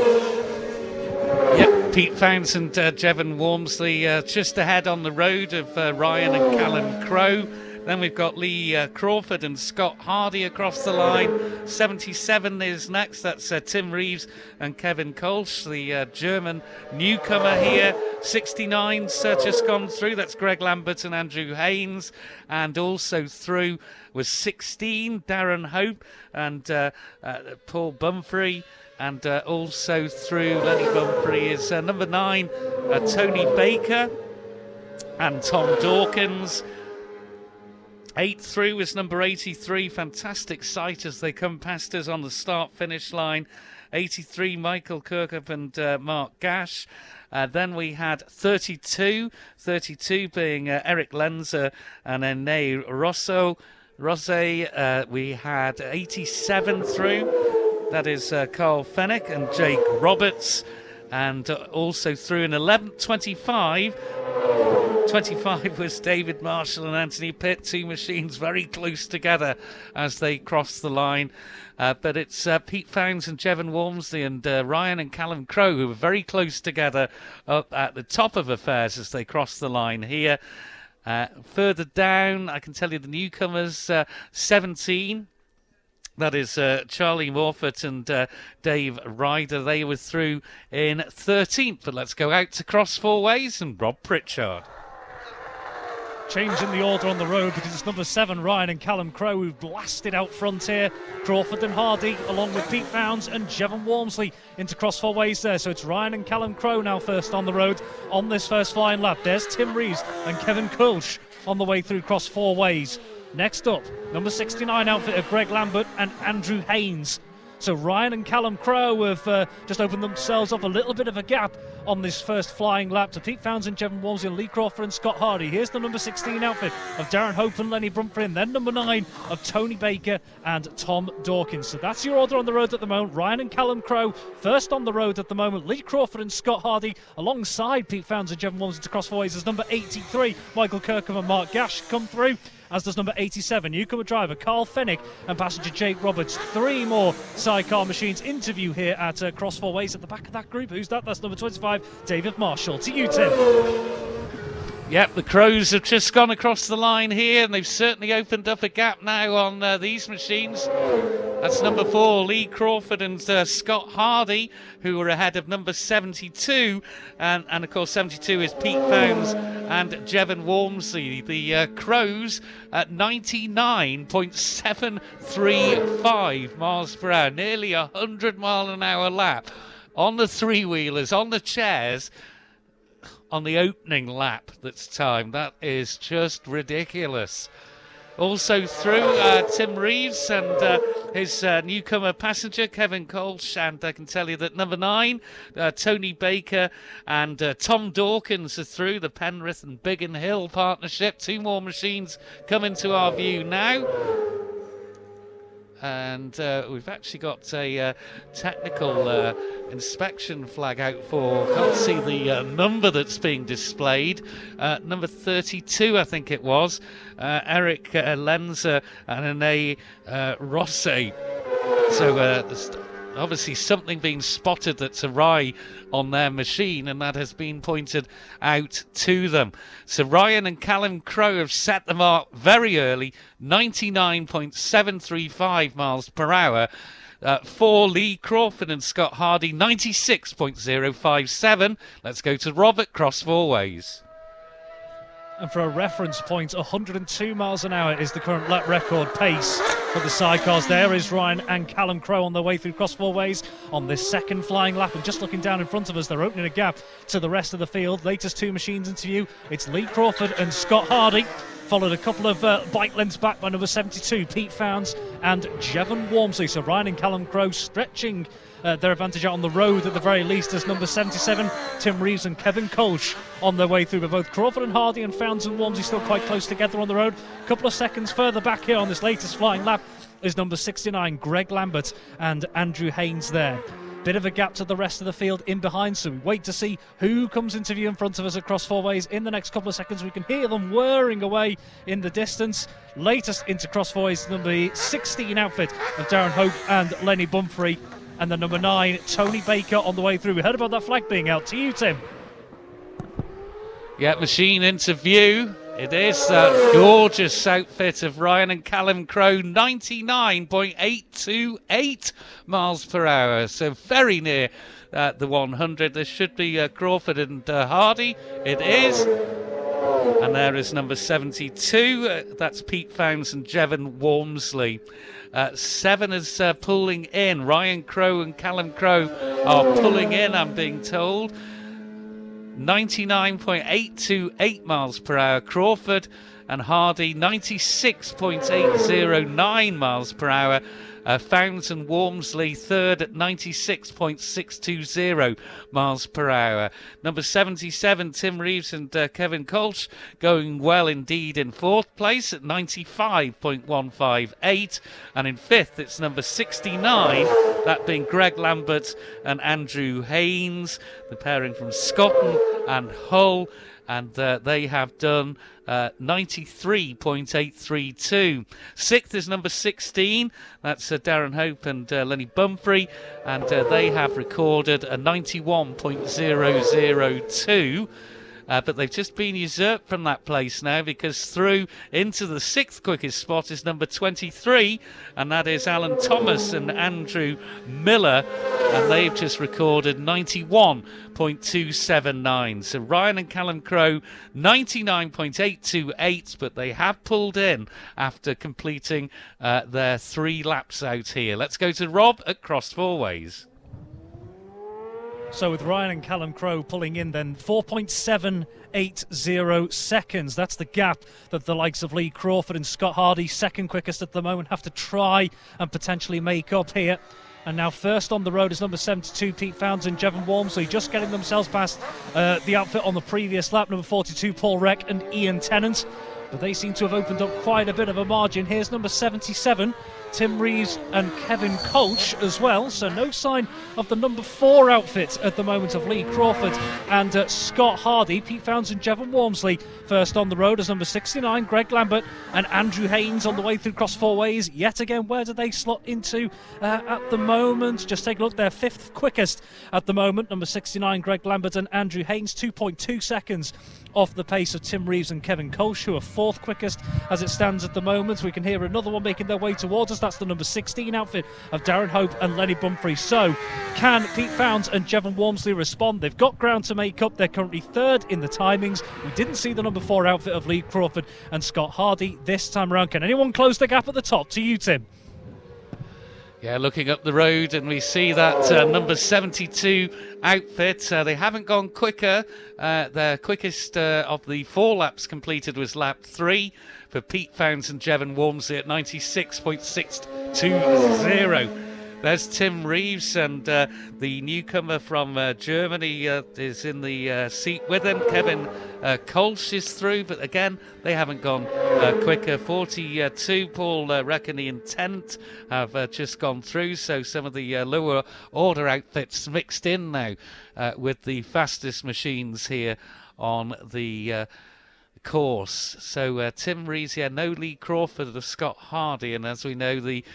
Yep, Pete Founds and Jevon Walmsley just ahead on the road of Ryan and Callum Crowe. Then we've got Lee Crawford and Scott Hardy across the line. 77 is next. That's Tim Reeves and Kevin Kolsch, the German newcomer here. 69 just gone through. That's Greg Lambert and Andrew Haynes. And also through was 16, Darren Hope and Paul Bumfrey. And also through Lenny Bumfrey is number 9, Tony Baker and Tom Dawkins. 8 through is number 83. Fantastic sight as they come past us on the start-finish line. 83, Michael Kirkup and Mark Gash. Then we had 32 being Eric Lenzer and Ene Rose. We had 87 through. That is Carl Fennick and Jake Roberts. And also through in 11th, 25 was David Marshall and Anthony Pitt, 2 machines very close together as they cross the line. But it's Pete Founds and Jevon Walmsley and Ryan and Callum Crowe who were very close together up at the top of affairs as they cross the line here. Further down, I can tell you the newcomers, 17. That is Charlie Morford and Dave Ryder. They were through in 13th. But let's go out to Cross Four Ways and Rob Pritchard. Changing the order on the road because it's number 7, Ryan and Callum Crowe, who've blasted out front here. Crawford and Hardy, along with Pete Founds and Jevon Walmsley into Cross Four Ways there. So it's Ryan and Callum Crowe now first on the road on this first flying lap. There's Tim Reeves and Kevin Kulsh on the way through Cross Four Ways. Next up, number 69 outfit of Greg Lambert and Andrew Haynes. So Ryan and Callum Crowe have just opened themselves up a little bit of a gap on this first flying lap to Pete Founds and Jevon Walmsley and Lee Crawford and Scott Hardy. Here's the number 16 outfit of Darren Hope and Lenny Bumfrey, and then number 9 of Tony Baker and Tom Dawkins. So that's your order on the road at the moment. Ryan and Callum Crowe first on the road at the moment. Lee Crawford and Scott Hardy alongside Pete Founds and Jevon Walmsley to Cross Four Ways as number 83 Michael Kirkham and Mark Gash come through, as does number 87, newcomer driver Carl Fennick and passenger Jake Roberts. 3 more sidecar machines interview here at Cross Four Ways at the back of that group. Who's that? That's number 25, David Marshall. To you, Tim. Yep, the Crows have just gone across the line here, and they've certainly opened up a gap now on these machines. That's number 4, Lee Crawford and Scott Hardy, who were ahead of number 72. And of course, 72 is Pete Founds and Jevon Walmsley. The Crows at 99.735 miles per hour, nearly 100 mile an hour lap on the three-wheelers, on the chairs, on the opening lap that's timed. That is just ridiculous. Also through Tim Reeves and his newcomer passenger, Kevin Colch. And I can tell you that number 9, Tony Baker and Tom Dawkins are through, the Penrith and Biggin Hill partnership. 2 more machines come into our view now. And we've actually got a technical inspection flag out for, can't see the number that's being displayed, number 32 I think it was, Eric Lenzer and Ane Rosset. So there's obviously something being spotted that's awry on their machine, and that has been pointed out to them. So Ryan and Callum Crowe have set the mark very early, 99.735 miles per hour. For Lee Crawford and Scott Hardy, 96.057. Let's go to Robert Cross Four Ways. And for a reference point, 102 miles an hour is the current lap record pace for the sidecars. There is Ryan and Callum Crowe on their way through Cross Four Ways on this second flying lap. And just looking down in front of us, they're opening a gap to the rest of the field. Latest 2 machines into view. It's Lee Crawford and Scott Hardy, followed a couple of bike lengths back by number 72, Pete Founds and Jevon Walmsley. So Ryan and Callum Crowe stretching their advantage out on the road at the very least, as number 77, Tim Reeves and Kevin Colch on their way through. But both Crawford and Hardy and Founds and Walmsley still quite close together on the road. A couple of seconds further back here on this latest flying lap is number 69, Greg Lambert and Andrew Haynes there. Bit of a gap to the rest of the field in behind, so we wait to see who comes into view in front of us across Four Ways in the next couple of seconds. We can hear them whirring away in the distance. Latest into Cross Four Ways, number 16 outfit of Darren Hope and Lenny Bumfrey, and the number 9, Tony Baker, on the way through. We heard about that flag being out. To you, Tim. Yeah, machine into view. It is that gorgeous outfit of Ryan and Callum Crowe, 99.828 miles per hour. So very near the 100. There should be Crawford and Hardy. It is. And there is number 72. That's Pete Founds and Jevon Walmsley. 7 is pulling in. Ryan Crowe and Callum Crowe are pulling in, I'm being told. 99.828 miles per hour. Crawford and Hardy, 96.809 miles per hour. Founds and Walmsley third at 96.620 miles per hour. Number 77, Tim Reeves and Kevin Colch going well indeed in 4th place at 95.158. And in 5th, it's number 69, that being Greg Lambert and Andrew Haynes, the pairing from Scotland and Hull. And they have done 93.832. 6th is number 16. That's Darren Hope and Lenny Bumfrey. And they have recorded a 91.002. But they've just been usurped from that place now, because through into the 6th quickest spot is number 23, and that is Alan Thomas and Andrew Miller, and they've just recorded 91.279. So Ryan and Callum Crowe, 99.828, but they have pulled in after completing their 3 laps out here. Let's go to Rob at Cross Four Ways. So with Ryan and Callum Crowe pulling in then 4.780 seconds. That's the gap that the likes of Lee Crawford and Scott Hardy, second quickest at the moment, have to try and potentially make up here. And now first on the road is number 72, Pete Founds and Jevon Walmsley, just getting themselves past the outfit on the previous lap, number 42, Paul Reck and Ian Tennant. But they seem to have opened up quite a bit of a margin. Here's number 77, Tim Reeves and Kevin Colch as well. So no sign of the number 4 outfit at the moment of Lee Crawford and Scott Hardy. Pete Founds and Jevon Walmsley first on the road as number 69, Greg Lambert and Andrew Haynes on the way through Cross Four Ways. Yet again, where do they slot into at the moment? Just take a look, they're 5th quickest at the moment. Number 69, Greg Lambert and Andrew Haynes, 2.2 seconds off the pace of Tim Reeves and Kevin Colch, who are 4th quickest as it stands at the moment. We can hear another one making their way towards us. crosses. That's the number 16 outfit of Darren Hope and Lenny Bumfrey. So can Pete Founds and Jevon Walmsley respond? They've got ground to make up. They're currently third in the timings. We didn't see the number 4 outfit of Lee Crawford and Scott Hardy this time around. Can anyone close the gap at the top? To you, Tim. Yeah, looking up the road, and we see that number 72 outfit. They haven't gone quicker. Their quickest of the 4 laps completed was lap 3 for Pete Founds and Jevon Walmsley at 96.620. There's Tim Reeves, and the newcomer from Germany is in the seat with him. Kevin Kolsch is through, but again, they haven't gone quicker. 42, Paul Reckney and Tent have just gone through, so some of the lower order outfits mixed in now with the fastest machines here on the course. So Tim Reeves, no Lee Crawford or Scott Hardy, and as we know, the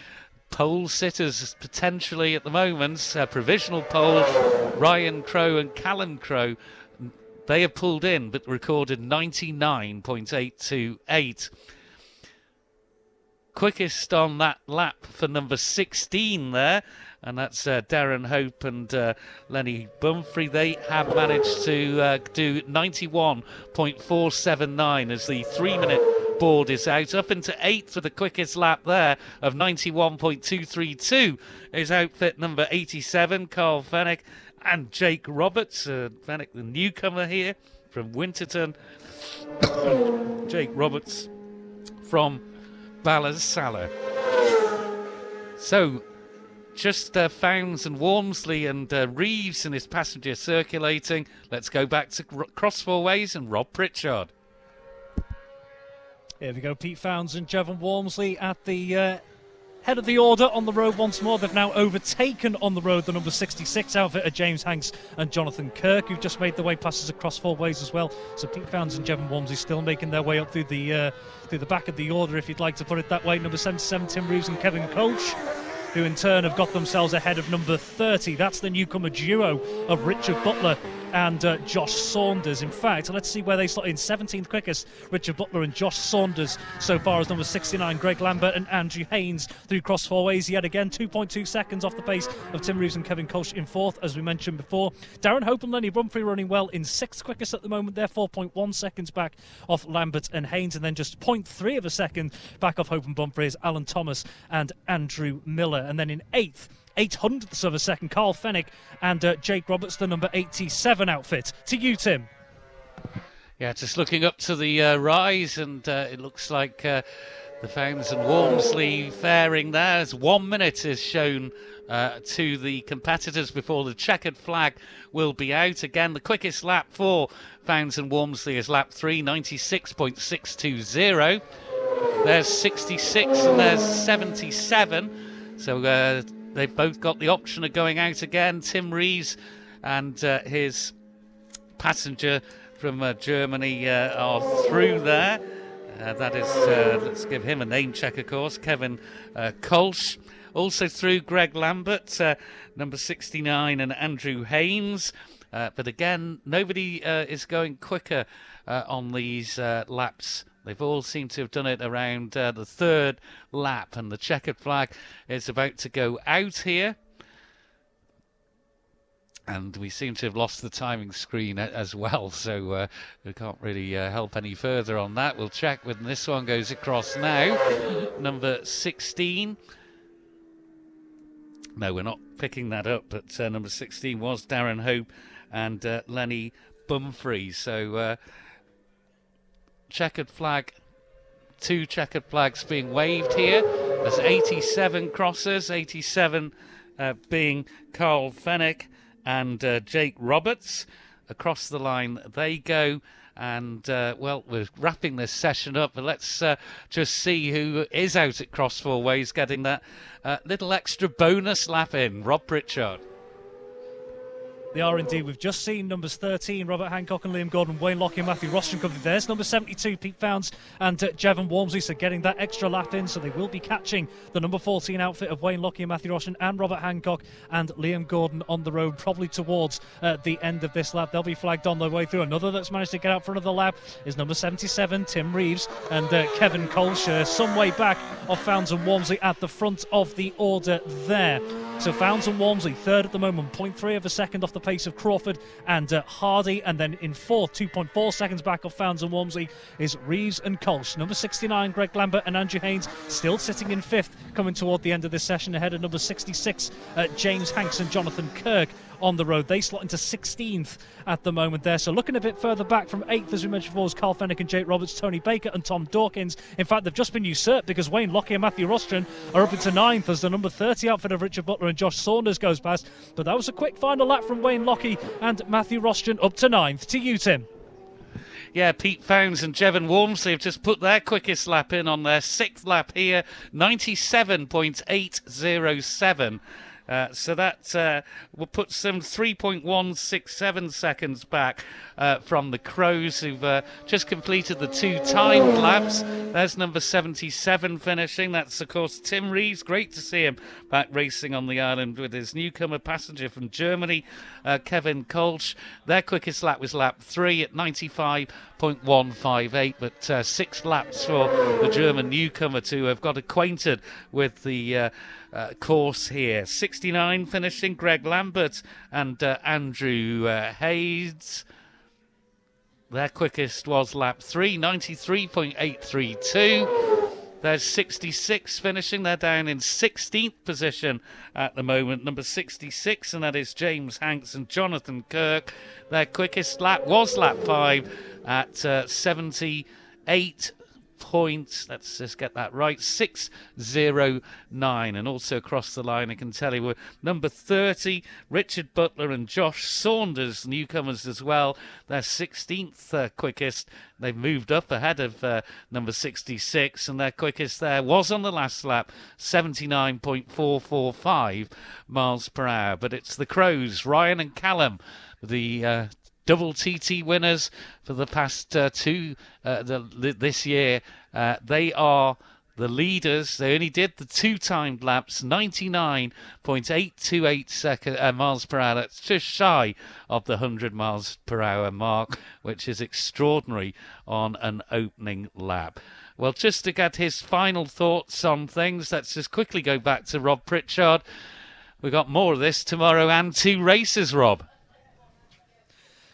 pole sitters potentially at the moment, provisional pole, Ryan Crowe and Callum Crowe, they have pulled in but recorded 99.828. Quickest on that lap for number 16 there, and that's Darren Hope and Lenny Bumfrey. They have managed to do 91.479 as the 3-minute board is out. Up into 8th for the quickest lap there of 91.232 is outfit number 87, Carl Fennick and Jake Roberts. Fennick, the newcomer here from Winterton. Jake Roberts from Ballasalla. So just Founds and Walmsley and Reeves and his passenger circulating. Let's go back to Cross Four Ways and Rob Pritchard. Here we go, Pete Founds and Jevon Walmsley at the head of the order on the road once more. They've now overtaken on the road the number 66 outfit of James Hanks and Jonathan Kirk, who've just made their way passes across 4 ways as well. So Pete Founds and Jevon Walmsley still making their way up through the back of the order, if you'd like to put it that way. Number 77, Tim Reeves and Kevin Kolsch, who in turn have got themselves ahead of number 30. That's the newcomer duo of Richard Butler and Josh Saunders. In fact, let's see where they slot in. 17th quickest, Richard Butler and Josh Saunders so far as number 69, Greg Lambert and Andrew Haynes through Cross Four Ways. Yet again, 2.2 seconds off the pace of Tim Reeves and Kevin Kolsch in 4th, as we mentioned before. Darren Hope and Lenny Bumfrey running well in 6th quickest at the moment. They're 4.1 seconds back off Lambert and Haynes, and then just 0.3 of a second back off Hope and Bumfrey is Alan Thomas and Andrew Miller. And then in 8th, 800ths of a second, Carl Fennick and Jake Roberts, the number 87 outfit. To you, Tim. Yeah, just looking up to the rise, and it looks like the Founds and Walmsley faring there as 1 minute is shown to the competitors before the checkered flag will be out. Again, the quickest lap for Founds and Walmsley is lap 3, 96.620. There's 66 and there's 77. So they've both got the option of going out again. Tim Reeves and his passenger from Germany are through there. That is, let's give him a name check, of course, Kevin Kolsch. Also through Greg Lambert, number 69, and Andrew Haynes. But again, nobody is going quicker on these laps. They've all seemed to have done it around the 3rd lap, and the checkered flag is about to go out here. And we seem to have lost the timing screen as well, so we can't really help any further on that. We'll check when this one goes across now. Number 16. No, we're not picking that up, but number 16 was Darren Hope and Lenny Bumfrey. So checkered flag, 2 checkered flags being waved here. There's 87 crossers, 87 being Carl Fennick and Jake Roberts. Across the line they go. And, well, we're wrapping this session up, but let's just see who is out at Cross Four Ways getting that little extra bonus lap in. Rob Pritchard. They are indeed. We've just seen numbers 13, Robert Hancock and Liam Gordon, Wayne Lockie and Matthew Rostron come through. There's number 72, Pete Founds and Jevon Walmsley, so getting that extra lap in, so they will be catching the number 14 outfit of Wayne Lockie and Matthew Rostron and Robert Hancock and Liam Gordon on the road, probably towards the end of this lap. They'll be flagged on their way through. Another that's managed to get out for another lap is number 77, Tim Reeves, and Kevin Colsher, some way back of Founds and Walmsley at the front of the order there. So Founds and Walmsley third at the moment, 0.3 of a second off the pace of Crawford and Hardy, and then in fourth, 2.4 seconds back of Founds and Walmsley is Reeves and Colch. Number 69, Greg Lambert and Andrew Haynes still sitting in fifth, coming toward the end of this session, ahead of number 66, James Hanks and Jonathan Kirk on the road. They slot into 16th at the moment there. So looking a bit further back from 8th, as we mentioned before, is Carl Fennick and Jake Roberts, Tony Baker and Tom Dawkins. In fact, they've just been usurped because Wayne Lockie and Matthew Rostron are up into 9th as the number 30 outfit of Richard Butler and Josh Saunders goes past. But that was a quick final lap from Wayne Lockie and Matthew Rostron up to 9th. To you, Tim. Yeah, Pete Founds and Jevon Walmsley have just put their quickest lap in on their 6th lap here, 97.807. So that will put some 3.167 seconds back from the Crows, who've just completed the 2 timed laps. There's number 77 finishing. That's, of course, Tim Reeves. Great to see him back racing on the island with his newcomer passenger from Germany, Kevin Kolsch. Their quickest lap was lap 3 at 95.158, but 6 laps for the German newcomer to have got acquainted with the course here. 69 finishing, Greg Lambert and Andrew Hayes. Their quickest was lap 3, 93.832. There's 66 finishing. They're down in 16th position at the moment. Number 66, and that is James Hanks and Jonathan Kirk. Their quickest lap was lap 5 at 78 points, let's just get that right, 609. And also across the line, I can tell you, we're number 30, Richard Butler and Josh Saunders, newcomers as well. They're 16th quickest. They've moved up ahead of number 66, and their quickest there was on the last lap, 79.445 miles per hour. But it's the Crows, Ryan and Callum, the double TT winners for the past this year. They are the leaders. They only did the 2 timed laps, 99.828 miles per hour. That's just shy of the 100 miles per hour mark, which is extraordinary on an opening lap. Well, just to get his final thoughts on things, let's just quickly go back to Rob Pritchard. We've got more of this tomorrow and 2 races, Rob.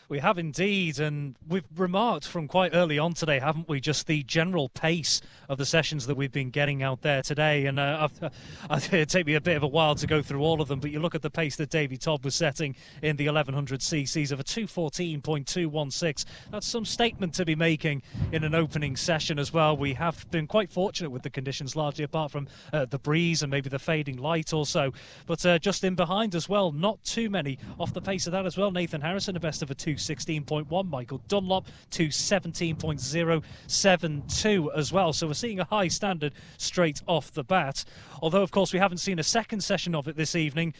We have indeed, and we've remarked from quite early on today, haven't we, just the general pace of the sessions that we've been getting out there today. And it'd take me a bit of a while to go through all of them, but you look at the pace that Davy Todd was setting in the 1100 cc's of a 2:14.216. That's some statement to be making in an opening session as well. We have been quite fortunate with the conditions, largely apart from the breeze and maybe the fading light also. But just in behind as well, not too many off the pace of that as well. Nathan Harrison, the best of a 2:16.1. Michael Dunlop, 2:17.072 as well. So we're seeing a high standard straight off the bat. Although, of course, we haven't seen a second session of it this evening.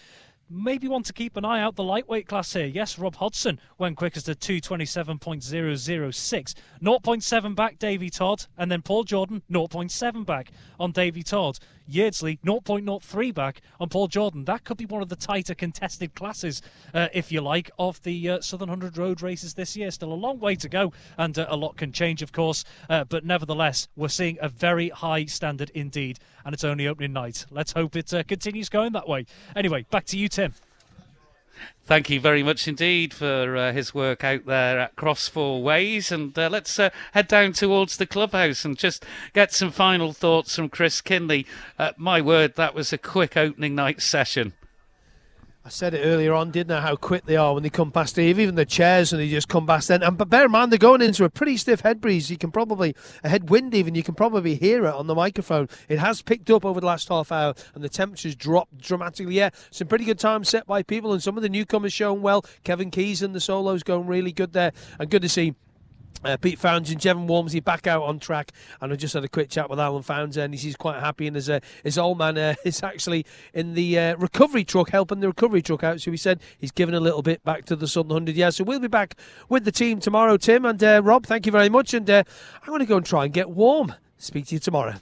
Maybe want to keep an eye out the lightweight class here. Yes, Rob Hodgson went quickest at 2:27.006. 0.7 back Davy Todd, and then Paul Jordan 0.7 back on Davy Todd. Yeardsley 0.03 back on Paul Jordan. That could be one of the tighter contested classes, if you like, of the Southern 100 road races this year. Still a long way to go, and a lot can change, of course. But nevertheless, we're seeing a very high standard indeed, and it's only opening night. Let's hope it continues going that way. Anyway, back to you, Tim. Thank you very much indeed for his work out there at Cross Four Ways. And let's head down towards the clubhouse and just get some final thoughts from Chris Kinley. My word, that was a quick opening night session. I said it earlier on, didn't I, how quick they are when they come past Eve, even the chairs, and they just come past then. But bear in mind, they're going into a pretty stiff head breeze. You can probably, a headwind even, you can probably hear it on the microphone. It has picked up over the last half hour, and the temperature's dropped dramatically. Yeah, some pretty good times set by people, and some of the newcomers showing well. Kevin Keys and the solos going really good there, and good to see Pete Founds and Jevon Walmsley back out on track, and I just had a quick chat with Alan Founds, and he's quite happy. And his old man is actually in the recovery truck, helping the recovery truck out. So he said he's given a little bit back to the Southern 100. Yeah, so we'll be back with the team tomorrow, Tim and Rob. Thank you very much, and I'm going to go and try and get warm. Speak to you tomorrow.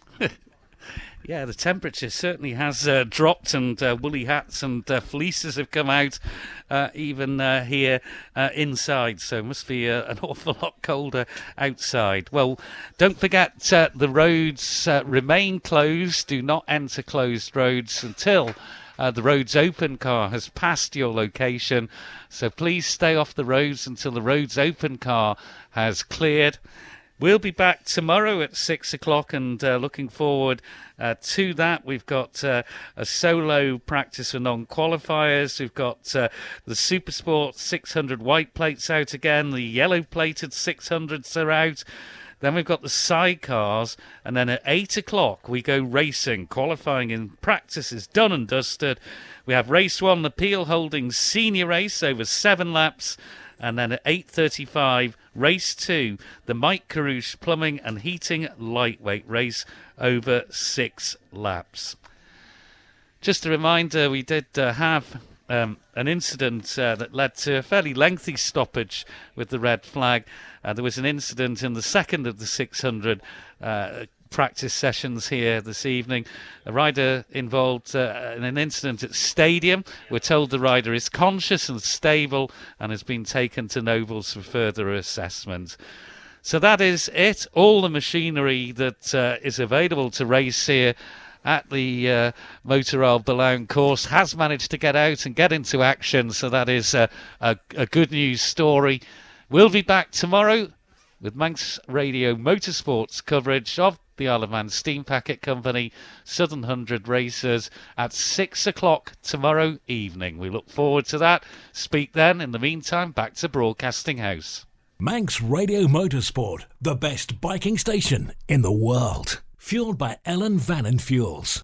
Yeah, the temperature certainly has dropped, and woolly hats and fleeces have come out, even here inside, so it must be an awful lot colder outside. Well, don't forget the roads remain closed. Do not enter closed roads until the roads open car has passed your location, so please stay off the roads until the roads open car has cleared. We'll be back tomorrow at 6 o'clock, and looking forward to that. We've got a solo practice for non-qualifiers. We've got the Supersport 600 white plates out again. The yellow-plated 600s are out. Then we've got the sidecars, and then at 8 o'clock we go racing. Qualifying in practice is done and dusted. We have race 1, the Peel Holdings senior race over 7 laps. And then at 8:35, race 2, the Mike Carouche plumbing and heating lightweight race over 6 laps. Just a reminder, we did have an incident that led to a fairly lengthy stoppage with the red flag. There was an incident in the second of the 600 practice sessions here this evening. A rider involved in an incident at Stadium. We're told the rider is conscious and stable and has been taken to Nobles for further assessment. So that is it. All the machinery that is available to race here at the Motor Isle Balaun course has managed to get out and get into action, so that is a good news story. We'll be back tomorrow with Manx Radio Motorsports coverage of the Isle of Man Steam Packet Company Southern 100 Racers at 6 o'clock tomorrow evening. We look forward to that. Speak then. In the meantime, back to Broadcasting House. Manx Radio Motorsport, the best biking station in the world. Fueled by Ellen Van and Fuels.